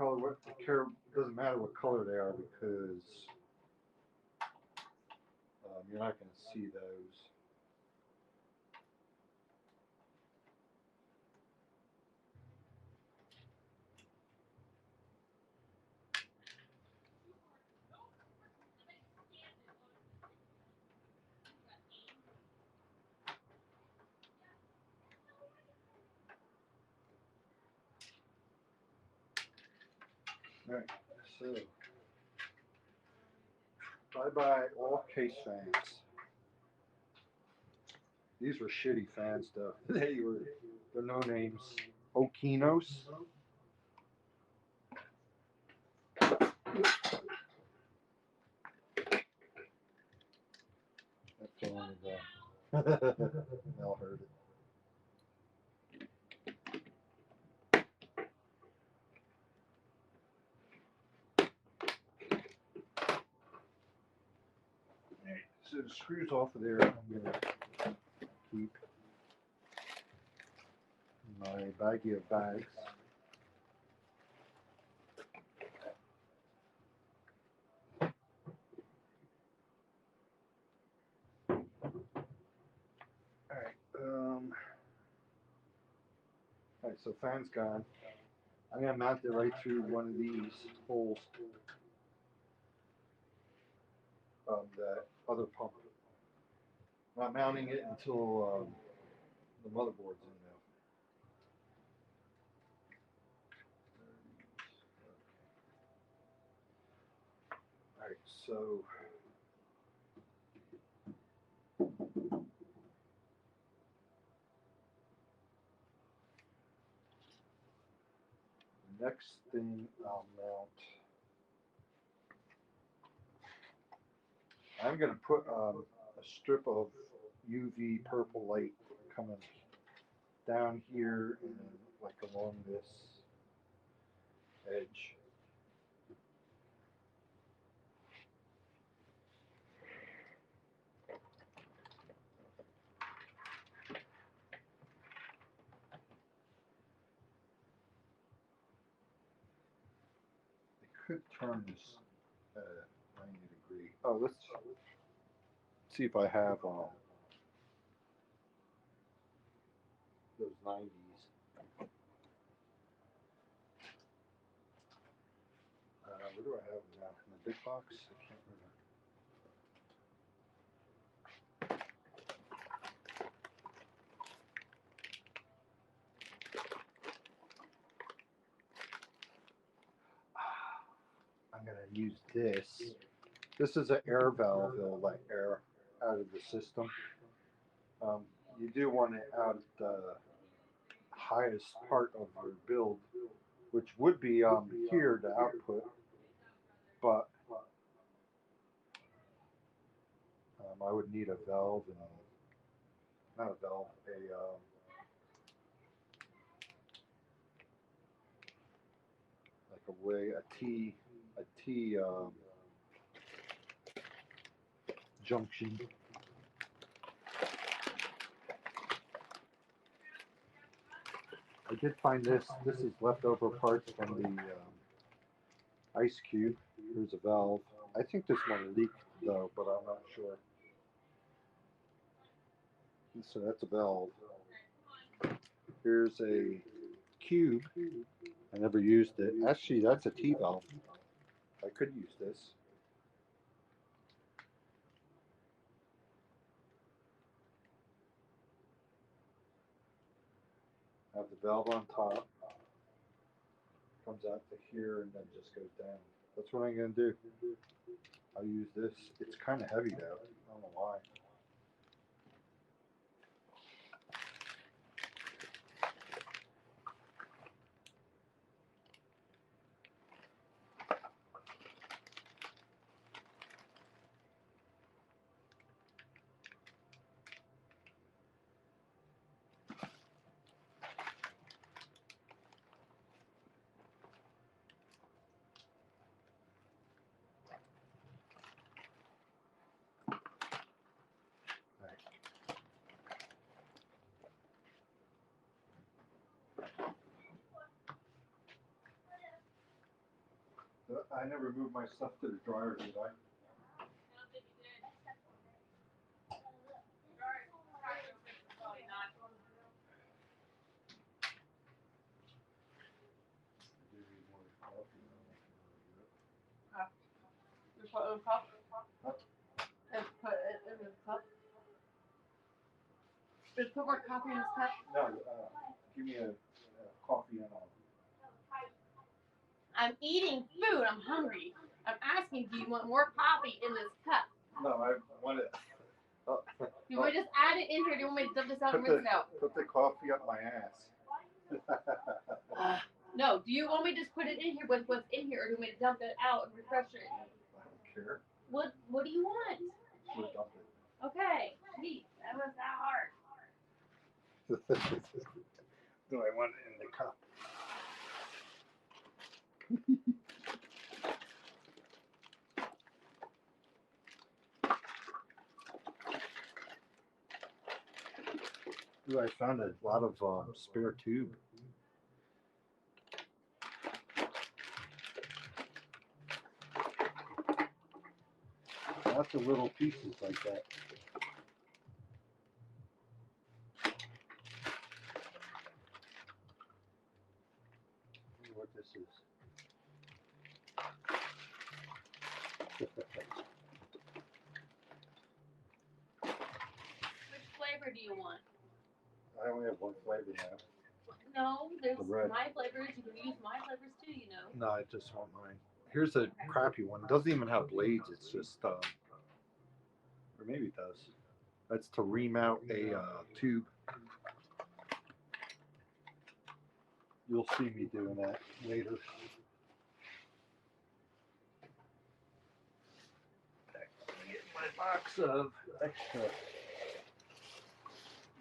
matter what color they are because you're not going to see those. Alright, so bye-bye all case fans. These were shitty fans though. They're no names. Okinos. That's the one that Mel heard it. So the screws off of there, I'm gonna keep my baggie of bags. Alright, so fan's gone. I'm gonna mount it right through one of these holes of that other pump. I'm not mounting it until the motherboard's in there. Alright, so the next thing I'll mount, I'm going to put a strip of UV purple light coming down here and like along this edge. I could turn this 90-degree. Oh, let's see if I have those 90s. Where do I have them now? In the big box? I can't remember. I'm going to use this. This is an air valve. It'll let air out of the system. You do want it out at the highest part of your build, which would be here, the output, but I would need a valve and not a valve, like a T junction. I did find this. This is leftover parts from the ice cube. Here's a valve. I think this one leaked though, but I'm not sure. So that's a valve. Here's a cube. I never used it. Actually, that's a T valve. I could use this. valve on top, comes out to here, and then just goes down. That's what I'm gonna do. I'll use this. It's kind of heavy though. I don't know why. I never moved my stuff to the dryer, did I? Just put it in a cup. And put it in the cup. Just put more coffee in this cup. No, give me a coffee and all. I'm eating food. I'm hungry. I'm asking, do you want more coffee in this cup? No, I want it. You want to just add it in here? Do you want me to dump this out and rinse it out? Put the coffee up my ass. No. Do you want me to just put it in here with what's in here, or do you want me to dump it out and refresh it? I don't care. What do you want? We'll dump it. Okay. Geez, that was that hard. Do I want it in the cup? Ooh, I found a lot of spare tube. Lots of little pieces like that. I wonder what this is. Which flavor do you want? I only have one flavor now. No, there's The red. my flavors. You can use my flavors too, you know. No, I just want mine. Here's a crappy one. It doesn't even have blades. It's just, or maybe it does. That's to ream out a tube. You'll see me doing that later. Back, I'm gonna get my box of extra.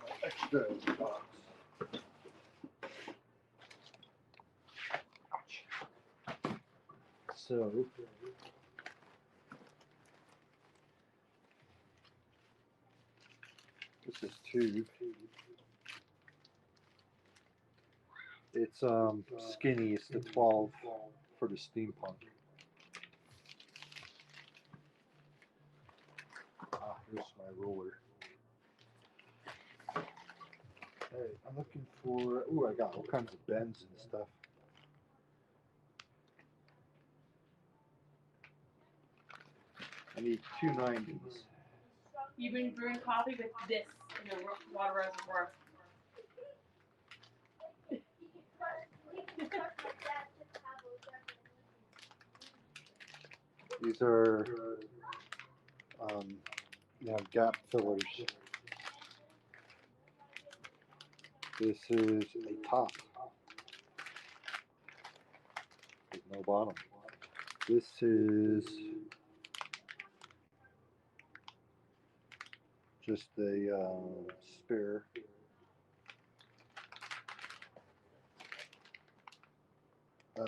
My extra box. Ouch. So. This is tube. It's skinny. It's the 12 for the steampunk. Ah, here's my ruler. Hey, I'm looking for. Ooh, I got all kinds of bends and stuff. I need 290s. You've been brewing coffee with this in the water reservoir. These are gap fillers. This is a top with no bottom. This is just a spare.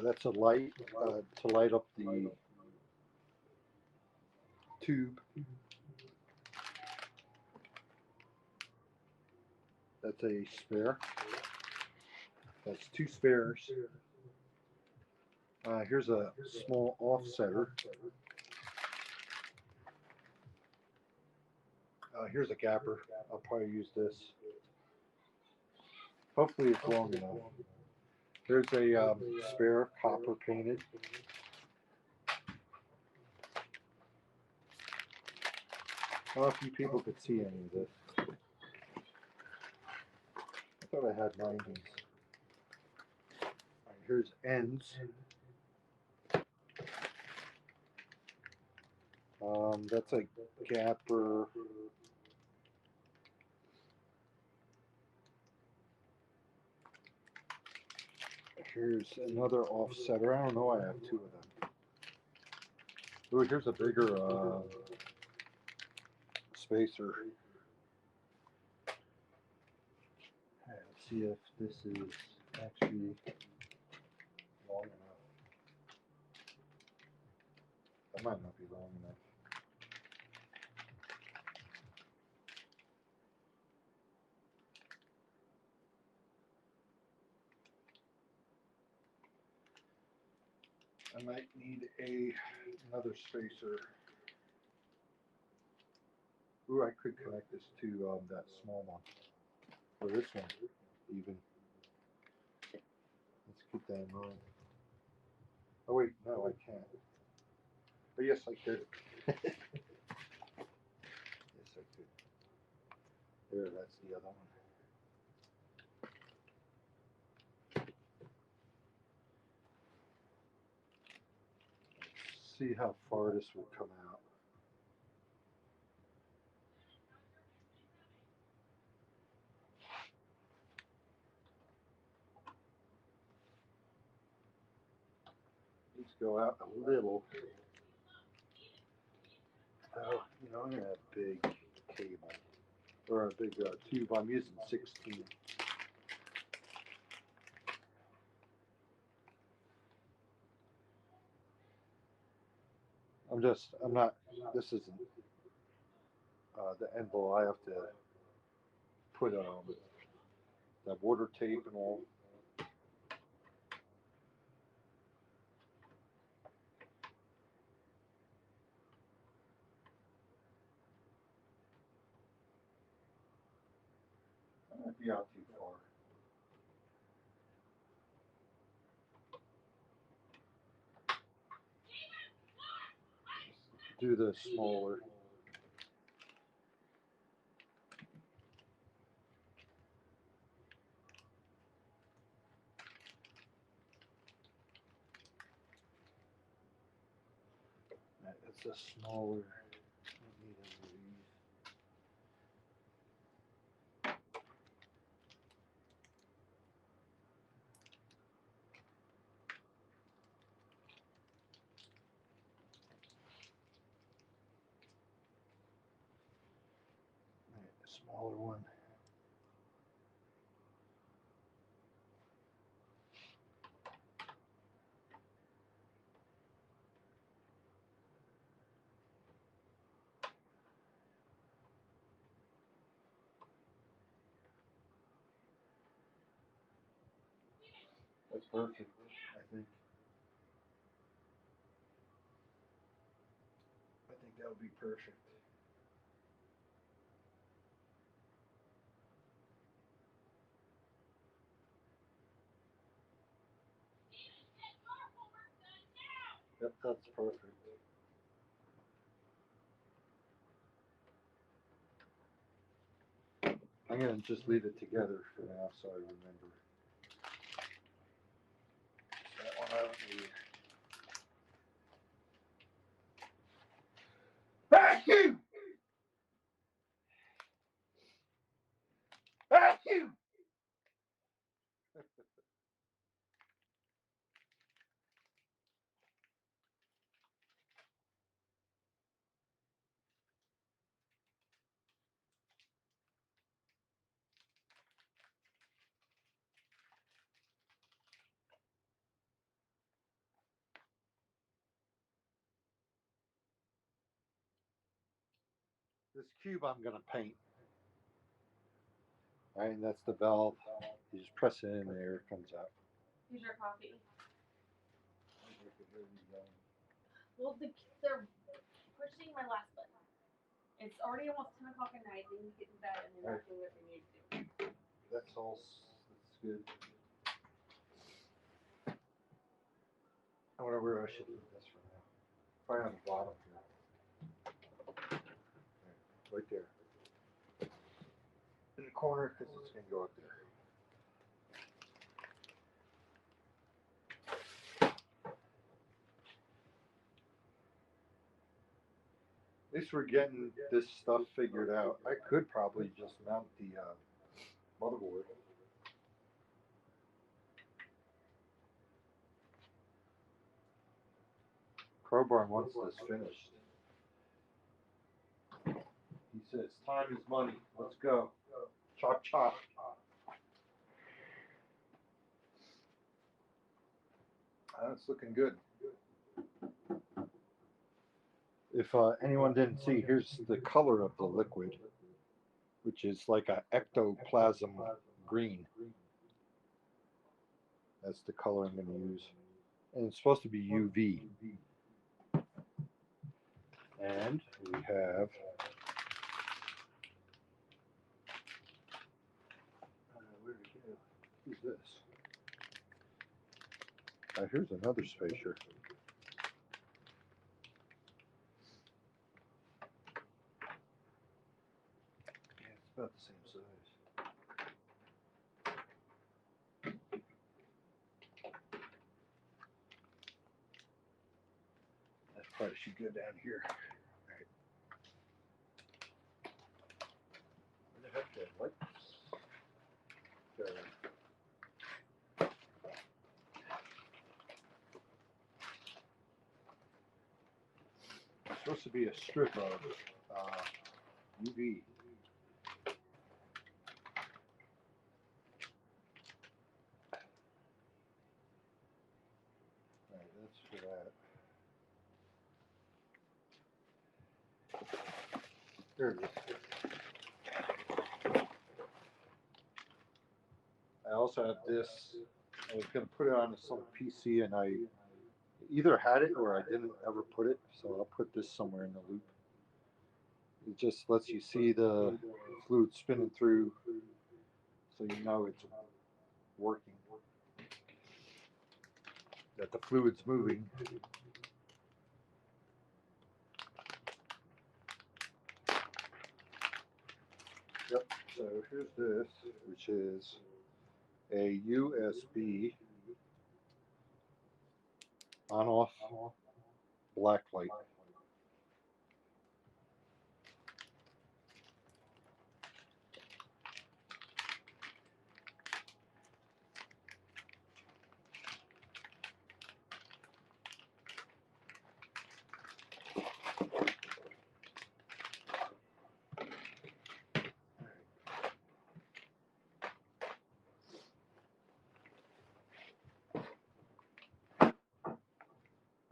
That's a light to light up the tube. That's a spare. That's two spares. Here's a small offsetter. Here's a gapper. I'll probably use this. Hopefully it's long enough. Here's a spare copper painted. I don't know if you people could see any of this. I thought I had 90s. Here's ends. That's a gapper. Here's another offsetter. I don't know. I have two of them. Oh, here's a bigger spacer. Let's see if this is actually long enough. That might not be long enough. I might need another spacer. Ooh, I could connect this to that small one. Or this one, even. Let's keep that in mind. Oh wait, no, I can't. But yes, I could. Yes, I could. There, that's the other one. Let's see how far this will come out. Let's go out a little. Oh, you know, I'm gonna have a big cable or a big tube. I'm using 16. I'm not, this isn't the end bowl. I have to put that water tape and all. I might be out too far. Do the smaller. It's a smaller. I need one of these. A smaller one. That's perfect, I think. I think that would be perfect. Yep, that's perfect. I'm gonna just leave it together for now so I remember. That one I don't need. Vacuum! Vacuum! This cube I'm gonna paint. Alright, and that's the valve. You just press it in there, it comes out. Here's your coffee. Well, they're pushing my last button. It's already almost 10 o'clock at night. They need to get to bed and they're not doing what they need to do. That's all. That's good. I wonder where I should put this for now. Probably on the bottom here. Right there. In the corner, because it's going to go up there. At least we're getting this stuff figured out. I could probably just mount the motherboard. Crowbar wants this finished. He says, time is money. Let's go. Chop, chop. That's looking good. If anyone didn't see, here's the color of the liquid, which is like a ectoplasm green. That's the color I'm going to use. And it's supposed to be UV. And we have where did it go? Who's this? Here's another spacer. Yeah, it's about the same size. That probably should go down here. Right. Where the heck did I like this? There. It's supposed to be a strip of UV. Alright, that's for that. There it is. I also have this. I was going to put it on some PC, and I either had it or I didn't ever put it, so I'll put this somewhere in the loop. It just lets you see the fluid spinning through, so you know it's working, that the fluid's moving. Yep, so here's this, which is a USB on-off black light.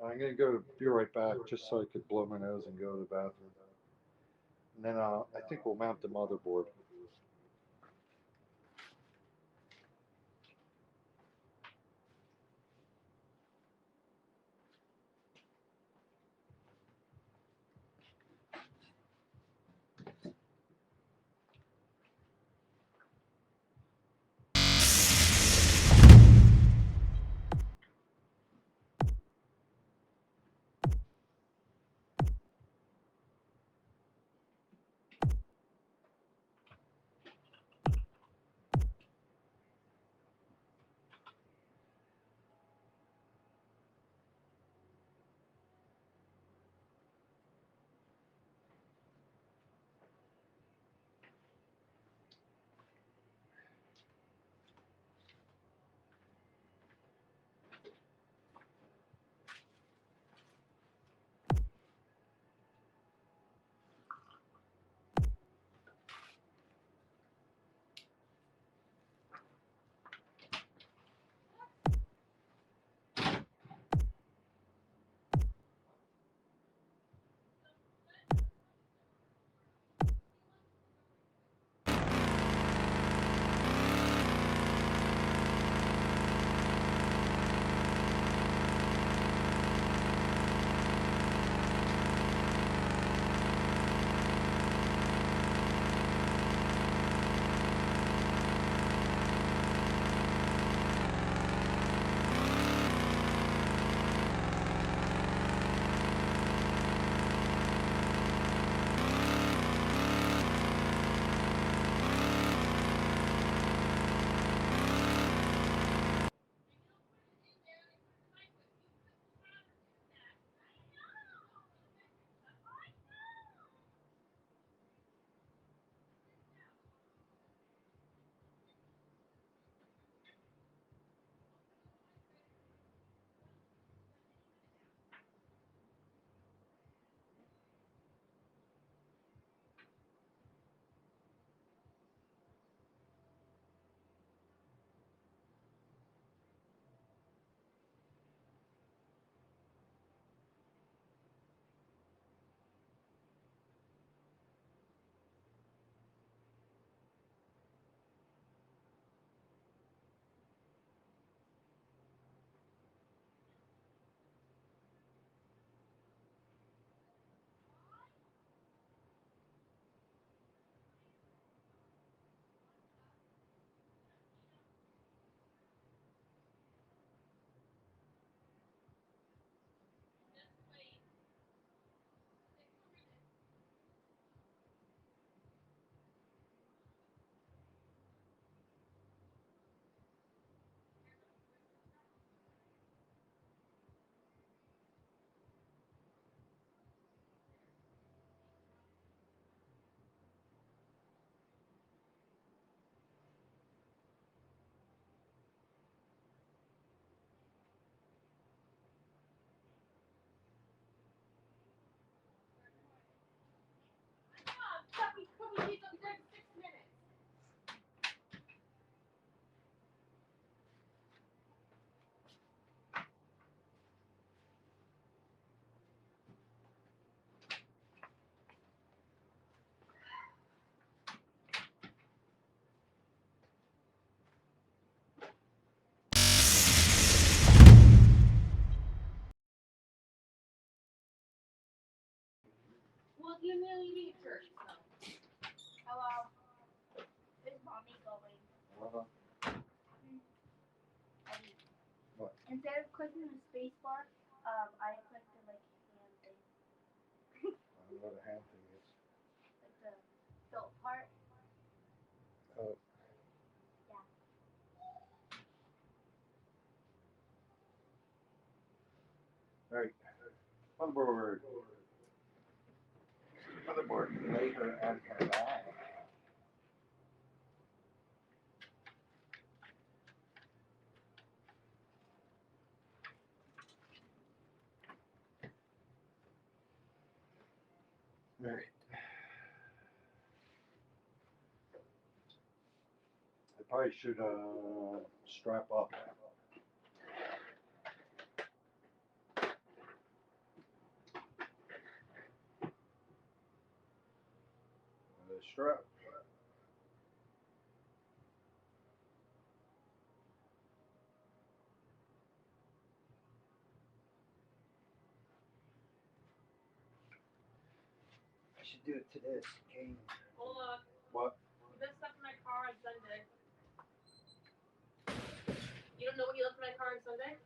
I'm going to be right back just so I could blow my nose and go to the bathroom. And then I think we'll mount the motherboard. Well, you nearly leave church, so. Hello. Where's mommy going? Uh-huh. What? Instead of clicking the space bar, I clicked the like hand thing. I don't know what a hand thing is. Like the felt part. Oh. Yeah. Right. Motherboard. Motherboard later and her bag. Right. I probably should strap up. Strap. I should do it to this game. Hold on. What? You left stuff in my car on Sunday. You don't know what you left in my car on Sunday?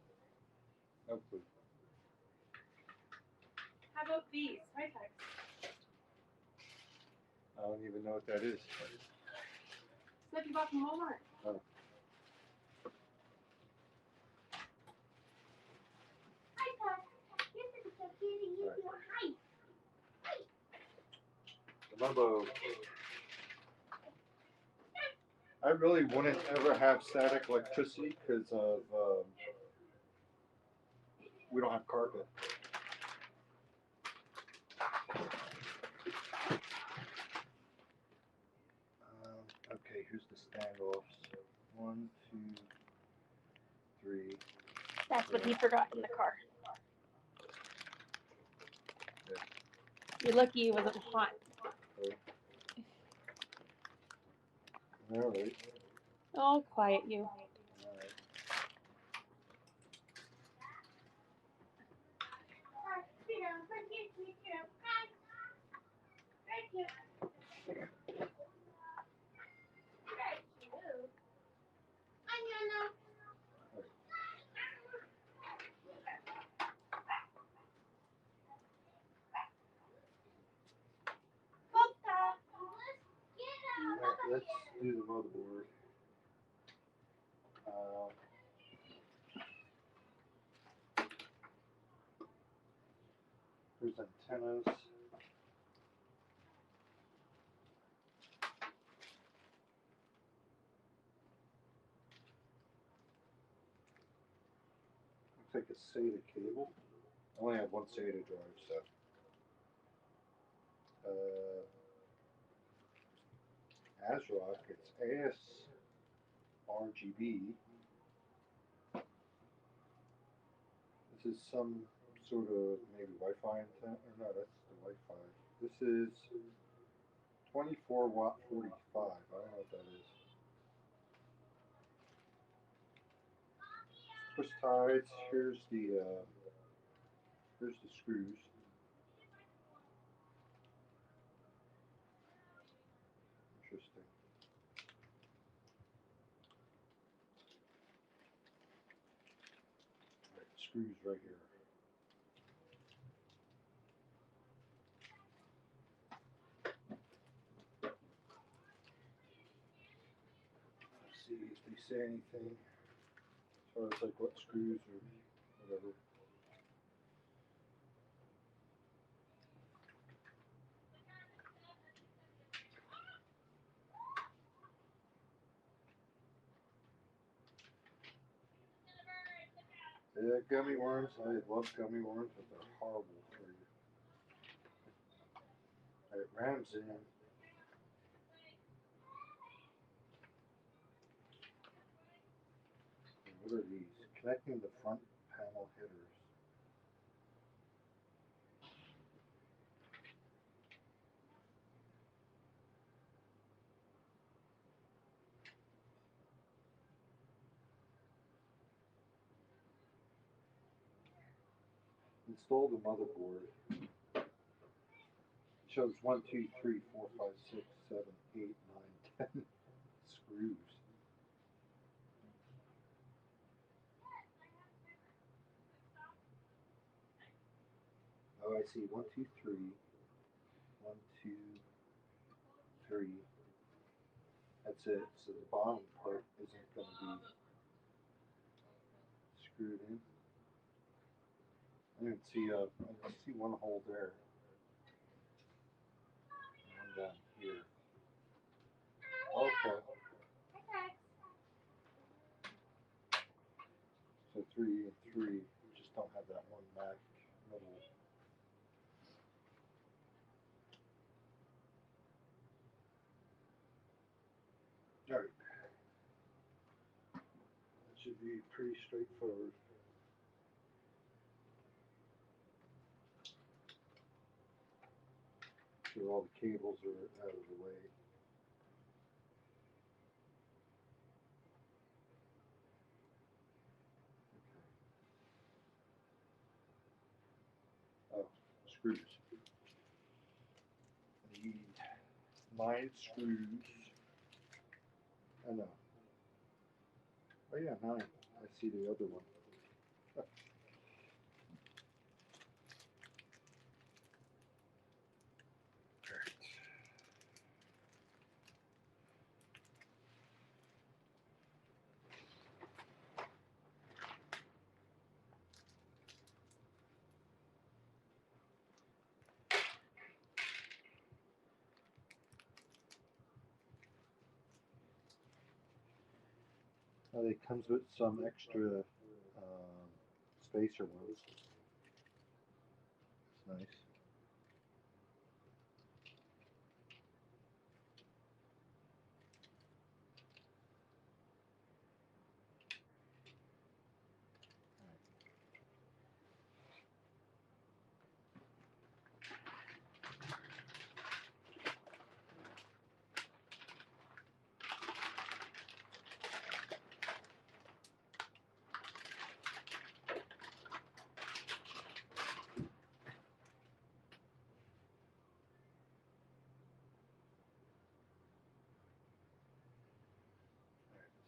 No clue. How about these? Hi, Tex. I don't even know what that is. Stuff you bought from Walmart. Oh. Hi, Pop. This is the kitty. You feel hi. The Mumbo. I really wouldn't ever have static electricity because of we don't have carpet. Okay, here's the standoffs. 1, 2, 3. That's what he forgot in the car. You're lucky it wasn't hot. All right. Oh, quiet you. All right. Let's do the motherboard. Here's antennas. Looks like a SATA cable. I only have one SATA drive, so. ASRock, it's ASRGB. This is some sort of maybe Wi-Fi antenna. Or no, that's the Wi-Fi. This is 24 watt 45. I don't know what that is. Push ties. Here's the screws. Interesting. Right, screws right here. Let's see if they say anything as far as like what screws or whatever. Yeah, gummy worms. I love gummy worms, but they're horrible for you. It rams in. What are these? Connecting the front panel headers. Install the motherboard. Shows 1, 2, 3, 4, 5, 6, 7, 8, 9, 10 screws. Oh, I see. 1, 2, 3. 1, 2, 3. That's it. So the bottom part isn't going to be screwed in. I didn't see I see one hole there. And one down here. Okay. So 3 and 3. Just don't have that one back middle. Alright. That should be pretty straightforward. Sure all the cables are out of the way. Okay. Oh, screws. I need 9 screws. I know. Oh yeah, 9. I see the other one. It comes with some extra spacer ones. It's nice.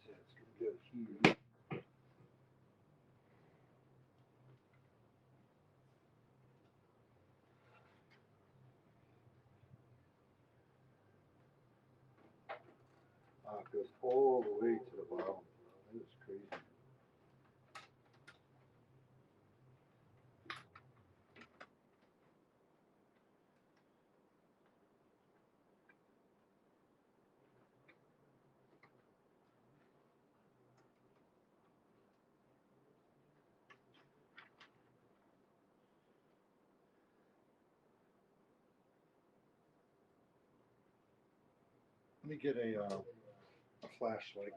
So it's going to go here. It goes all the way to the bottom. That is crazy. Let me get a flashlight.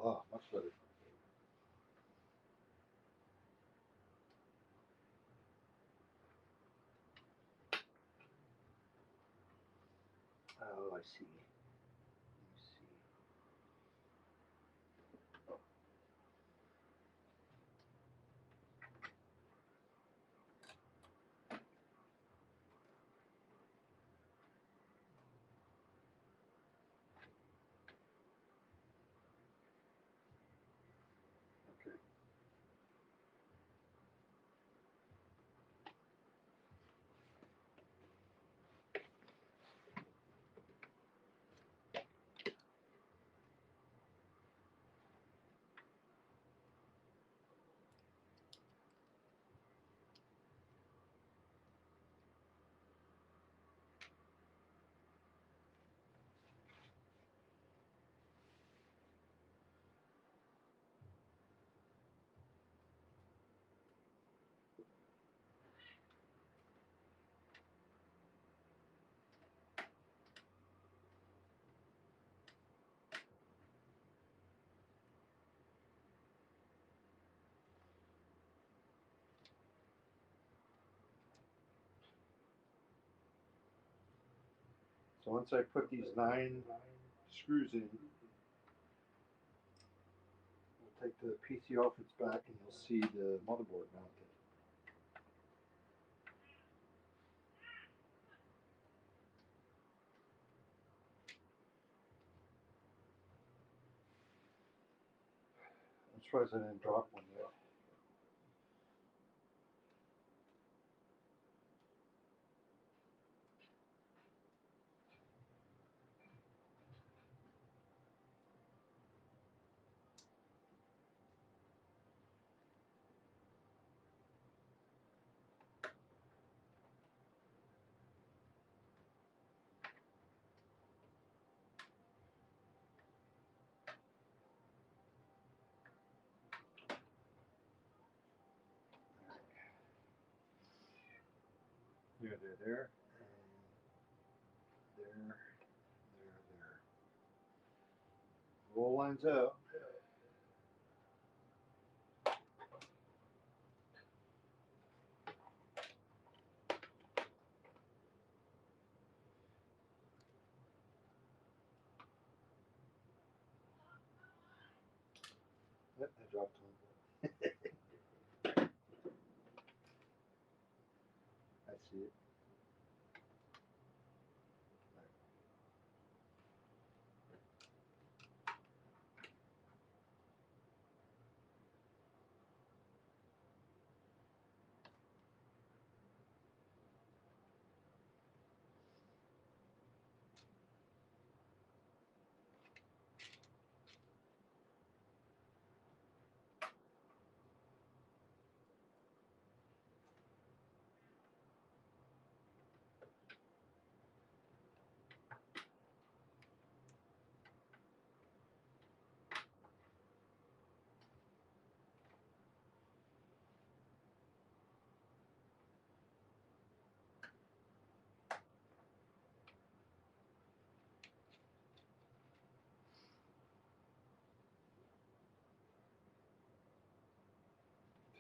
Oh, much better. Oh, I see. Let me see. So once I put these 9 screws in, we'll take the PC off its back and you'll see the motherboard mounted. I'm surprised I didn't drop one yet. There. There. Roll lines out. Yep, I dropped one. I see it.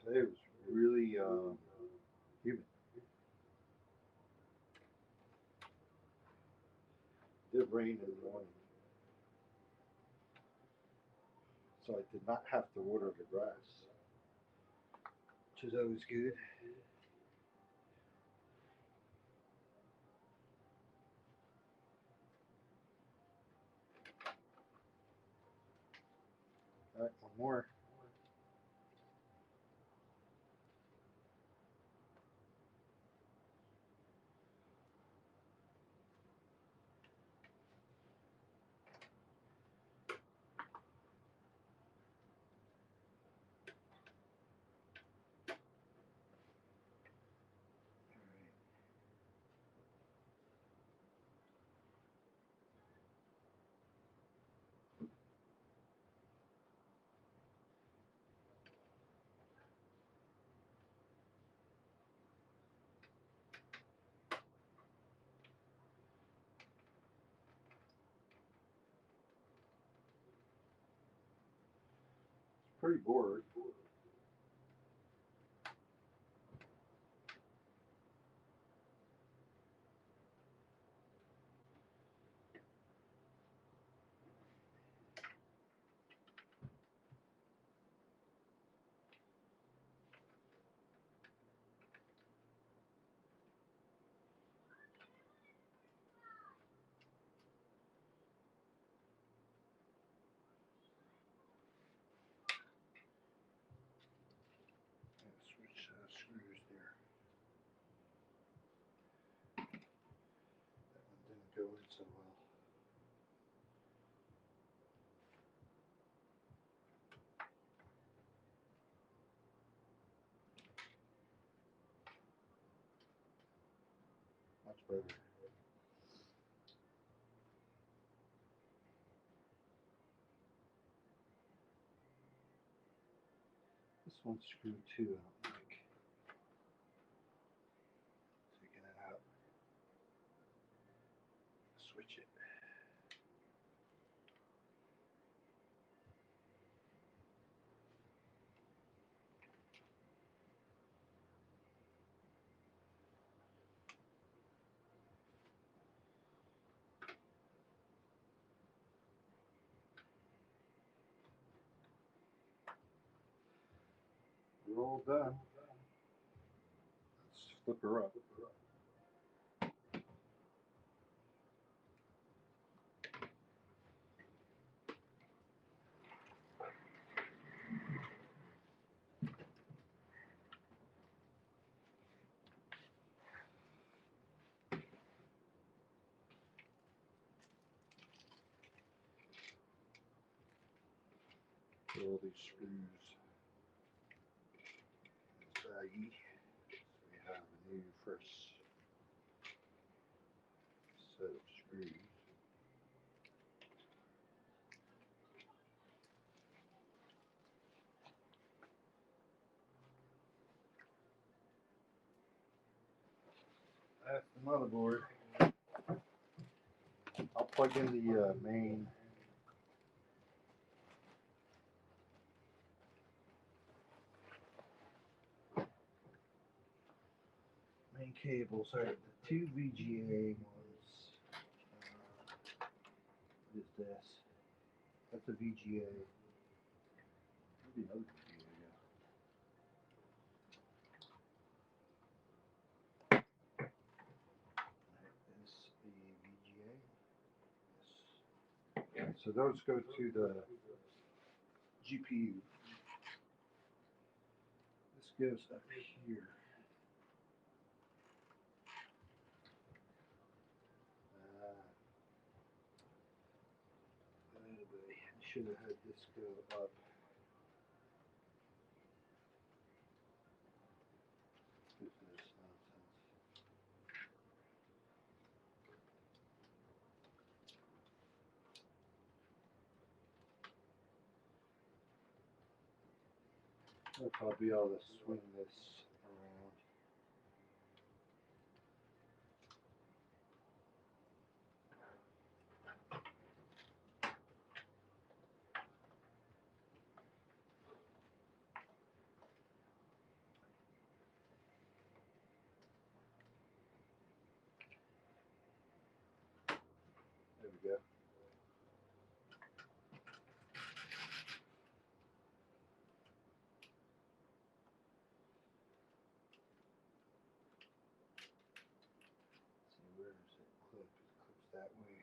Today was really humid. It did rain in the morning, so I did not have to water the grass, which is always good. All right, one more. It's pretty bored. Switch screws there. That one didn't go in so well. Much better. This one's screwed too, I don't like. Taking it out. Switch it. all done. Let's flip her up. Put all these screws in the baggie. So we have a new fresh set of screws. That's the motherboard. I'll plug in the main cables. Are the two VGA ones. What is this? That's a VGA. Maybe another VGA. This the VGA. Yes. So those go to the GPU. This goes up here. I should have had this go up. What is this nonsense? I'll probably be able to swing this around. There we go. See, where does it clip? It clips that way.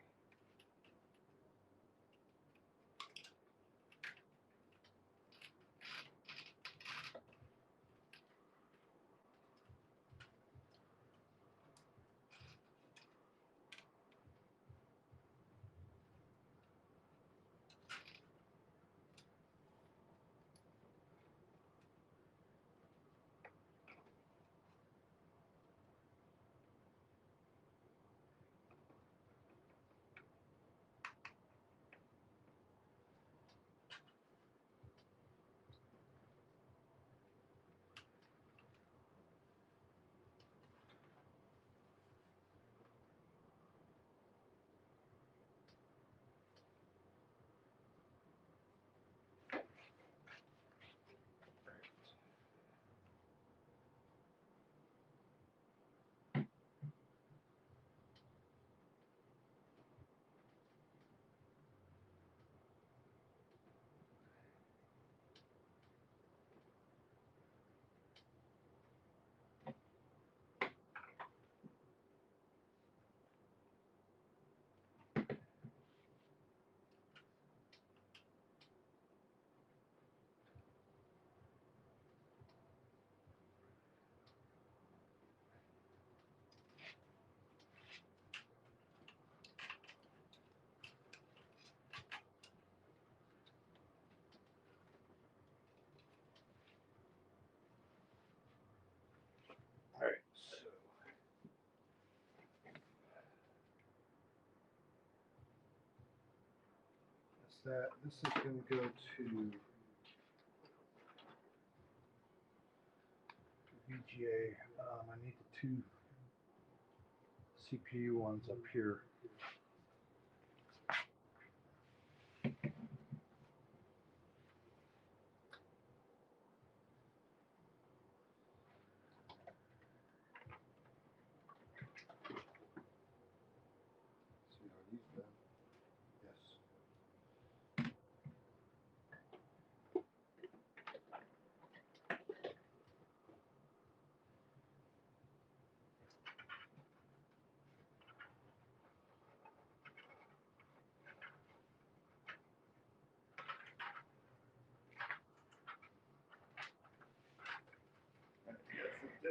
All right, so that's that. This is going to go to VGA. I need the two CPU ones up here. See, are these done? Yes.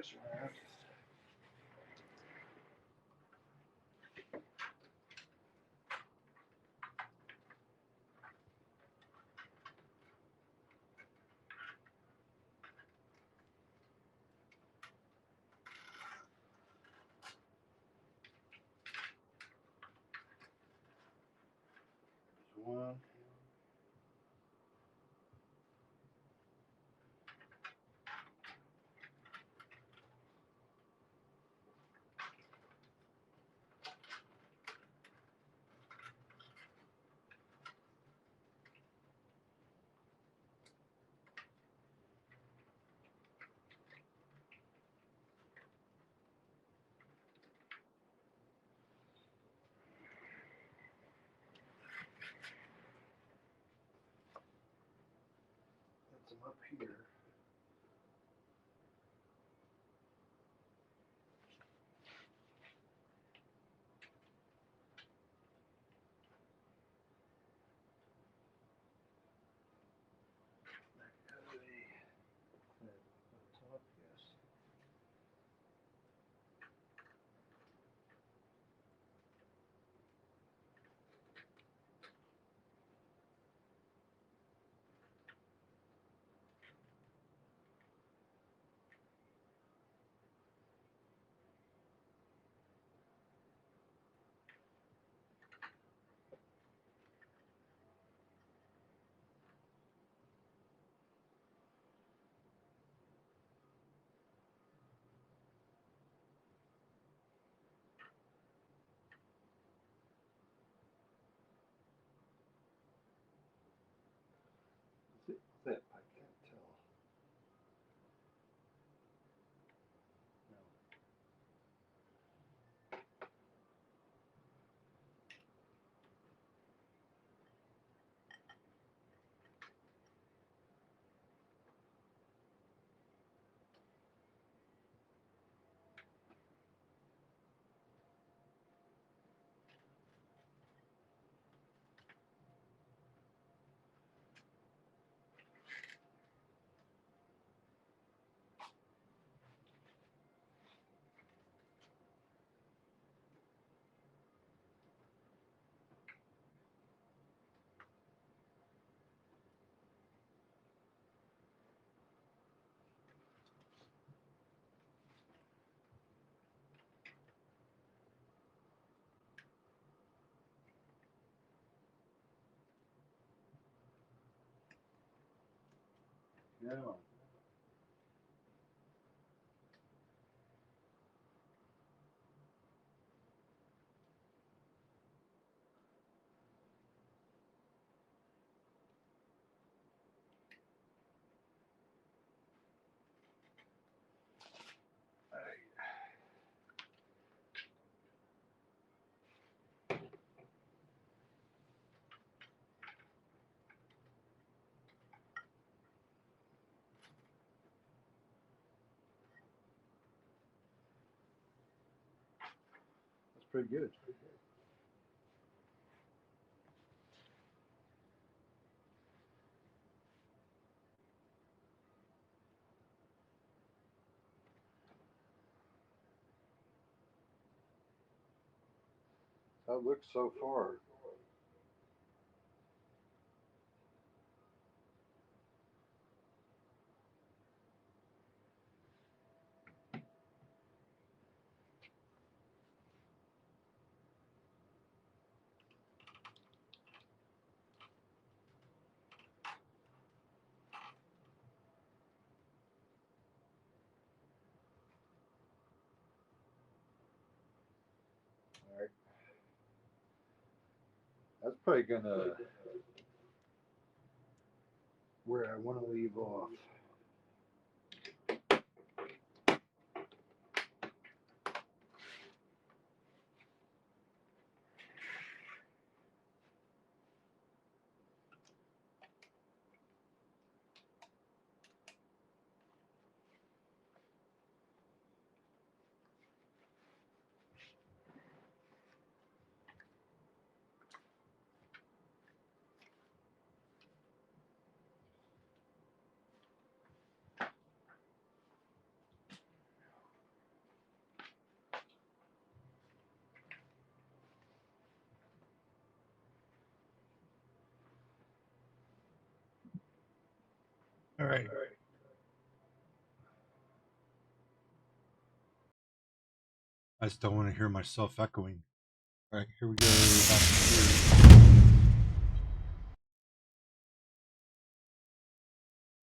this around. There's one. That's them up here. Top, yes. Is it zip? I can't tell. No. Come on. That's pretty good. That looks so far. All right. That's probably gonna where I want to leave off. All right. I just don't want to hear myself echoing. All right, here we go. Back to here.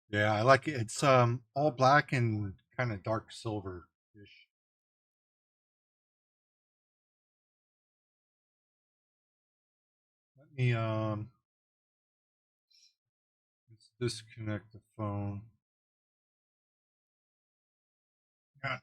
Yeah, I like it. It's all black and kind of dark silver ish. Let me let's disconnect the phone. Yeah.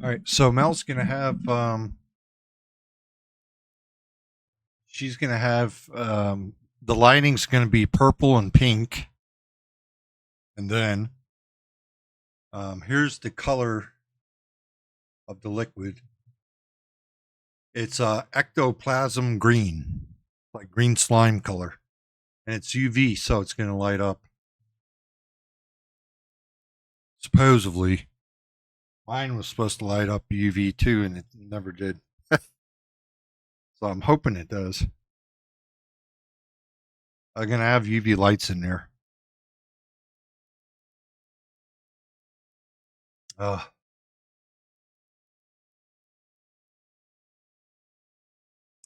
All right, so Mel's gonna have she's gonna have the lighting's gonna be purple and pink, and then here's the color of the liquid. It's ectoplasm green, like green slime color, and it's UV, so it's gonna light up. Supposedly, mine was supposed to light up UV too, and it never did. So I'm hoping it does. I'm gonna have UV lights in there. Uh,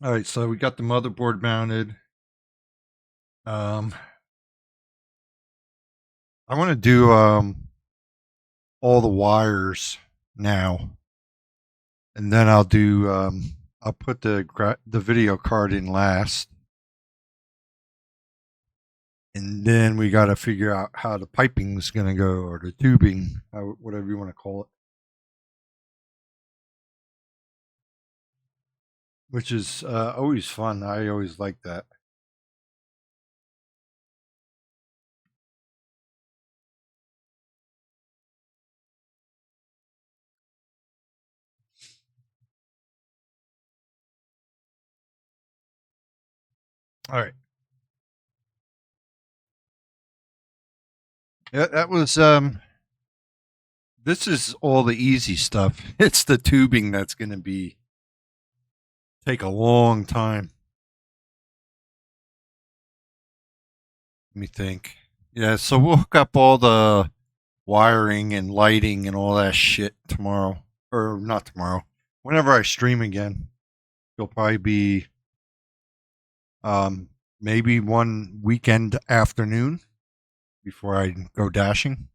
all right, so we got the motherboard mounted. I want to do all the wires now, and then I'll do I'll put the video card in last, and then we got to figure out how the piping's gonna go, or the tubing, whatever you want to call it, which is always fun. I always like that. All right. Yeah, that was this is all the easy stuff. It's the tubing that's going to be take a long time. Let me think. Yeah, so we'll hook up all the wiring and lighting and all that shit tomorrow, or not tomorrow. Whenever I stream again, it'll probably be maybe one weekend afternoon before I go dashing.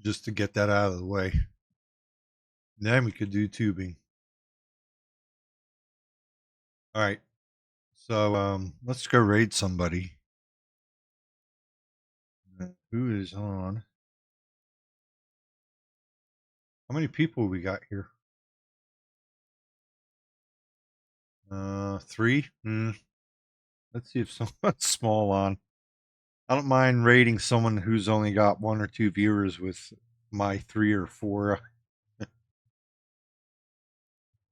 Just to get that out of the way. Then we could do tubing. All right. So let's go raid somebody. Who is on? How many people we got here? 3. Let's see if someone's small on. I don't mind raiding someone who's only got 1 or 2 viewers with my 3 or 4.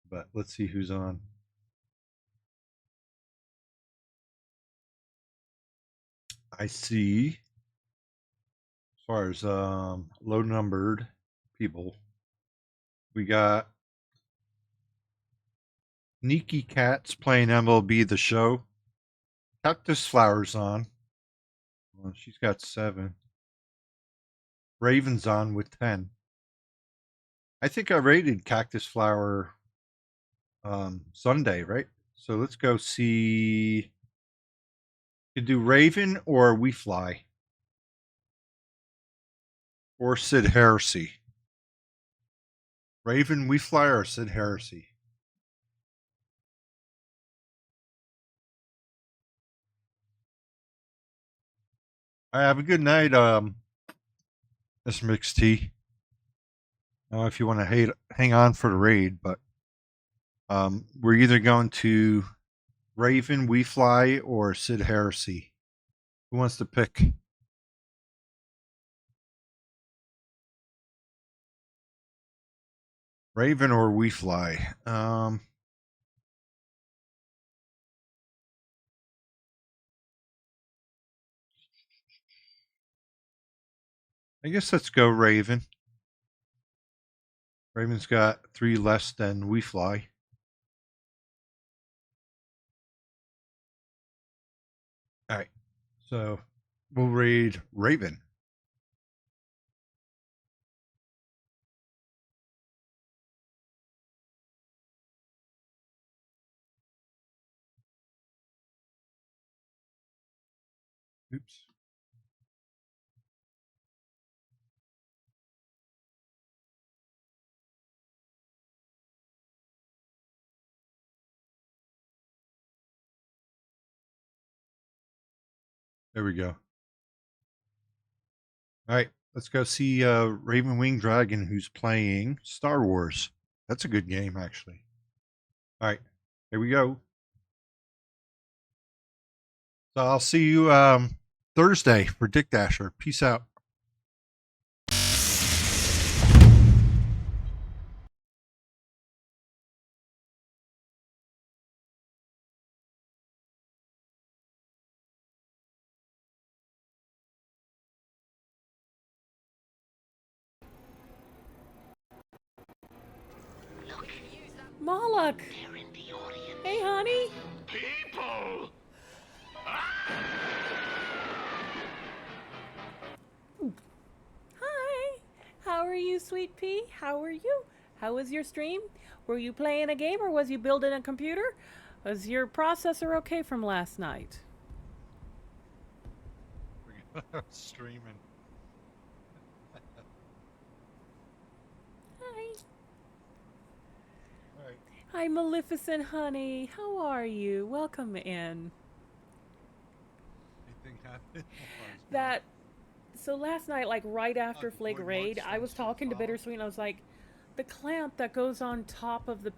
But let's see who's on. I see, as far as low numbered people, we got Sneaky Cats playing MLB The Show. Cactus Flowers on. Well, she's got 7. Raven's on with 10. I think I rated Cactus Flower Sunday, right? So let's go see. You do Raven or We Fly or Sid Heresy. Raven, We Fly, or Sid Heresy. All right, have a good night, Miss Mixed Tea. I don't know if you want to hang on for the raid, but we're either going to Raven, We Fly, or Sid Heresy? Who wants to pick? Raven or We Fly? I guess let's go Raven. Raven's got 3 less than We Fly. All right. So we'll raid Raven. Oops. There we go. All right, let's go see Raven Wing Dragon, who's playing Star Wars. That's a good game, actually. All right, here we go. So I'll see you Thursday for Dick Dasher. Peace out. Malak! Hey, honey! People! Hi! How are you, sweet pea? How are you? How was your stream? Were you playing a game or was you building a computer? Was your processor okay from last night? Streaming. Hi. All right. Hi, Maleficent, honey. How are you? Welcome in. Anything happened? So last night, like right after the Flag boy Raid, Mark's I was from talking to File. Bittersweet and I was like, the clamp that goes on top of the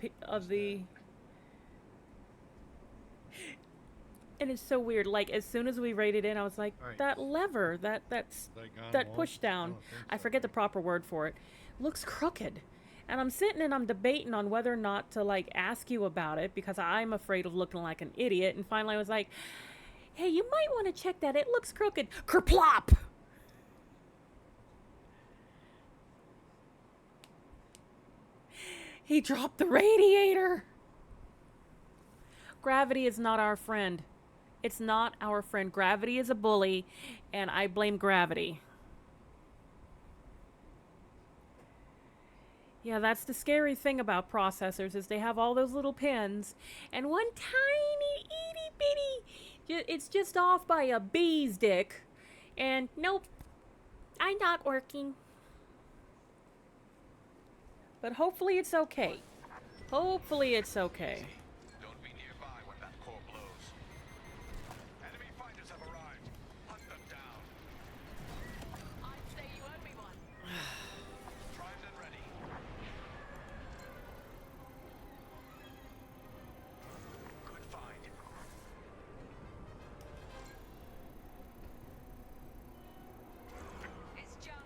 and it's so weird. Like as soon as we raided in, I was like, Right. that lever, that push down, I forget the proper word for it, looks crooked. And I'm sitting and I'm debating on whether or not to like ask you about it because I'm afraid of looking like an idiot. And finally I was like, hey, you might want to check that. It looks crooked. Kerplop! He dropped the radiator. Gravity is not our friend. It's not our friend. Gravity is a bully, and I blame gravity. Yeah, that's the scary thing about processors is they have all those little pins, and one tiny itty bitty, it's just off by a bee's dick, and nope, I'm not working. But hopefully it's okay. Hopefully it's okay. Don't be nearby when that core blows. Enemy fighters have arrived. Hunt them down. I'd say you owe me one. Primed and ready. Good find. It's junk.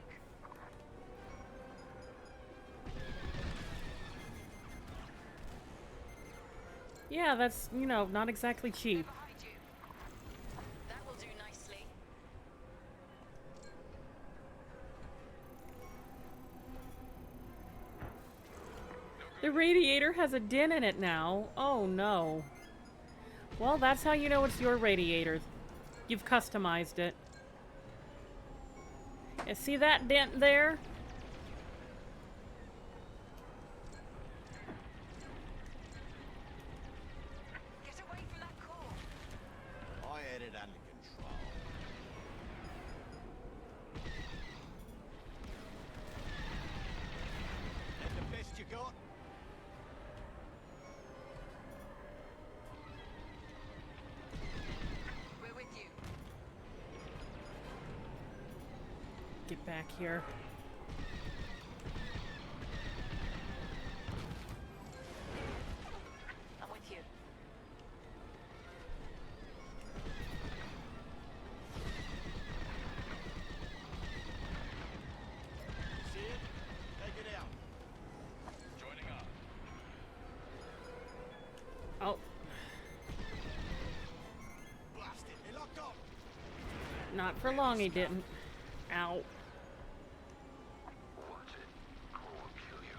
Yeah, that's, not exactly cheap. Behind you. That will do nicely. The radiator has a dent in it now. Oh no. Well, that's how you know it's your radiator. You've customized it. You see that dent there? Get away from that core. I had it under control. That the best you got? We're with you. Get back here. I'm with you. Not for long, he didn't. Ow. Watch it. Core will kill you.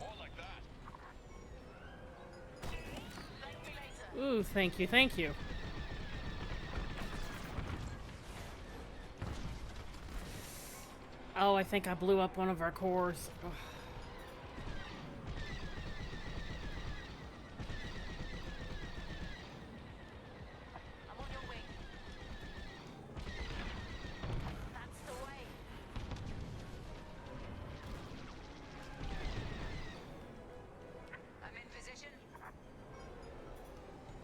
More like that. Ooh, thank you, thank you. Oh, I think I blew up one of our cores. Ugh.